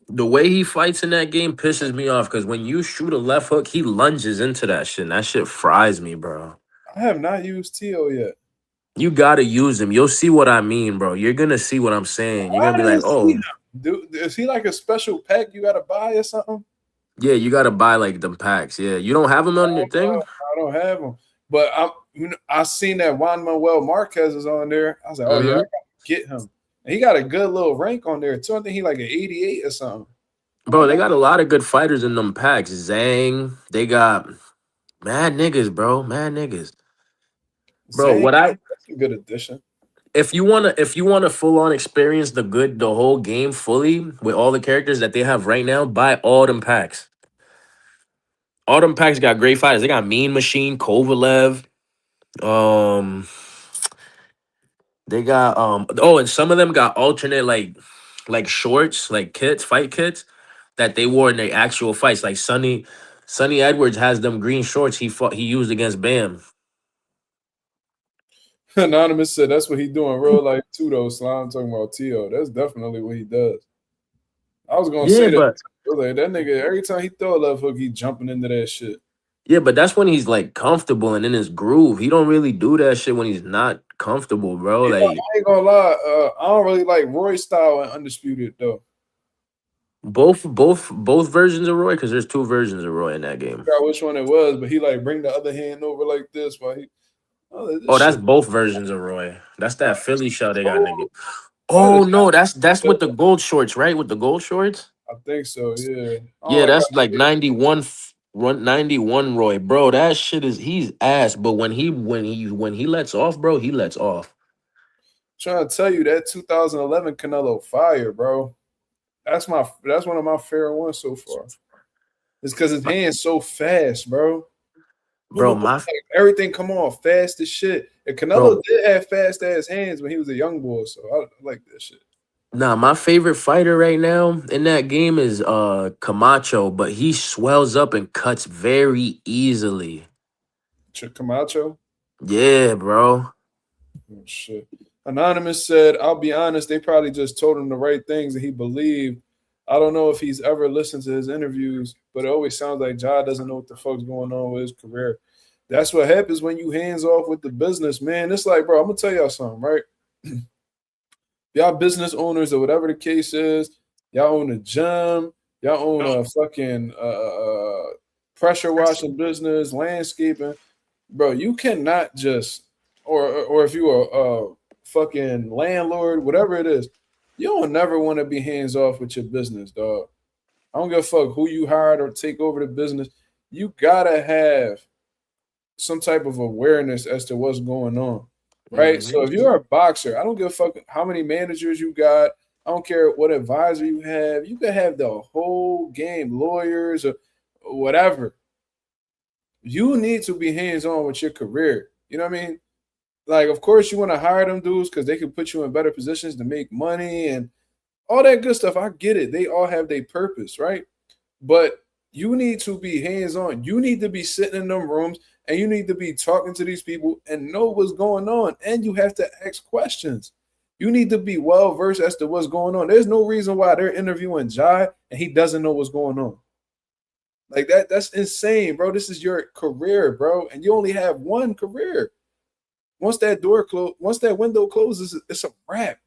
The way he fights in that game pisses me off because when you shoot a left hook, he lunges into that shit. And that shit fries me, bro. I have not used Tio yet. You gotta use him. You'll see what I mean, bro. You're gonna see what I'm saying. You're I gonna be like, didn't see oh, him. Dude, is he like a special pack you got to buy or something? yeah, you gotta buy like them packs. Yeah, you don't have them on your thing. I don't have him. But I seen that Juan Manuel Marquez is on there. I was like, oh yeah, I gotta get him. And he got a good little rank on there too. I think he like an 88 or something. Bro, they got a lot of good fighters in them packs. Zhang, they got mad niggas, bro. Mad niggas. Bro, Zane, what I that's a good addition. if you wanna full on experience the whole game fully with all the characters that they have right now, buy all them packs. All them packs got great fighters. They got Mean Machine, Kovalev. Um, they got oh, and some of them got alternate like shorts, like kits, fight kits that they wore in their actual fights. Like Sonny Edwards has them green shorts he used against Bam. Anonymous said that's what he doing real life too, though. Slime talking about Tio. That's definitely what he does. I was gonna Yeah, say that. but I was like, that nigga, every time he throw a left hook, he jumping into that shit. yeah, but that's when he's like comfortable and in his groove. He don't really do that shit when he's not comfortable, bro. You know, Like I ain't gonna lie. I don't really like Roy style and Undisputed though. both versions of Roy, because there's two versions of Roy in that I game. forgot which one it was, but he like bring the other hand over like this while he. Oh, This that's shit. both versions of Roy. That's that Philly shell they got, nigga. Why Oh does no, that's with the gold shorts, right? With the gold shorts. I think so, yeah. I don't Yeah, like how that's like 91 Roy, bro. That shit is he's ass. But when he lets off, bro, he lets off. trying to tell you that 2011 Canelo fire, bro. That's one of my favorite ones so far. It's because his hand's so fast, bro. Bro, Like, everything come on fast as shit. And Canelo bro, did have fast ass hands when he was a young boy, so I like that shit. nah, my favorite fighter right now in that game is Camacho, but he swells up and cuts very easily. Camacho. Yeah, bro. Oh, shit. Anonymous said, I'll be honest, they probably just told him the right things and he believed. I don't know if he's ever listened to his interviews, but it always sounds like Ja doesn't know what the fuck's going on with his career. That's what happens when you hands off with the business, man. It's like, bro, I'm gonna tell y'all something, right? Y'all business owners or whatever the case is, y'all own a gym, y'all own a fucking pressure washing business, landscaping, bro. You cannot just, or if you are a fucking landlord, whatever it is, you don't never want to be hands off with your business, dog. I don't give a fuck who you hired or take over the business. You gotta have some type of awareness as to what's going on, right? So if Mhm. you're a boxer, I don't give a fuck how many managers you got. I don't care what advisor you have. You can have the whole game, lawyers or whatever. You need to be hands on with your career. You know what I mean? Like, of course, you want to hire them dudes because they can put you in better positions to make money and all that good stuff. I get it. They all have their purpose, right? But you need to be hands on. You need to be sitting in them rooms and you need to be talking to these people and know what's going on. And you have to ask questions. You need to be well versed as to what's going on. There's no reason why they're interviewing Jai and he doesn't know what's going on. Like that's insane, bro. This is your career, bro. And you only have one career. Once that window closes, it's a wrap.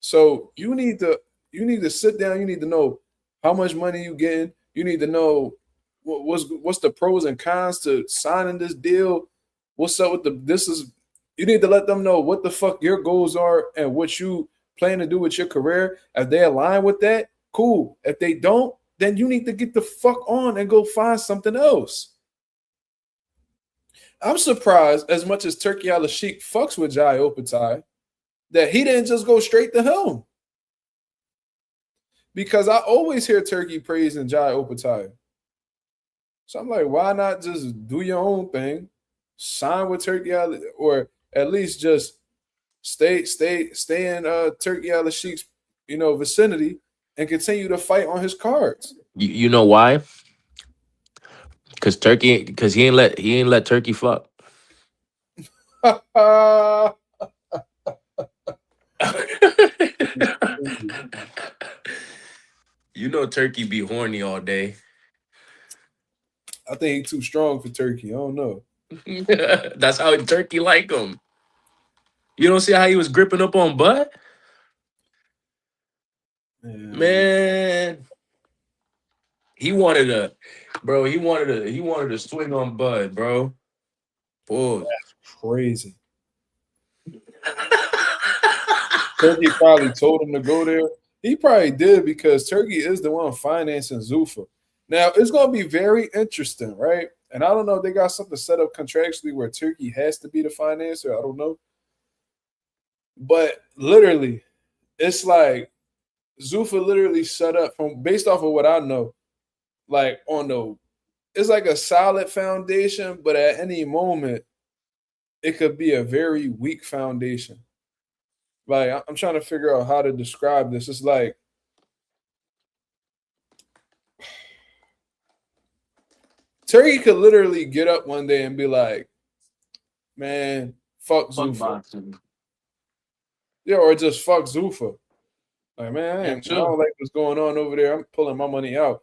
So you need to sit down. You need to know how much money you getting. You need to know what's the pros and cons to signing this deal. What's up with the this is you need to let them know what the fuck your goals are and what you plan to do with your career. If they align with that, cool. If they don't, then you need to get the fuck on and go find something else. I'm surprised as much as Turkey Al Sheikh fucks with Jai Opatai that he didn't just go straight to him. Because I always hear Turkey praising Jai Opatai. So I'm like, why not just do your own thing, sign with Turkey or at least just stay in Turkey Al Sheikh's vicinity and continue to fight on his cards. You know why? Because he ain't let Turkey fuck. I You know Turkey be horny all day. think he's too strong for Turkey. I don't know. That's how Turkey like him. You don't see how he was gripping up on Bud? Man, Man, he wanted a bro. He wanted to swing on Bud, bro. Pause. crazy. Turkey probably told him to go there. He probably did because Turkey is the one financing Zuffa. Now it's going to be very interesting, right? And I don't know if they got something set up contractually where Turkey has to be the financer. I don't know, but literally, it's like Zuffa literally set up from based off of what I know, like on the it's like a solid foundation, but at any moment it could be a very weak foundation. Like I'm trying to figure out how to describe this. It's like Turkey could literally get up one day and be like, "Man, fuck Fuck Zuffa," boxing. yeah, or just fuck Zuffa. Like, man, I That don't too. like what's going on over there. I'm pulling my money out.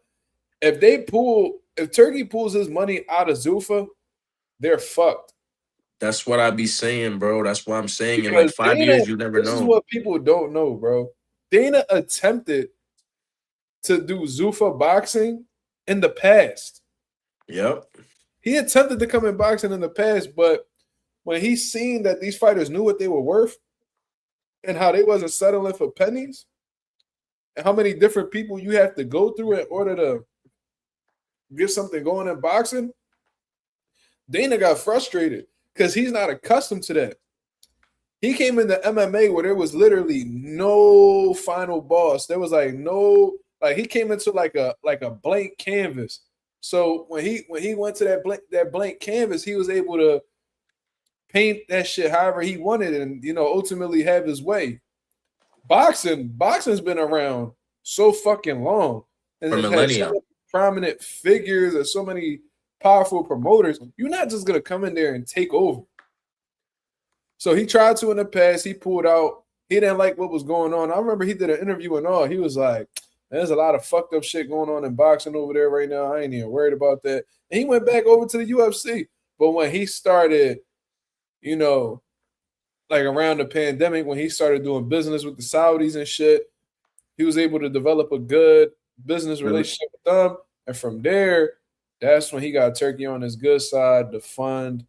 If Turkey pulls his money out of Zuffa, they're fucked. That's what I be saying, bro. That's why I'm saying in like Because 5 years, you never this is know. what people don't know, bro. Dana attempted to do Zuffa boxing in the past. Yep. He attempted to come in boxing in the past, but when he seen that these fighters knew what they were worth and how they wasn't settling for pennies and how many different people you have to go through in order to get something going in boxing, Dana got frustrated because he's not accustomed to that. He came into MMA where there was literally no final boss. There was like no, like he came into like a blank canvas. So when he went to that blank canvas, he was able to paint that shit however he wanted and, you know, ultimately have his way. Boxing's been around so fucking long and For it's had millennia. so many prominent figures and so many powerful promoters. You're not just gonna come in there and take over. So he tried to in the past. He pulled out. He didn't like what was going on. I remember he did an interview and all. He was like, there's a lot of fucked up shit going on in boxing over there right now. I ain't even worried about that. And he went back over to the UFC. But when he started, you know, like around the pandemic, when he started doing business with the Saudis and shit, he was able to develop a good business relationship with them. And from there, that's when he got Turkey on his good side to fund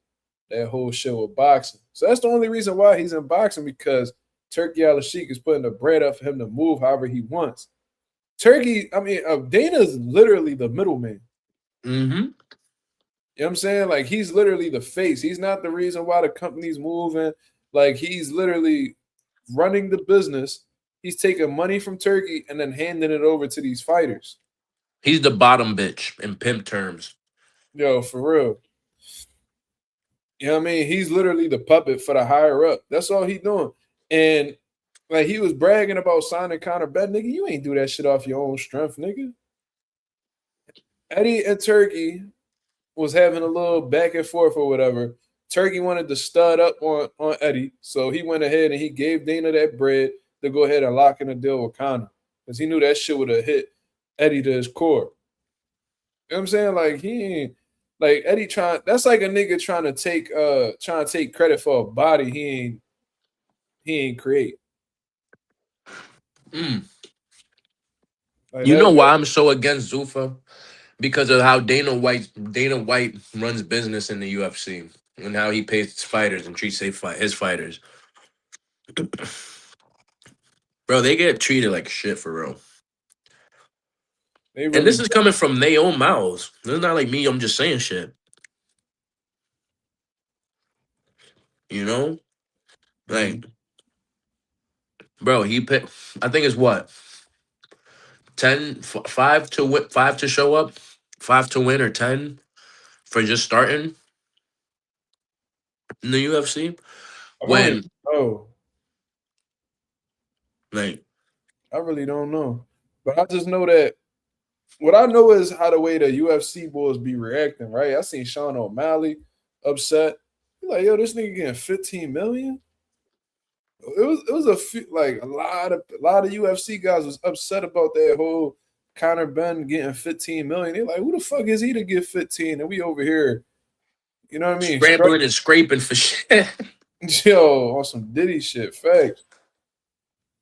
that whole shit with boxing. So that's the only reason why he's in boxing, because Turkey Al-Sheikh is putting the bread up for him to move however he wants. Turkey, I mean, Dana is literally the middleman. Mm-hmm. You know what I'm saying? Like, he's literally the face. He's not the reason why the company's moving. Like, he's literally running the business. He's taking money from Turkey and then handing it over to these fighters. He's the bottom bitch in pimp terms. Yo, for real. You know what I mean? He's literally the puppet for the higher up. That's all he doing. And like he was bragging about signing Conor Bet, nigga. You ain't do that shit off your own strength, nigga. Eddie and Turkey was having a little back and forth or whatever. Turkey wanted to stud up on Eddie, so he went ahead and he gave Dana that bread to go ahead and lock in a deal with Conor because he knew that shit would have hit Eddie to his core. You know what I'm saying? Like he ain't. Like Eddie that's like a nigga trying to take credit for a body he ain't create. Mm. Like You know why I'm so against Zuffa? Because of how Dana White runs business in the UFC and how he pays his fighters and treats his fighters. Bro, they get treated like shit for real. They And really this is coming from their own mouths. It's not like me, I'm just saying shit. You know? Like, bro, he picked, I think it's what? 5 to win, 5 to show up, 5 to win, or 10 for just starting in the UFC. I don't even When, know. like, I really don't know. But I just know that what I know is how the way the UFC boys be reacting, right? I seen Sean O'Malley upset. He's like, yo, this nigga getting 15 million. It was a few, like a lot of UFC guys was upset about that whole Conor Ben getting 15 million. They're like, who the fuck is he to get 15? And we over here, you know what I mean? scrambling and scraping for shit. Yo, on some Diddy shit, facts.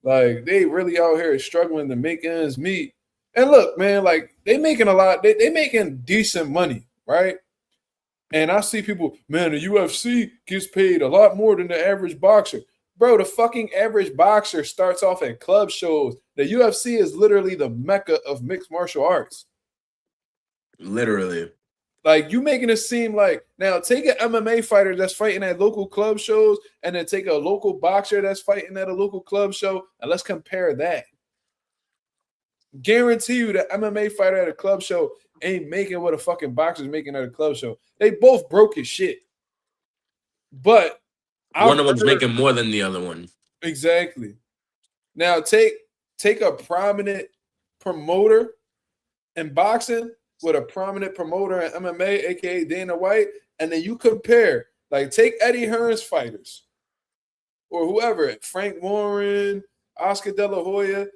Like they really out here struggling to make ends meet. And look, man, like they making a lot, they making decent money, right? And I see people, man, the UFC gets paid a lot more than the average boxer. Bro, the fucking average boxer starts off at club shows. The UFC is literally the mecca of mixed martial arts. Literally. Like you making it seem like now take an MMA fighter that's fighting at local club shows and then take a local boxer that's fighting at a local club show and let's compare that. Guarantee you that MMA fighter at a club show ain't making what a fucking boxer's making at a club show. They both broke as shit. But One of them's making more than the other one. Exactly. Now take a prominent promoter in boxing with a prominent promoter in MMA, aka Dana White, and then you compare, like take Eddie Hearn's fighters or whoever, Frank Warren, Oscar De La Hoya,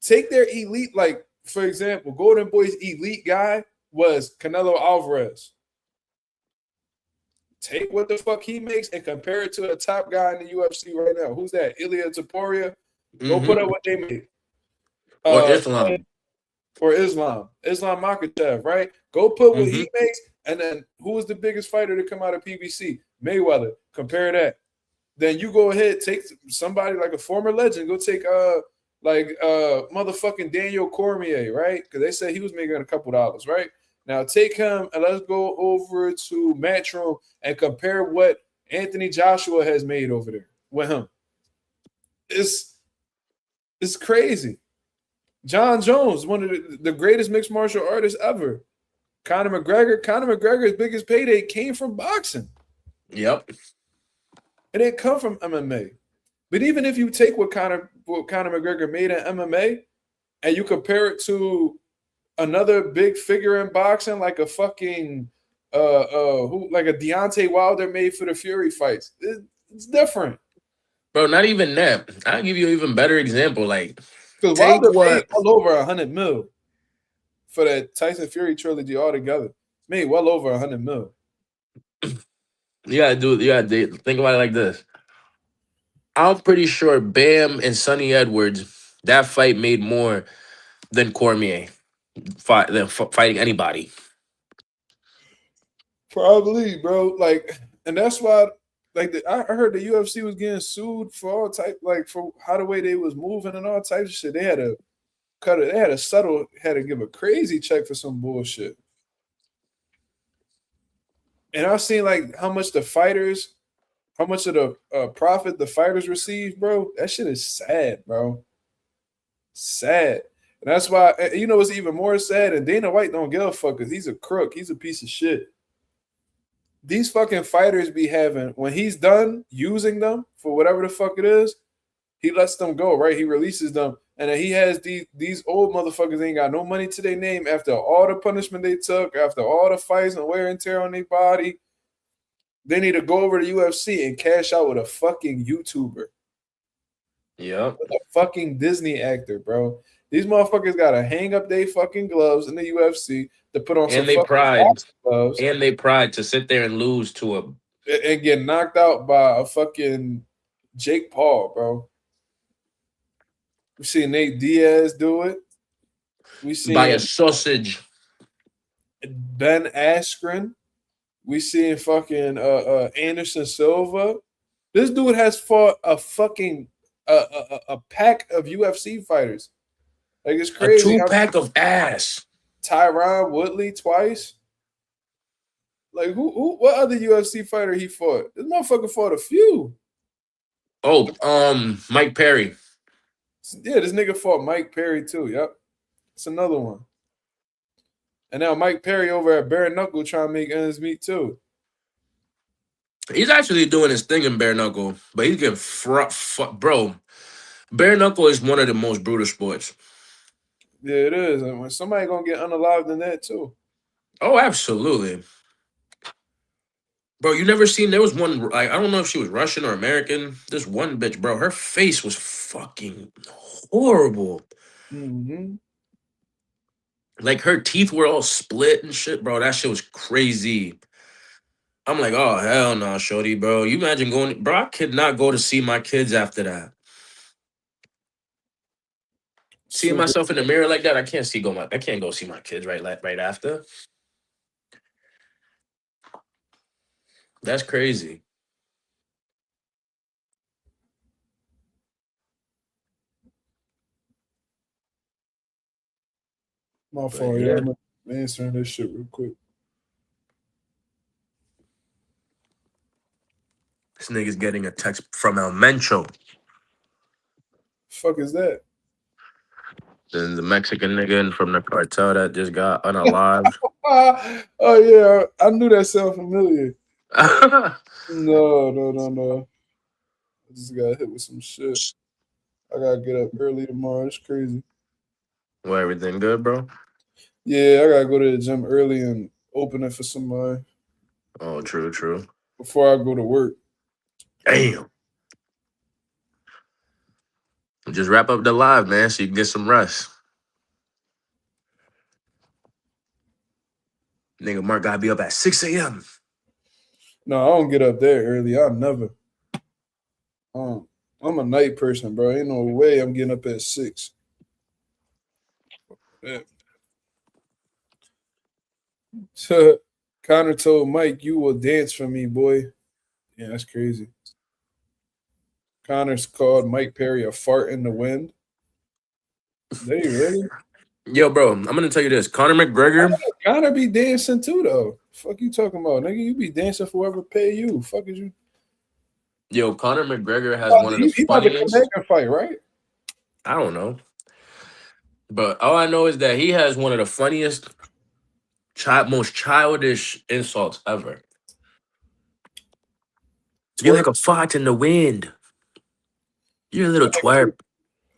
take their elite, like for example, Golden Boy's elite guy was Canelo Alvarez. Take what the fuck he makes and compare it to the top guy in the UFC right now. Who's that? Ilia Topuria. Go put up what they make. Or Islam. Or Islam Makhachev, right? Go put what he makes And then who was the biggest fighter to come out of PBC? Mayweather. Compare that. Then you go ahead, take somebody like a former legend. Go take motherfucking Daniel Cormier, right? Because they said he was making a couple dollars, right? Now take him and let's go over to Matchroom and compare what Anthony Joshua has made over there with him. It's crazy. Jon Jones, one of the greatest mixed martial artists ever. Conor McGregor's biggest payday came from boxing. Yep. It didn't come from MMA. But even if you take what Conor McGregor made in MMA and you compare it to another big figure in boxing, like a fucking like a Deontay Wilder made for the Fury fights, it's different. Bro, not even that. I'll give you an even better example. Like, because Wilder made well over $100 million for that Tyson Fury trilogy altogether. Made well over $100 million. You gotta think about it like this. I'm pretty sure Bam and Sonny Edwards, that fight made more than Cormier fighting anybody. Probably, bro. Like, and that's why, like, I heard the UFC was getting sued for all type, like, for how the way they was moving and all types of shit. They had to cut it. They had to give a crazy check for some bullshit. And I've seen like how much of the profit the fighters receive, bro. That shit is sad, bro. Sad. And that's why, you know, it's even more sad. And Dana White don't give a fuck because he's a crook. He's a piece of shit. These fucking fighters be having, when he's done using them for whatever the fuck it is, he lets them go, right? He releases them. And then he has these old motherfuckers ain't got no money to their name after all the punishment they took, after all the fights and wear and tear on their body. They need to go over to UFC and cash out with a fucking YouTuber. Yep. With a fucking Disney actor, bro. These motherfuckers gotta hang up their fucking gloves in the UFC to put on some fucking gloves. And they pride to sit there and lose to and get knocked out by a fucking Jake Paul, bro. We see Nate Diaz do it. We see by a sausage. Ben Askren. We seeing fucking Anderson Silva. This dude has fought a fucking a pack of UFC fighters. Like, it's crazy. A 2-pack of ass. Tyron Woodley twice. Like, what other UFC fighter he fought? This motherfucker fought a few. Oh, Mike Perry. Yeah, this nigga fought Mike Perry too. Yep. It's another one. And now Mike Perry over at Bare Knuckle trying to make ends meet too. He's actually doing his thing in Bare Knuckle, but he's getting bro. Bare Knuckle is one of the most brutal sports. Yeah, it is. And when somebody gonna get unalived in that too. Oh, absolutely. Bro, you never seen, there was one, like, I don't know if she was Russian or American. This one bitch, bro, her face was fucking horrible. Mm-hmm. Like, her teeth were all split and shit, bro. That shit was crazy. I'm like, oh, hell no, shorty, bro. You imagine going, bro, I could not go to see my kids after that. Seeing myself in the mirror like that, I can't go see my kids right after. That's crazy. My fault, yeah. I'm answering this shit real quick. This nigga's getting a text from El Mencho. Fuck is that? The Mexican nigga from the cartel that just got unalived. Oh yeah, I knew that sounded familiar. No. I just got hit with some shit. I gotta get up early tomorrow. It's crazy. Well, everything good, bro? Yeah, I gotta go to the gym early and open it for somebody. Oh, true. Before I go to work. Damn. Just wrap up the live, man, so you can get some rest. Nigga, Mark gotta be up at 6 a.m. No, I don't get up there early. I'll never. I'm a night person, bro. Ain't no way I'm getting up at 6. Yeah. Conor told Mike, "You will dance for me, boy." Yeah, that's crazy. Connor's called Mike Perry a fart in the wind. Did he really? Yo, bro, I'm gonna tell you this. Conor McGregor. Conor be dancing too, though. Fuck you talking about, nigga? You be dancing for whoever pay you. Fuck is you? Yo, Conor McGregor has one of the He about to come back funniest. and fight, right? I don't know, but all I know is that he has one of the funniest, most childish insults ever. You're Twerp. like a fart in the wind. You're a little twerp.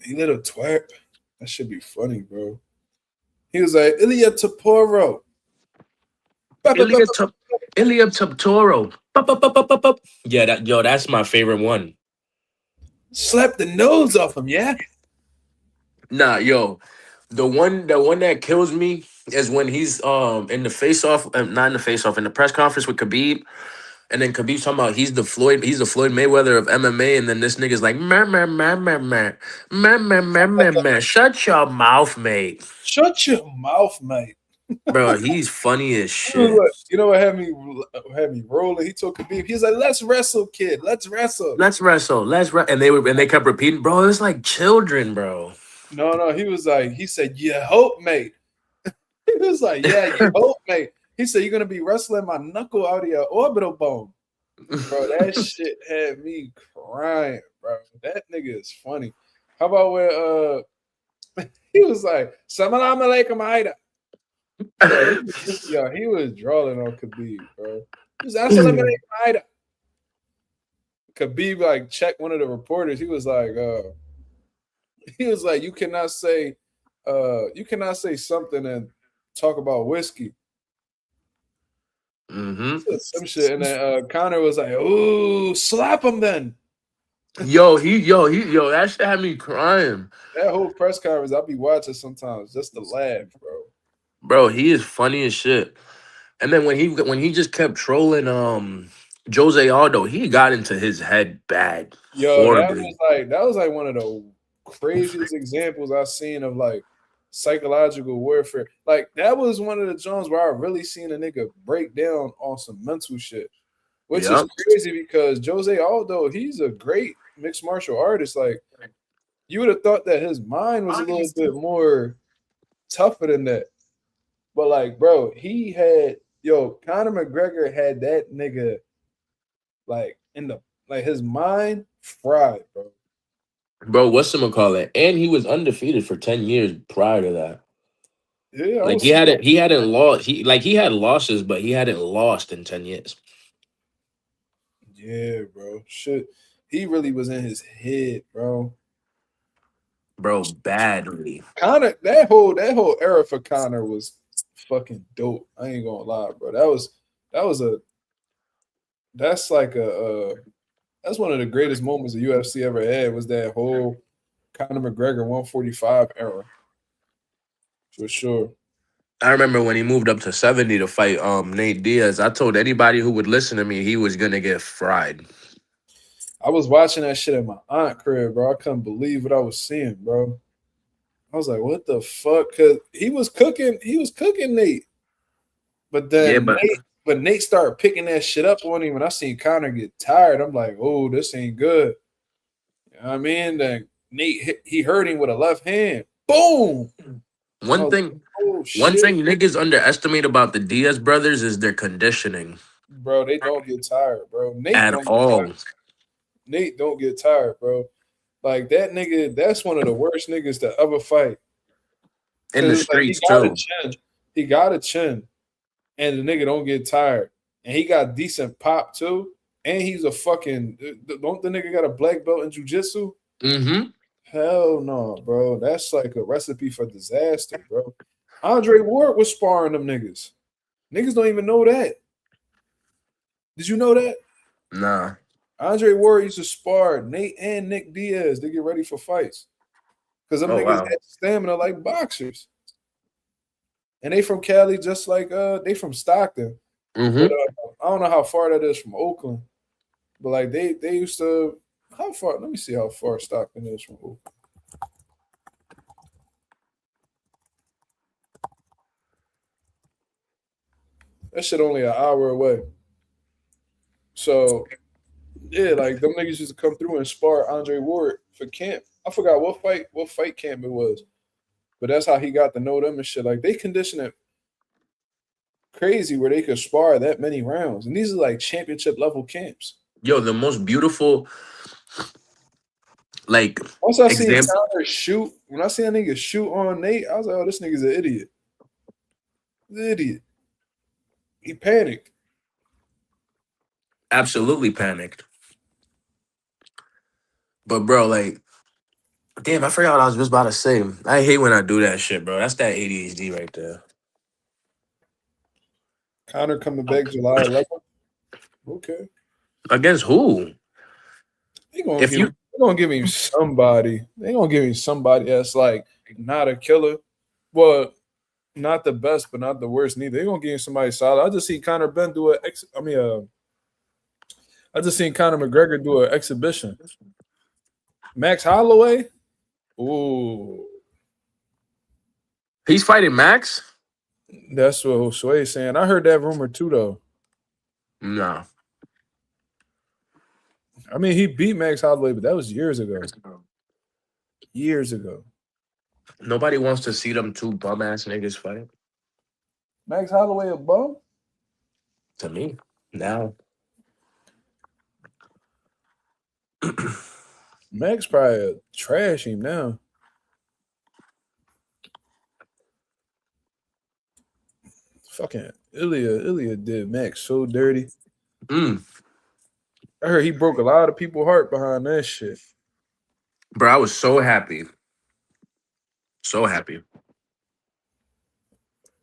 He little twerp. That should be funny, bro. He was like, Ilia Topuria. Ilia Topuria. Yeah, that's my favorite one. Slap the nose off him, yeah? Nah, yo, the one that kills me is when he's in the face off, not in the face off, in the press conference with Khabib, and then Khabib's talking about he's the Floyd Mayweather of MMA, and then this nigga's like, meh, meh, meh, meh, meh, meh, meh, meh, meh, meh. Shut your mouth, mate. Shut your mouth, mate. Bro, he's funny as shit. You know what had me rolling? He told Khabib, he was like, let's wrestle, kid. Let's wrestle. Let's wrestle. And they kept repeating, bro. It was like children, bro. No, he was like, he said, you hope, mate. He was like, yeah, you hope, mate. He said, you're gonna be wrestling my knuckle out of your orbital bone. Bro, that shit had me crying, bro. That nigga is funny. How about when he was like, Salam alaikum Aida. Yeah, he was drawing on Khabib, bro. He was Assalamu alaikum Aida. Khabib like checked one of the reporters. He was like, you cannot say something and talk about whiskey. Some shit, and then Conor was like, "Ooh, slap him then." Yo, that shit had me crying. That whole press conference, I'll be watching sometimes just to laugh, bro. Bro, he is funny as shit. And then when he just kept trolling Jose Aldo, he got into his head bad. Yo, Horribly. that was like one of the craziest examples I've seen of like psychological warfare. Like that was one of the Jones where I really seen a nigga break down on some mental shit. Which is crazy because Jose Aldo, he's a great mixed martial artist. Like you would have thought that his mind was a little bit more tougher than that. But like, bro, Conor McGregor had that nigga like his mind fried, bro. Bro, whatchamacallit? And he was undefeated for 10 years prior to that. Yeah, like he hadn't lost. He had losses, but he hadn't lost in 10 years. Yeah, bro. Shit. He really was in his head, bro. Bro, badly. Conor, that whole era for Conor was fucking dope. I ain't gonna lie, bro. That's one of the greatest moments the UFC ever had was that whole Conor McGregor 145 era. For sure. I remember when he moved up to 70 to fight Nate Diaz. I told anybody who would listen to me he was gonna get fried. I was watching that shit at my aunt crib, bro. I couldn't believe what I was seeing, bro. I was like, what the fuck? Cause he was cooking Nate. But then Nate started picking that shit up on him, and I seen Conor get tired. I'm like, oh, this ain't good. You know what I mean? Then Nate he hurt him with a left hand. Boom. One thing niggas underestimate about the Diaz brothers is their conditioning. Bro, they don't get tired, bro. Nate don't get tired, bro. Like that nigga, that's one of the worst niggas to ever fight. In the streets, He got a chin, and the nigga don't get tired. And he got decent pop, too. And he's a fucking... Don't the nigga got a black belt in jiu-jitsu? Mm-hmm. Hell no, bro. That's like a recipe for disaster, bro. Andre Ward was sparring them niggas. Niggas don't even know that. Did you know that? Nah. Andre Ward used to spar Nate and Nick Diaz to get ready for fights. Because them niggas had stamina like boxers. And they from Cali just like they from Stockton. Mm-hmm. But, I don't know how far that is from Oakland. But like they used to how far? Let me see how far Stockton is from Oakland. That shit only an hour away. So yeah, like them niggas used to come through and spar Andre Ward for camp. I forgot what fight camp it was, but that's how he got to know them and shit. Like they condition it crazy where they could spar that many rounds, and these are like championship level camps. Yo, the most beautiful, like, Once I seen example. Conor shoot, when I seen a nigga shoot on Nate, I was like, oh, this nigga's an idiot. He's an idiot. He panicked. Absolutely panicked. But bro, like, damn, I forgot what I was just about to say. I hate when I do that shit, bro. That's that ADHD right there. Conor coming back July 11th. Okay. Against who? They gonna give him somebody. They gonna give him somebody that's like not a killer. Well, not the best, but not the worst neither. They gonna give him somebody solid. I just seen Conor Ben do I just seen Conor McGregor do an exhibition. Max Holloway. Ooh, He's fighting Max? that's what Josue's saying. I heard that rumor too, though. No. I mean, he beat Max Holloway, but that was years ago. Years ago. Nobody wants to see them two bum ass niggas fight. Max Holloway a bum? To me, now. Max probably trash him now. Fucking Ilia did Max so dirty. Mm. I heard he broke a lot of people's heart behind that shit. Bro, I was so happy. So happy.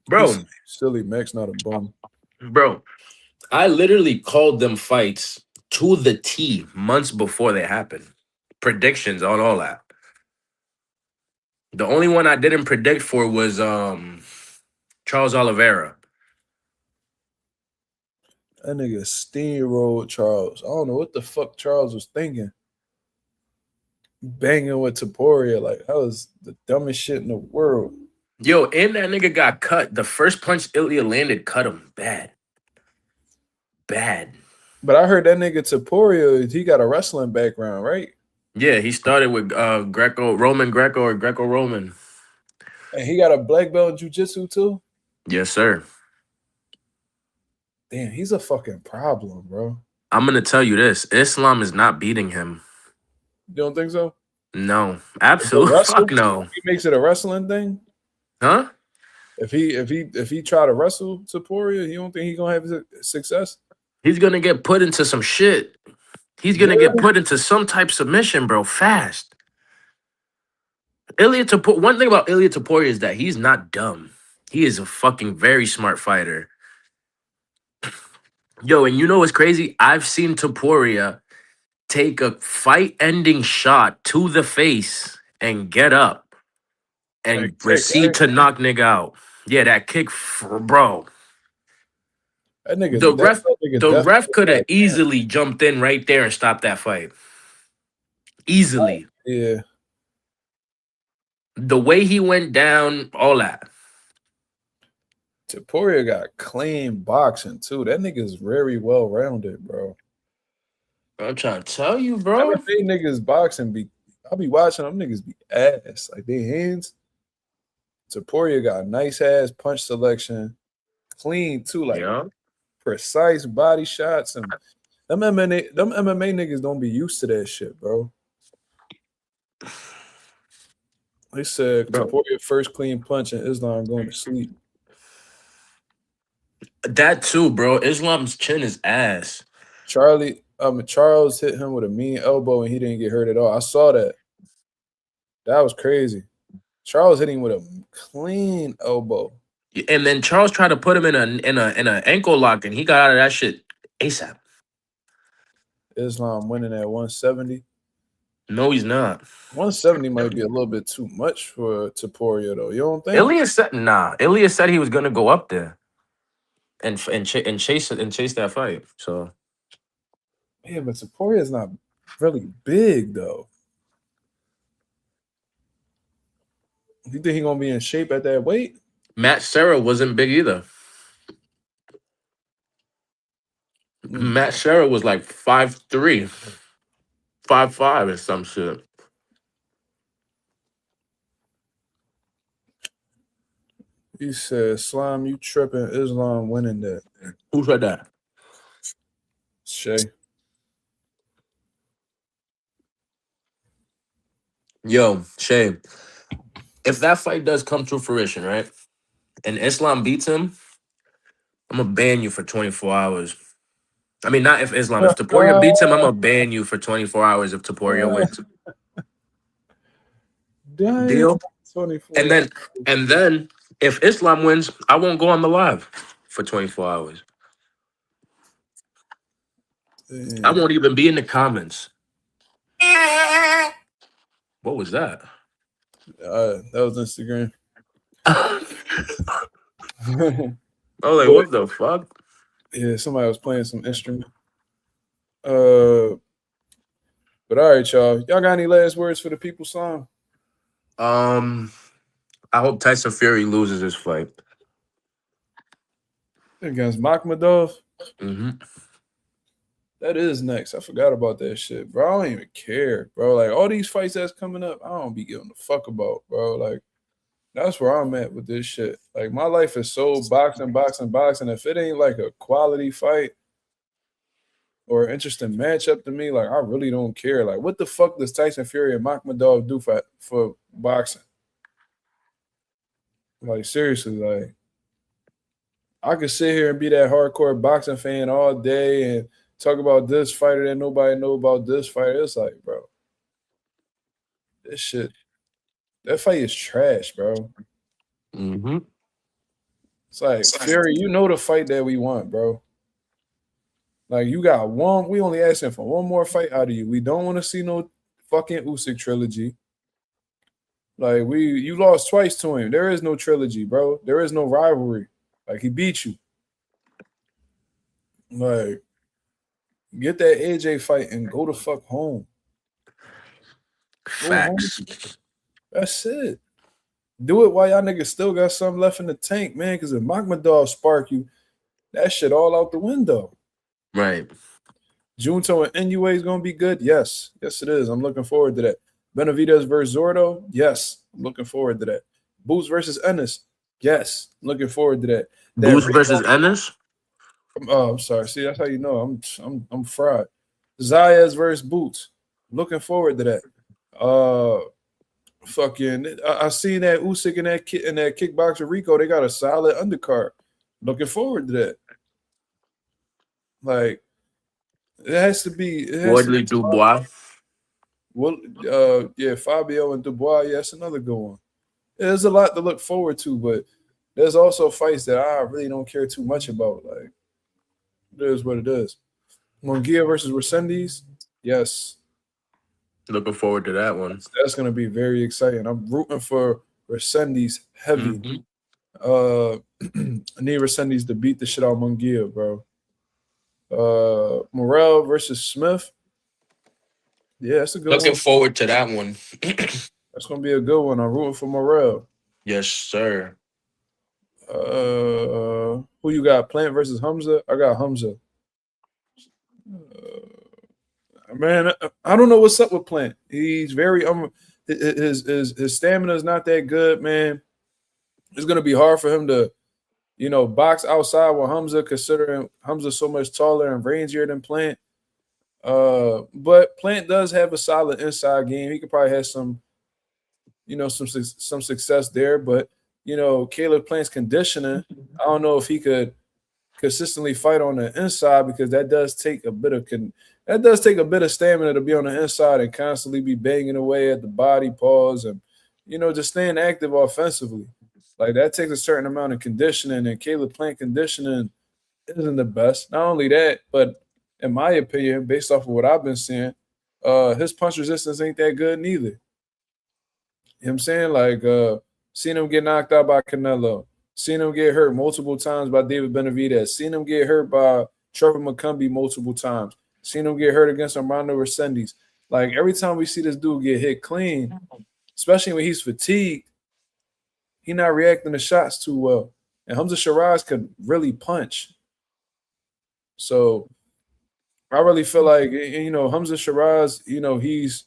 Bro, Silly Max not a bum. bro, I literally called them fights to the T months before they happened. Predictions on all that. The only one I didn't predict for was Charles Oliveira. That nigga steamrolled Charles. I don't know what the fuck Charles was thinking. Banging with Topuria, like that was the dumbest shit in the world. Yo, and that nigga got cut. The first punch Ilia landed cut him bad. Bad. But I heard that nigga Topuria, he got a wrestling background, right? Yeah, he started with Greco-Roman or Greco-Roman. And he got a black belt in jiu-jitsu too? Yes, sir. Damn, he's a fucking problem, bro. I'm going to tell you this. Islam is not beating him. You don't think so? No. Absolutely. Fuck no. He makes it a wrestling thing? Huh? If he try to wrestle Topuria, you don't think he gonna have success? He's going to get put into some shit. He's going to get put into some type submission, bro, fast. One thing about Ilia Topuria is that he's not dumb. He is a fucking very smart fighter. Yo, and you know what's crazy? I've seen Topuria take a fight-ending shot to the face and get up and proceed to knock nigga out. Yeah, that kick, bro. That nigga, The ref could have easily jumped in right there and stopped that fight. Easily. Yeah. The way he went down, all that. Topuria got clean boxing too. That nigga's very well rounded, bro. I'm trying to tell you, bro. They niggas boxing I'll be watching them niggas be ass. Like they hands. Topuria got nice ass punch selection. Clean too, like precise body shots. And them MMA niggas don't be used to that shit, bro. They said Topuria first clean punch and Islam going to sleep. That too, bro. Islam's chin is ass. Charles hit him with a mean elbow and he didn't get hurt at all. I saw that. That was crazy. Charles hit him with a clean elbow. And then Charles tried to put him in an ankle lock and he got out of that shit ASAP. Islam winning at 170. No, he's not. 170 might be a little bit too much for Topuria, though. You don't think? Ilia said he was gonna go up there and chase that fight. So yeah, but Topuria is not really big though. You think he's gonna be in shape at that weight? Matt Serra wasn't big either. Matt Serra was like 5'3", 5'5", or some shit. He said, "Slime, you tripping? Islam winning that." Who said that? Shay. Yo, Shay, if that fight does come to fruition, right, and Islam beats him, I'm gonna ban you for 24 hours. I mean, not if Islam. If Topuria beats him, I'm gonna ban you for 24 hours if Topuria wins. Damn. Deal? 24. And then if Islam wins, I won't go on the live for 24 hours. I won't even be in the comments. What was that? That was Instagram. Oh, like, what the fuck? Yeah, somebody was playing some instrument. But all right, y'all. Y'all got any last words for the people, Slime? I hope Tyson Fury loses his fight. Against Makhmadov? Mm-hmm. That is next. I forgot about that shit, bro. I don't even care, bro. Like, all these fights that's coming up, I don't be giving a fuck about, bro. Like, that's where I'm at with this shit. Like, my life is so boxing. If it ain't like a quality fight or interesting matchup to me, like, I really don't care. Like, what the fuck does Tyson Fury and Makhmadov do for boxing? Like, seriously, like, I could sit here and be that hardcore boxing fan all day and talk about this fighter that nobody know about this fighter. It's like, bro, this shit, that fight is trash, bro. Mm-hmm. It's like, Fury, you know the fight that we want, bro. Like, you got one. We only asking for one more fight out of you. We don't want to see no fucking Usyk trilogy. Like, you lost twice to him. There is no trilogy, bro. There is no rivalry. Like, he beat you. Like, get that AJ fight and go the fuck home. Facts. Go home. That's it. Do it while y'all niggas still got something left in the tank, man. Because if Makhmadov spark you, that shit all out the window. Right. Junto and NUA is going to be good? Yes. Yes, it is. I'm looking forward to that. Benavidez versus Zordo? Yes. I'm looking forward to that. Boots versus Ennis? Yes. I'm looking forward to that. Boots versus Ennis? Oh, I'm sorry. See, that's how you know I'm fried. Zayas versus Boots. Looking forward to that. I seen that Usyk and that kickboxer Rico. They got a solid undercard. Looking forward to that. Like, it has to be. Woodley Dubois. Well, yeah, Fabio and Dubois. Yeah, that's another good one. There's a lot to look forward to, but there's also fights that I really don't care too much about. Like, it is what it is. Munguia versus Resendiz. Yes. Looking forward to that one. That's going to be very exciting. I'm rooting for Resendiz heavy. Mm-hmm. I need Resendiz to beat the shit out of Munguia, bro. Morrell versus Smith. Yeah, that's a good one. Looking forward to that one. That's going to be a good one. I'm rooting for Morrell. Yes, sir. Who you got? Plant versus Hamza? I got Hamza. Man, I don't know what's up with Plant. He's very his stamina is not that good, man. It's gonna be hard for him to, box outside with Hamza, considering Hamza's so much taller and rangier than Plant. But Plant does have a solid inside game. He could probably have some success there. But Caleb Plant's conditioning, I don't know if he could consistently fight on the inside, because that does take a bit of stamina to be on the inside and constantly be banging away at the body, pause, and just staying active offensively. Like, that takes a certain amount of conditioning, and Caleb Plant conditioning isn't the best. Not only that, but in my opinion, based off of what I've been seeing, his punch resistance ain't that good neither. You know what I'm saying? Like, seen him get knocked out by Canelo. Seen him get hurt multiple times by David Benavidez. Seen him get hurt by Trevor McCumbee multiple times. Seen him get hurt against Armando Resendiz. Like, every time we see this dude get hit clean, especially when he's fatigued, he's not reacting to shots too well. And Hamza Shiraz could really punch. So I really feel like Hamza Shiraz, he's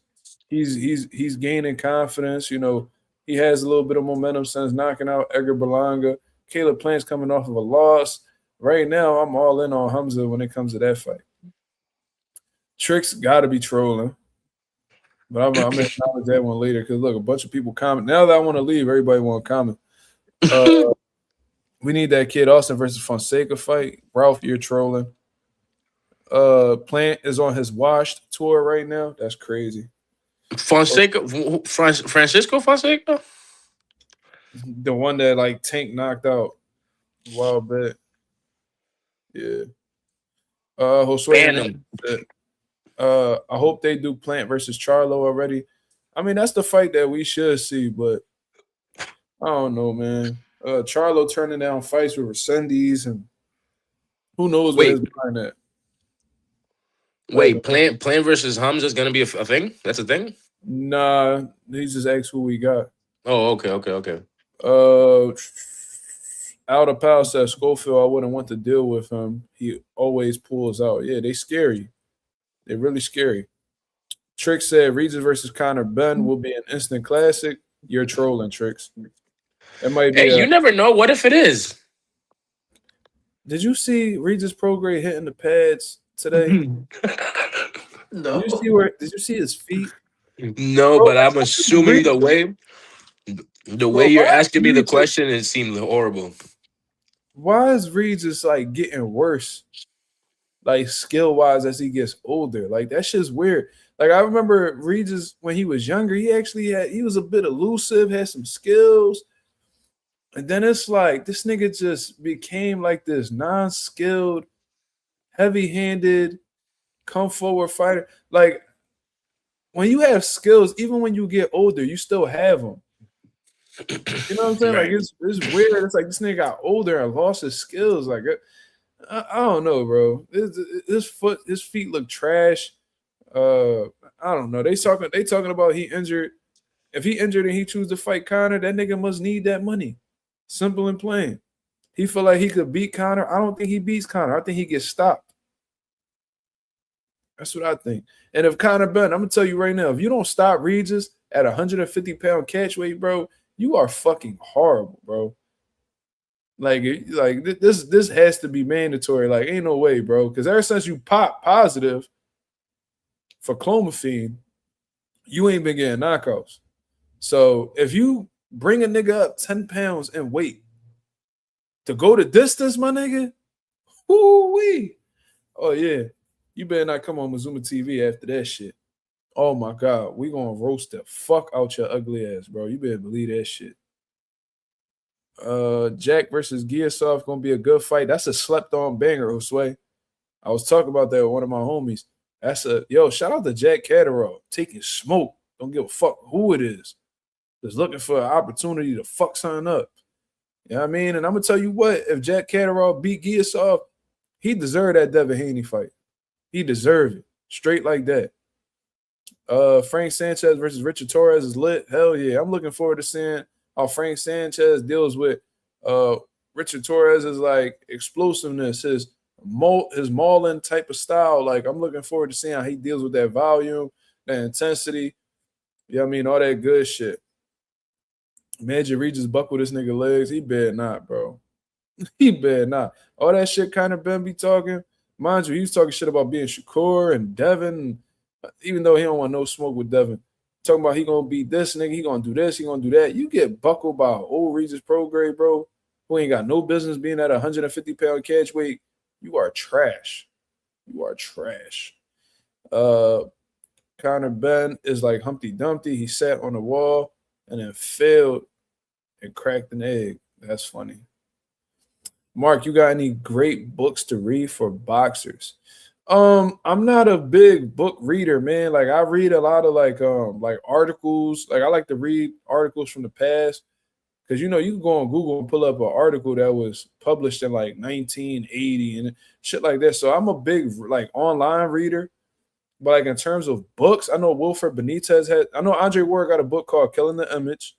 gaining confidence. He has a little bit of momentum since knocking out Edgar Berlanga. Caleb Plant's coming off of a loss. Right now, I'm all in on Hamza when it comes to that fight. Tricks got to be trolling, but I'm gonna acknowledge that one later because look, a bunch of people comment. Now that I want to leave, everybody want to comment. We need that Kid Austin versus Fonseca fight. Ralph, you're trolling. Plant is on his washed tour right now. That's crazy. Francisco Fonseca? The one that like Tank knocked out a while back. Yeah. Josue. I hope they do Plant versus Charlo already. I mean, that's the fight that we should see, but I don't know, man. Charlo turning down fights with Resendiz, and who knows what is behind that. Wait, Plant versus Hamza is gonna be a thing? That's a thing? Nah, he just asked who we got. Oh, okay. Out of Pal says Schofield, I wouldn't want to deal with him. He always pulls out. Yeah, they scary. They're really scary. Trick said Regis versus Conor Ben will be an instant classic. You're trolling, Tricks. It might be. Hey, you never know. What if it is? Did you see Regis Prograde hitting the pads today? No. Did you see his feet? No, but I'm assuming the way you're asking me the question, it seemed horrible. Why is Regis like getting worse, like skill wise, as he gets older? Like that shit's weird. Like I remember Regis when he was younger, he was a bit elusive, had some skills. And then it's like this nigga just became like this non-skilled, heavy-handed, come forward fighter. Like when you have skills, even when you get older, you still have them. You know what I'm saying? Right. Like it's weird. It's like this nigga got older and lost his skills. Like I don't know, bro. His feet look trash. I don't know. They talking about he injured. If he injured and he choose to fight Conor, that nigga must need that money. Simple and plain. He feel like he could beat Conor. I don't think he beats Conor. I think he gets stopped. That's what I think. And if Conor Ben, I'm gonna tell you right now, if you don't stop Regis at 150-pound catch weight, bro, you are fucking horrible, bro. Like this has to be mandatory. Like, ain't no way, bro. Because ever since you pop positive for clomiphene, you ain't been getting knockouts. So if you bring a nigga up 10 pounds in weight to go the distance, my nigga, whoo-wee. Oh, yeah. You better not come on Mazuma TV after that shit. Oh, my God. We gonna roast the fuck out your ugly ass, bro. You better believe that shit. Jack versus Giasov gonna be a good fight. That's a slept-on banger, Josue. I was talking about that with one of my homies. Shout out to Jack Catterall. Taking smoke. Don't give a fuck who it is. Just looking for an opportunity to fuck something up. You know what I mean? And I'm going to tell you what, if Jack Catterall beat Giasov, he deserved that Devin Haney fight. He deserved it. Straight like that. Frank Sanchez versus Richard Torres is lit. Hell yeah. I'm looking forward to seeing how Frank Sanchez deals with Richard Torres' like explosiveness, his mauling type of style. Like, I'm looking forward to seeing how he deals with that volume, that intensity. You know what I mean? All that good shit. Imagine Regis buckle this nigga legs. He better not, bro. He better not. All that shit kind of Ben be talking. Mind you, he was talking shit about being Shakur and Devin, even though he don't want no smoke with Devin. Talking about he gonna beat this nigga, he gonna do this, he gonna do that. You get buckled by old Regis Prograde, bro, who ain't got no business being at 150-pound catch weight. You are trash. You are trash. Conor Ben is like Humpty Dumpty. He sat on the wall and then failed and cracked an egg. That's funny. Mark, you got any great books to read for boxers? I'm not a big book reader, man. Like I read a lot of like articles. Like I like to read articles from the past. Because you can go on Google and pull up an article that was published in like 1980 and shit like that. So I'm a big like online reader. But like in terms of books, I know Wilfred Benitez I know Andre Ward got a book called Killing the Image.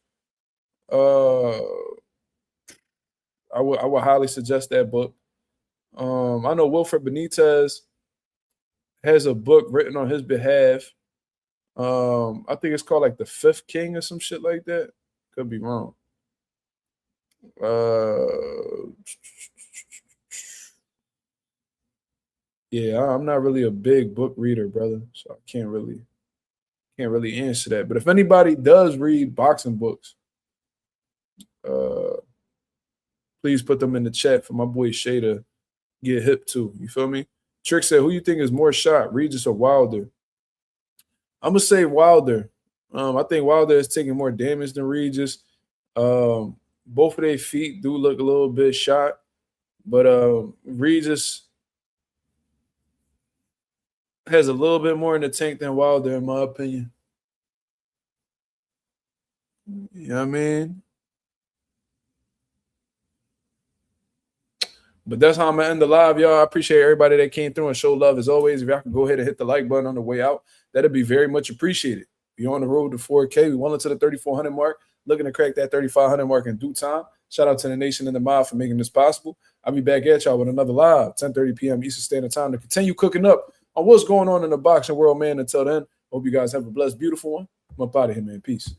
I would highly suggest that book. I know Wilfred Benitez has a book written on his behalf. I think it's called like The Fifth King or some shit like that. Could be wrong. Yeah, I'm not really a big book reader, brother, so I can't really answer that. But if anybody does read boxing books, please put them in the chat for my boy Shay to get hip to. You feel me? Trick said, who you think is more shot, Regis or Wilder? I'm gonna say Wilder. I think Wilder is taking more damage than Regis. Both of their feet do look a little bit shot, but Regis has a little bit more in the tank than Wilder, in my opinion. You know what I mean? But that's how I'm gonna end the live, y'all. I appreciate everybody that came through and showed love as always. If y'all can go ahead and hit the like button on the way out, that'd be very much appreciated. We're on the road to 4K. We went into the 3,400 mark, looking to crack that 3,500 mark in due time. Shout out to the nation and the mob for making this possible. I'll be back at y'all with another live, 10:30 p.m. Eastern Standard Time, to continue cooking up on what's going on in the boxing world, man. Until then, hope you guys have a blessed, beautiful one. I'm up out of here, man. Peace.